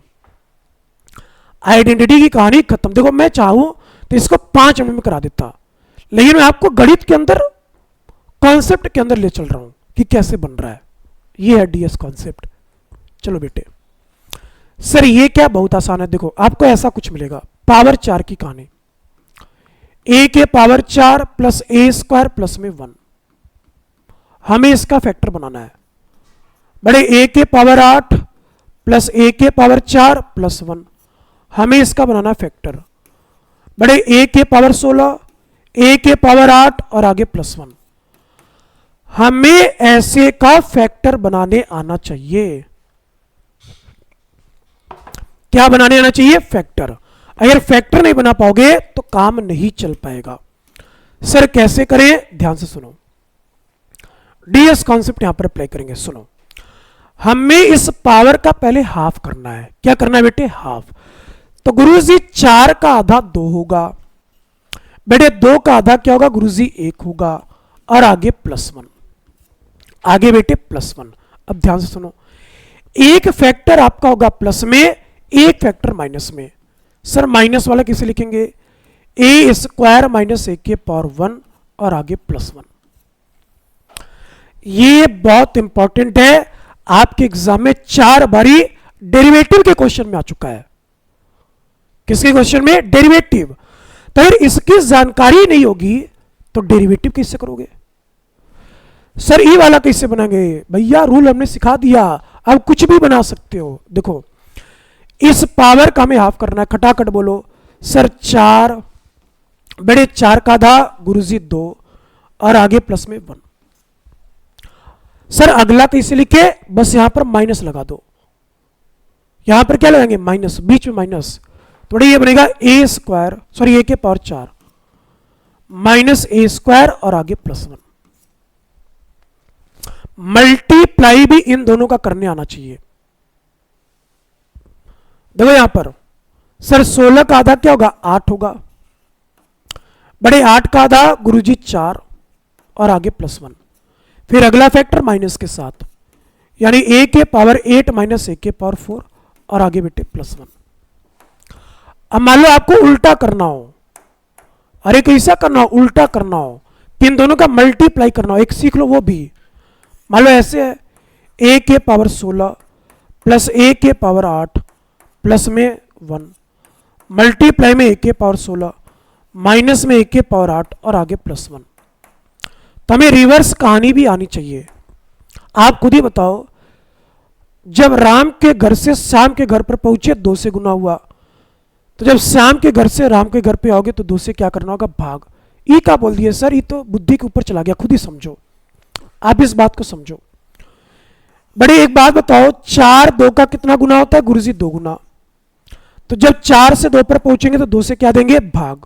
आइडेंटिटी की कहानी खत्म। देखो मैं चाहूं तो इसको 5 मिनट में करा देता, लेकिन मैं आपको गणित के अंदर कॉन्सेप्ट के अंदर ले चल रहा हूं कि कैसे बन रहा है। ये है डीएस कॉन्सेप्ट। चलो बेटे, सर ये क्या बहुत आसान है। देखो आपको ऐसा कुछ मिलेगा, पावर 4 की कहानी, a के power 4 plus a square plus में 1। हमें इसका फैक्टर बनाना है। बड़े a के पावर 8 प्लस a के पावर 4 प्लस 1, हमें इसका बनाना फैक्टर। बड़े a के पावर 16, a के पावर 8 और आगे प्लस 1। हमें ऐसे का फैक्टर बनाने आना चाहिए। क्या बनाने आना चाहिए फैक्टर। अगर फैक्टर नहीं बना पाओगे तो काम नहीं चल पाएगा। सर कैसे करें, ध्यान से सुनो। डीएस कॉन्सेप्ट यहां पर अप्लाई करेंगे। सुनो, हमें इस पावर का पहले हाफ करना है। क्या करना है बेटे हाफ। तो गुरुजी 4 का आधा 2 होगा, बेटे 2 का आधा क्या होगा गुरुजी 1 होगा और आगे प्लस 1, आगे बेटे प्लस 1। अब ध्यान से सुनो, एक फैक्टर आपका होगा प्लस में, एक फैक्टर माइनस में। सर माइनस वाला किसे लिखेंगे, a स्क्वायर माइनस a के पावर 1 और आगे प्लस 1। ये बहुत इंपॉर्टेंट है, आपके एग्जाम में 4 बारी डेरिवेटिव के क्वेश्चन में आ चुका है। किसके क्वेश्चन में? डेरिवेटिव। तो अगर इसकी जानकारी नहीं होगी तो डेरिवेटिव कैसे करोगे? सर ई वाला कैसे बनाएंगे? भैया रूल हमने सिखा दिया, अब कुछ भी बना सकते हो। देखो इस पावर का हमें हाफ करना है, खटाखट बोलो। सर 4 बड़े 4 का आधा गुरुजी 2 और आगे प्लस में 1। सर अगला कैसे लिखे? बस यहां पर माइनस लगा दो। यहां पर क्या लगाएंगे? माइनस, बीच में माइनस। तो ये बनेगा ए स्क्वायर, सॉरी ए के पावर 4 माइनस ए स्क्वायर और आगे प्लस 1। मल्टीप्लाई भी इन दोनों का करने आना चाहिए। देखो यहां पर सर 16 का आधा क्या होगा? 8 होगा। बड़े 8 का आधा गुरुजी 4 और आगे प्लस 1। फिर अगला फैक्टर माइनस के साथ, यानी ए के पावर 8 माइनस ए के पावर 4 और आगे बेटे प्लस 1। अब मान लो आपको उल्टा करना हो, अरे कैसा करना हो? उल्टा करना हो, इन दोनों का मल्टीप्लाई करना हो, एक सीख लो वो भी। मान लो ऐसे है, ए के पावर 16 प्लस ए के पावर 8 प्लस में 1, मल्टीप्लाई में ए के पावर 16 माइनस में ए के पावर 8 और आगे प्लस 1। तो हमें रिवर्स कहानी भी आनी चाहिए। आप खुद ही बताओ, जब राम के घर से श्याम के घर पर पहुंचे 2 से गुना हुआ, तो जब श्याम के घर से राम के घर पे आओगे तो 2 से क्या करना होगा? भाग। ई का बोल दिए सर, ये तो बुद्धि के ऊपर चला गया, खुद ही समझो, आप इस बात को समझो। बड़े एक बात बताओ, 4 2 का कितना गुना होता है? गुरुजी 2 गुना। तो जब 4 से 2 पर पहुंचेंगे तो 2 से क्या देंगे? भाग।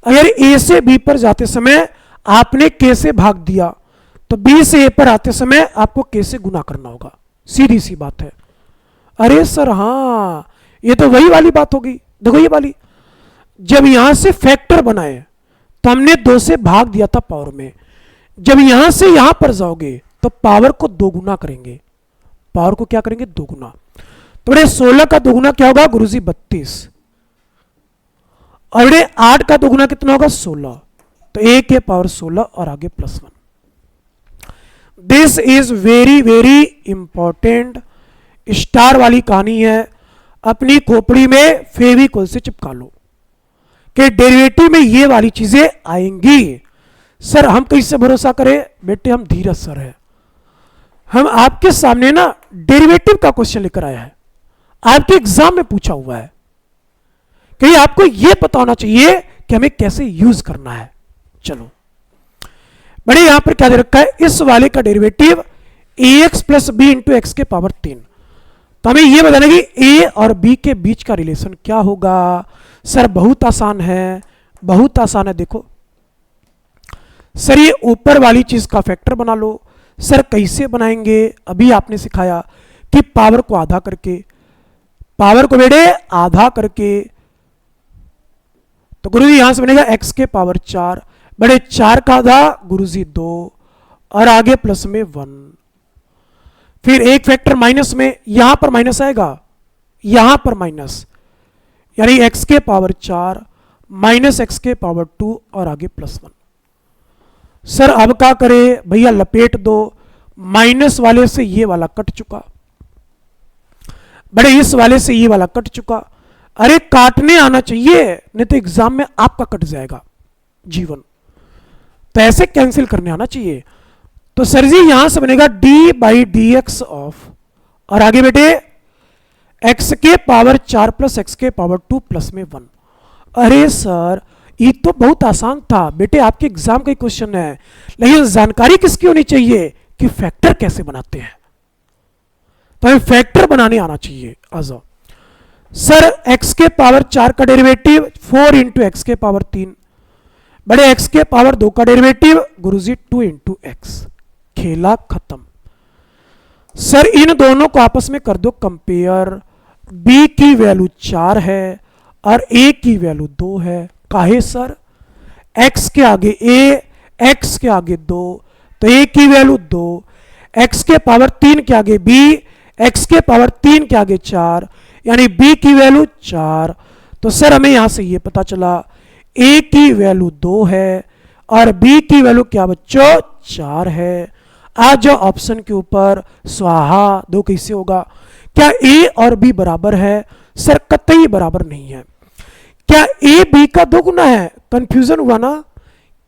अगर ए से बी पर जाते समय आपने के से भाग दिया, तो बी से ए पर आते समय आपको के से गुना करना होगा, सीधी सी बात है। अरे सर हाँ, ये तो वही वाली बात होगी। देखो ये वाली, जब यहां से फैक्टर बनाए तो हमने 2 से भाग दिया था पावर में, जब यहां से यहां पर जाओगे तो पावर को 2 गुना करेंगे। पावर को क्या करेंगे? 2 गुना। तो बड़े 16 का 2 गुना क्या होगा? गुरुजी 32। और बड़े 8 का 2 गुना कितना होगा? 16। तो ए के पावर 16 और आगे plus 1। This is very very important. Star वाली कहानी है, अपनी खोपड़ी में फेविकोल से चिपका लो कि डेरिवेटिव में ये वाली चीजें आएंगी। सर हम कैसे भरोसा करें? बेटे हम धीरज सर है, हम आपके सामने ना डेरिवेटिव का क्वेश्चन लेकर आया है, आपके एग्जाम में पूछा हुआ है, कि आपको यह पता होना चाहिए कि हमें कैसे यूज करना है। चलो बड़े यहां पर क्या दे रखा है? इस वाले का derivative ax plus b into x के पावर 3। तो हमें यह बताना कि a और b के बीच का रिलेशन क्या होगा। सर बहुत आसान है, बहुत आसान है। देखो सर ये ऊपर वाली चीज का फैक्टर बना लो। सर कैसे बनाएंगे? अभी आपने सिखाया कि पावर को आधा करके, पावर को बेटे आधा करके, तो गुरुजी यहां से बनेगा x के पावर 4 बड़े 4 का आधा गुरुजी 2 और आगे प्लस में 1। फिर एक फैक्टर माइनस में, यहां पर माइनस आएगा, यहां पर माइनस, यानी x के पावर 4 माइनस x के पावर 2 और आगे प्लस 1। सर अब क्या करे? भैया लपेट दो, माइनस वाले से ये वाला कट चुका, बड़े इस वाले से ये वाला कट चुका। अरे काटने आना चाहिए, नहीं तो एग्जाम में आपका कट जाएगा जीवन। तो ऐसे कैंसिल करने आना चाहिए। तो सर जी यहां से बनेगा d by D x of, और आगे बेटे x के पावर 4 प्लस एक्स के पावर 2 प्लस में 1। अरे सर ये तो बहुत आसान था बेटे, आपके एग्जाम का क्वेश्चन है, लेकिन जानकारी किसकी होनी चाहिए कि फैक्टर कैसे बनाते हैं। तो हमें फैक्टर बनाने आना चाहिए। आ जाओ सर, x के पावर 4 का डेरिवेटिव 4 इंटू एक्स के पावर 3 बड़े x के पावर 2 का डेरिवेटिव गुरुजी 2 इंटू एक्स। खेला खत्म। सर इन दोनों को आपस में कर दो कंपेयर, b की वैल्यू 4 है और a की वैल्यू 2 है। काहे सर? x के आगे a, x के आगे 2, तो a की वैल्यू 2, x के पावर 3 के आगे b, x के पावर 3 के आगे 4, यानी b की वैल्यू 4। तो सर हमें यहां से ये पता चला a की वैल्यू 2 है और b की वैल्यू क्या बच्चों? 4 है। आज जो ऑप्शन के ऊपर स्वाहा दो कैसे होगा? क्या ए और बी बराबर है? सर कतई बराबर नहीं है। क्या ए बी का दो गुना है? कंफ्यूजन हुआ ना।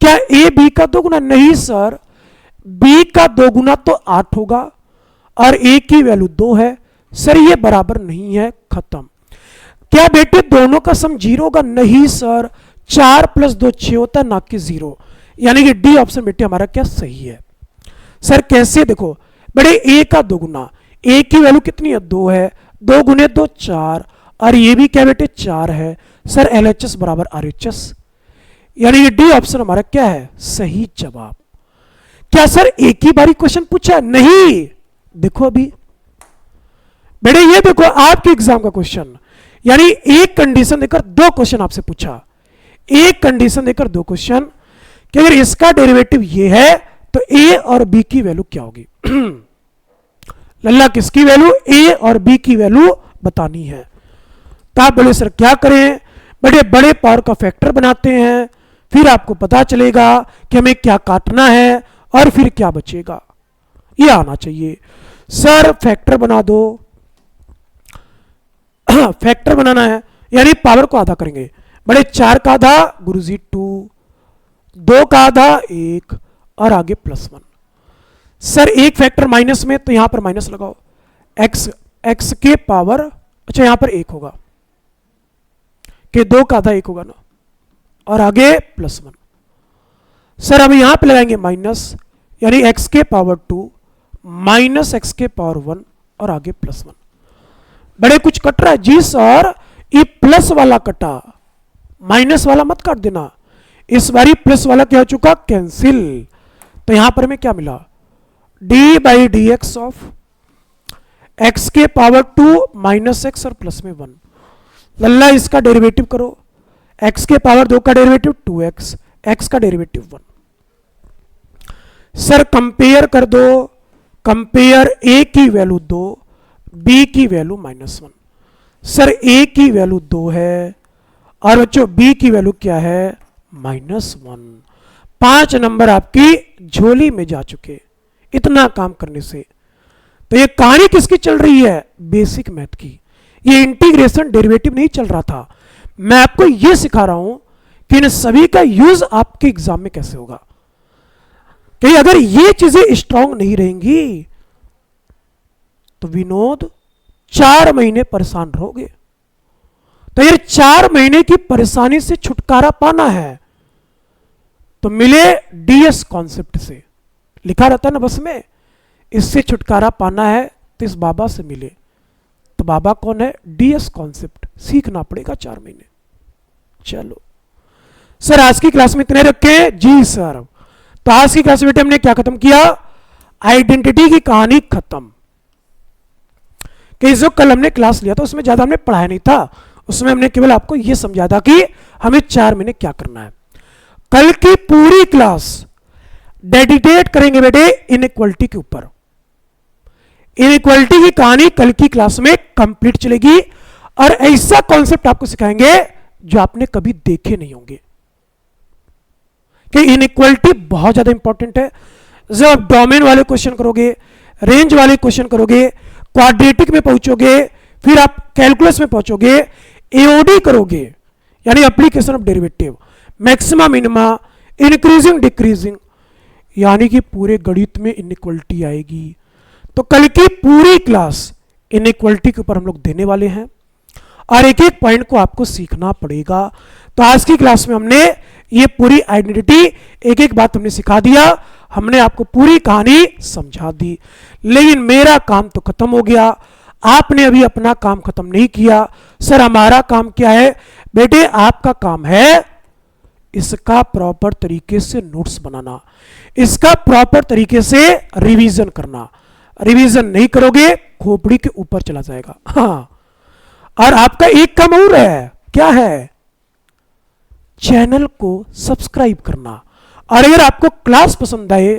क्या ए बी का दो गुना? नहीं सर, बी का दो गुना तो 8 होगा और ए की वैल्यू 2 है। सर ये बराबर नहीं है, खत्म। क्या बेटे दोनों का सम 0 होगा? नहीं सर, 4 + 2 6 होता है, ना कि 0। यानी कि डी ऑप्शन बेटे हमारा क्या सही है। सर कैसे? देखो बेटे ए का दो गुना, ए की वैल्यू कितनी है? 2 है, 2 गुने 2 4, और ये भी क्या बेटे 4 है। सर LHS बराबर RHS, यानी कि डी ऑप्शन हमारा क्या है? सही जवाब। क्या सर एक ही बारी क्वेश्चन पूछा? नहीं, देखो अभी बेटे ये देखो आपके एग्जाम का क्वेश्चन, यानी एक कंडीशन देकर 2 क्वेश्चन आपसे पूछा। एक कंडीशन देकर 2 क्वेश्चन कि अगर इसका डेरिवेटिव ये है तो ए और बी की वैल्यू क्या होगी। लल्ला किसकी वैल्यू? ए और बी की वैल्यू बतानी है। तो आप बोले सर क्या करें? बड़े बड़े पावर का फैक्टर बनाते हैं, फिर आपको पता चलेगा कि हमें क्या काटना है और फिर क्या बचेगा। ये आना चाहिए। सर फैक्टर बना दो। फैक्टर बनाना है यानी पावर को आधा करेंगे। बड़े 4 का आधा गुरुजी 2, 2 का आधा 1 और आगे +1। सर एक फैक्टर माइनस में, तो यहां पर माइनस लगाओ। x के पावर, अच्छा यहां पर 1 होगा कि 2 का आधा 1 होगा ना, और आगे +1। सर अब यहां पे लगाएंगे माइनस, यानी x के पावर 2 माइनस x के पावर 1 और आगे +1। बड़े कुछ कट रहा है जी सर, ये प्लस वाला कटा, माइनस वाला मत काट देना। इस बारी प्लस वाला क्या हो चुका? कैंसिल। तो यहां पर हमें क्या मिला? d/dx ऑफ x के पावर 2 माइनस x और प्लस में 1। लल्ला इसका डेरिवेटिव करो। x के पावर 2 का डेरिवेटिव 2x, x का डेरिवेटिव 1। सर कंपेयर कर दो। कंपेयर a की वैल्यू 2, b की वैल्यू -1। सर a की वैल्यू 2 है और बच्चों b की वैल्यू क्या है? -1। 5 नंबर आपकी झोली में जा चुके इतना काम करने से। तो ये कहानी किसकी चल रही है? बेसिक मैथ की। ये इंटीग्रेशन डेरिवेटिव नहीं चल रहा था। मैं आपको ये सिखा रहा हूं कि इन सभी का यूज आपके एग्जाम में कैसे होगा। कि अगर ये चीजें स्ट्रांग नहीं रहेंगी तो विनोद 4 महीने परेशान रहोगे। तो यार 4 महीने की परेशानी से छुटकारा पाना है तो मिले DS कॉन्सेप्ट से। लिखा रहता है ना बस में, इससे छुटकारा पाना है तो इस बाबा से मिले। तो बाबा कौन है? DS कॉन्सेप्ट सीखना पड़ेगा 4 महीने। चलो सर आज की क्लास में इतने रखे जी सर। तो आज की क्लास में बेटे हमने क्या खत्म किया? आइडेंटिटी की कहानी खत्म। कि जो कल हमने क्लास लिया था उसमें ज्यादा हमने पढ़ाया नहीं था, उसमें हमने केवल आपको यह समझा था कि हमें 4 महीने क्या करना है। कल की पूरी क्लास डेडिकेट करेंगे बेटे इनइक्वालिटी के ऊपर। इनइक्वालिटी की कहानी कल की क्लास में कंप्लीट चलेगी और ऐसा कॉन्सेप्ट आपको सिखाएंगे जो आपने कभी देखे नहीं होंगे। कि इनइक्वालिटी बहुत ज्यादा इंपॉर्टेंट है। जब आप डोमेन वाले क्वेश्चन करोगे, रेंज वाले क्वेश्चन करोगे, क्वाड्रेटिक में पहुंचोगे, फिर आप कैलकुलस में पहुंचोगे, एओडी करोगे यानी application of derivative, maxima minima, increasing decreasing, यानी कि पूरे गणित में इनइक्वालिटी आएगी। तो कल की पूरी क्लास इनइक्वालिटी के ऊपर हम लोग देने वाले हैं और एक एक पॉइंट को आपको सीखना पड़ेगा। तो आज की क्लास में हमने ये पूरी आइडेंटिटी, एक एक बात हमने सिखा दिया, हमने आपको पूरी कहानी समझा दी। लेकिन मेरा काम तो खत्म हो गया, आपने अभी अपना काम खत्म नहीं किया। सर हमारा काम क्या है? बेटे आपका काम है इसका प्रॉपर तरीके से नोट्स बनाना, इसका प्रॉपर तरीके से रिवीजन करना। रिवीजन नहीं करोगे खोपड़ी के ऊपर चला जाएगा। हाँ, और आपका एक काम और है, क्या है? चैनल को सब्सक्राइब करना। और अगर आपको क्लास पसंद आए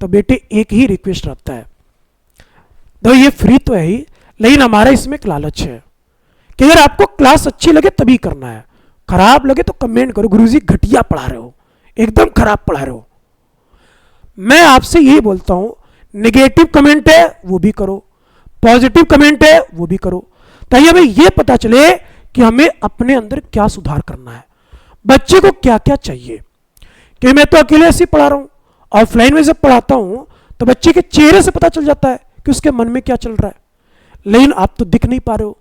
तो बेटे एक ही रिक्वेस्ट रहता है, तो ये फ्री तो है ही, लेकिन हमारा इसमें एक लालच है कि अगर आपको क्लास अच्छी लगे तभी करना है, खराब लगे तो कमेंट करो गुरुजी घटिया पढ़ा रहे हो, एकदम खराब पढ़ा रहे हो। मैं आपसे यही बोलता हूं नेगेटिव कमेंट है वो भी करो, पॉजिटिव कमेंट है वो भी करो, ताकि हमें यह पता चले कि हमें अपने अंदर क्या सुधार करना है, बच्चे को क्या क्या चाहिए। कि मैं तो अकेले ऐसे पढ़ा रहा हूं, ऑफलाइन में जब पढ़ाता हूं तो बच्चे के चेहरे से पता चल जाता है कि उसके मन में क्या चल रहा है, लेकिन आप तो दिख नहीं पा रहे हो।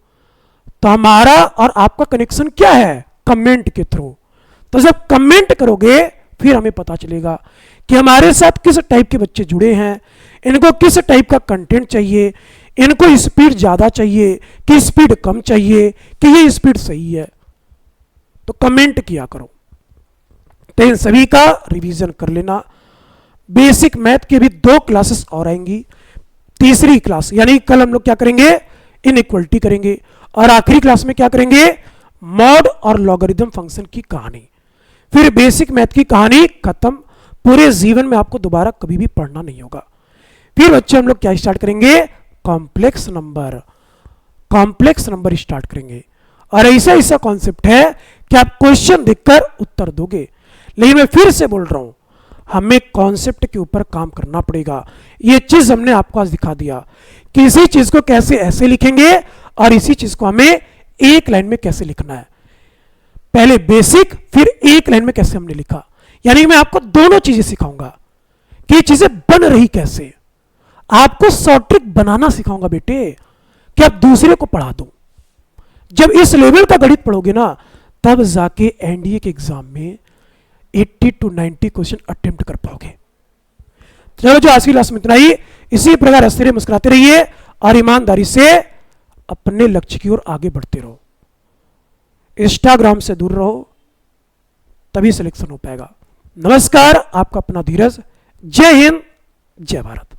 तो हमारा और आपका कनेक्शन क्या है? कमेंट के थ्रू। तो जब कमेंट करोगे फिर हमें पता चलेगा कि हमारे साथ किस टाइप के बच्चे जुड़े हैं, इनको किस टाइप का कंटेंट चाहिए, इनको स्पीड ज्यादा चाहिए कि स्पीड कम चाहिए, कि ये स्पीड सही है। तो कमेंट किया करो। तो इन सभी का रिवीजन कर लेना। बेसिक मैथ के भी 2 क्लासेस और आएंगी, तीसरी क्लास यानी कल हम लोग क्या करेंगे, इनइक्वलिटी करेंगे, और आखिरी क्लास में क्या करेंगे, मॉड और लॉगरिथम फंक्शन की कहानी। फिर बेसिक मैथ की कहानी खत्म, पूरे जीवन में आपको दोबारा कभी भी पढ़ना नहीं होगा। फिर बच्चे हम लोग क्या स्टार्ट करेंगे, complex number. Complex number start करेंगे, और ऐसा ऐसा कॉन्सेप्ट है कि आप क्वेश्चन देखकर उत्तर दोगे। लेकिन मैं फिर से बोल रहा हूं, हमें कॉन्सेप्ट के ऊपर काम करना पड़ेगा। ये चीज हमने आपको आज दिखा दिया कि इसी चीज को कैसे ऐसे लिखेंगे और इसी चीज को हमें एक लाइन में कैसे लिखना है। पहले बेसिक, फिर एक लाइन में कैसे हमने लिखा, यानी मैं आपको दोनों चीजें सिखाऊंगा कि ये चीजें बन रही कैसे। आपको शॉर्ट ट्रिक बनाना सिखाऊंगा बेटे, कि आप दूसरे को पढ़ा दो। जब इस लेवल का गणित पढ़ोगे ना, तब जाके एनडीए के एग्जाम में 80 to 90 क्वेश्चन अटेम्प्ट कर पाओगे। चलो जो आज की क्लास में इतना ही। इसी प्रकार हंसते रहिए, मुस्कुराते रहिए और ईमानदारी से अपने लक्ष्य की ओर आगे बढ़ते रहो। इंस्टाग्राम से दूर रहो, तभी सिलेक्शन हो पाएगा। नमस्कार, आपका अपना धीरज। जय हिंद, जय भारत।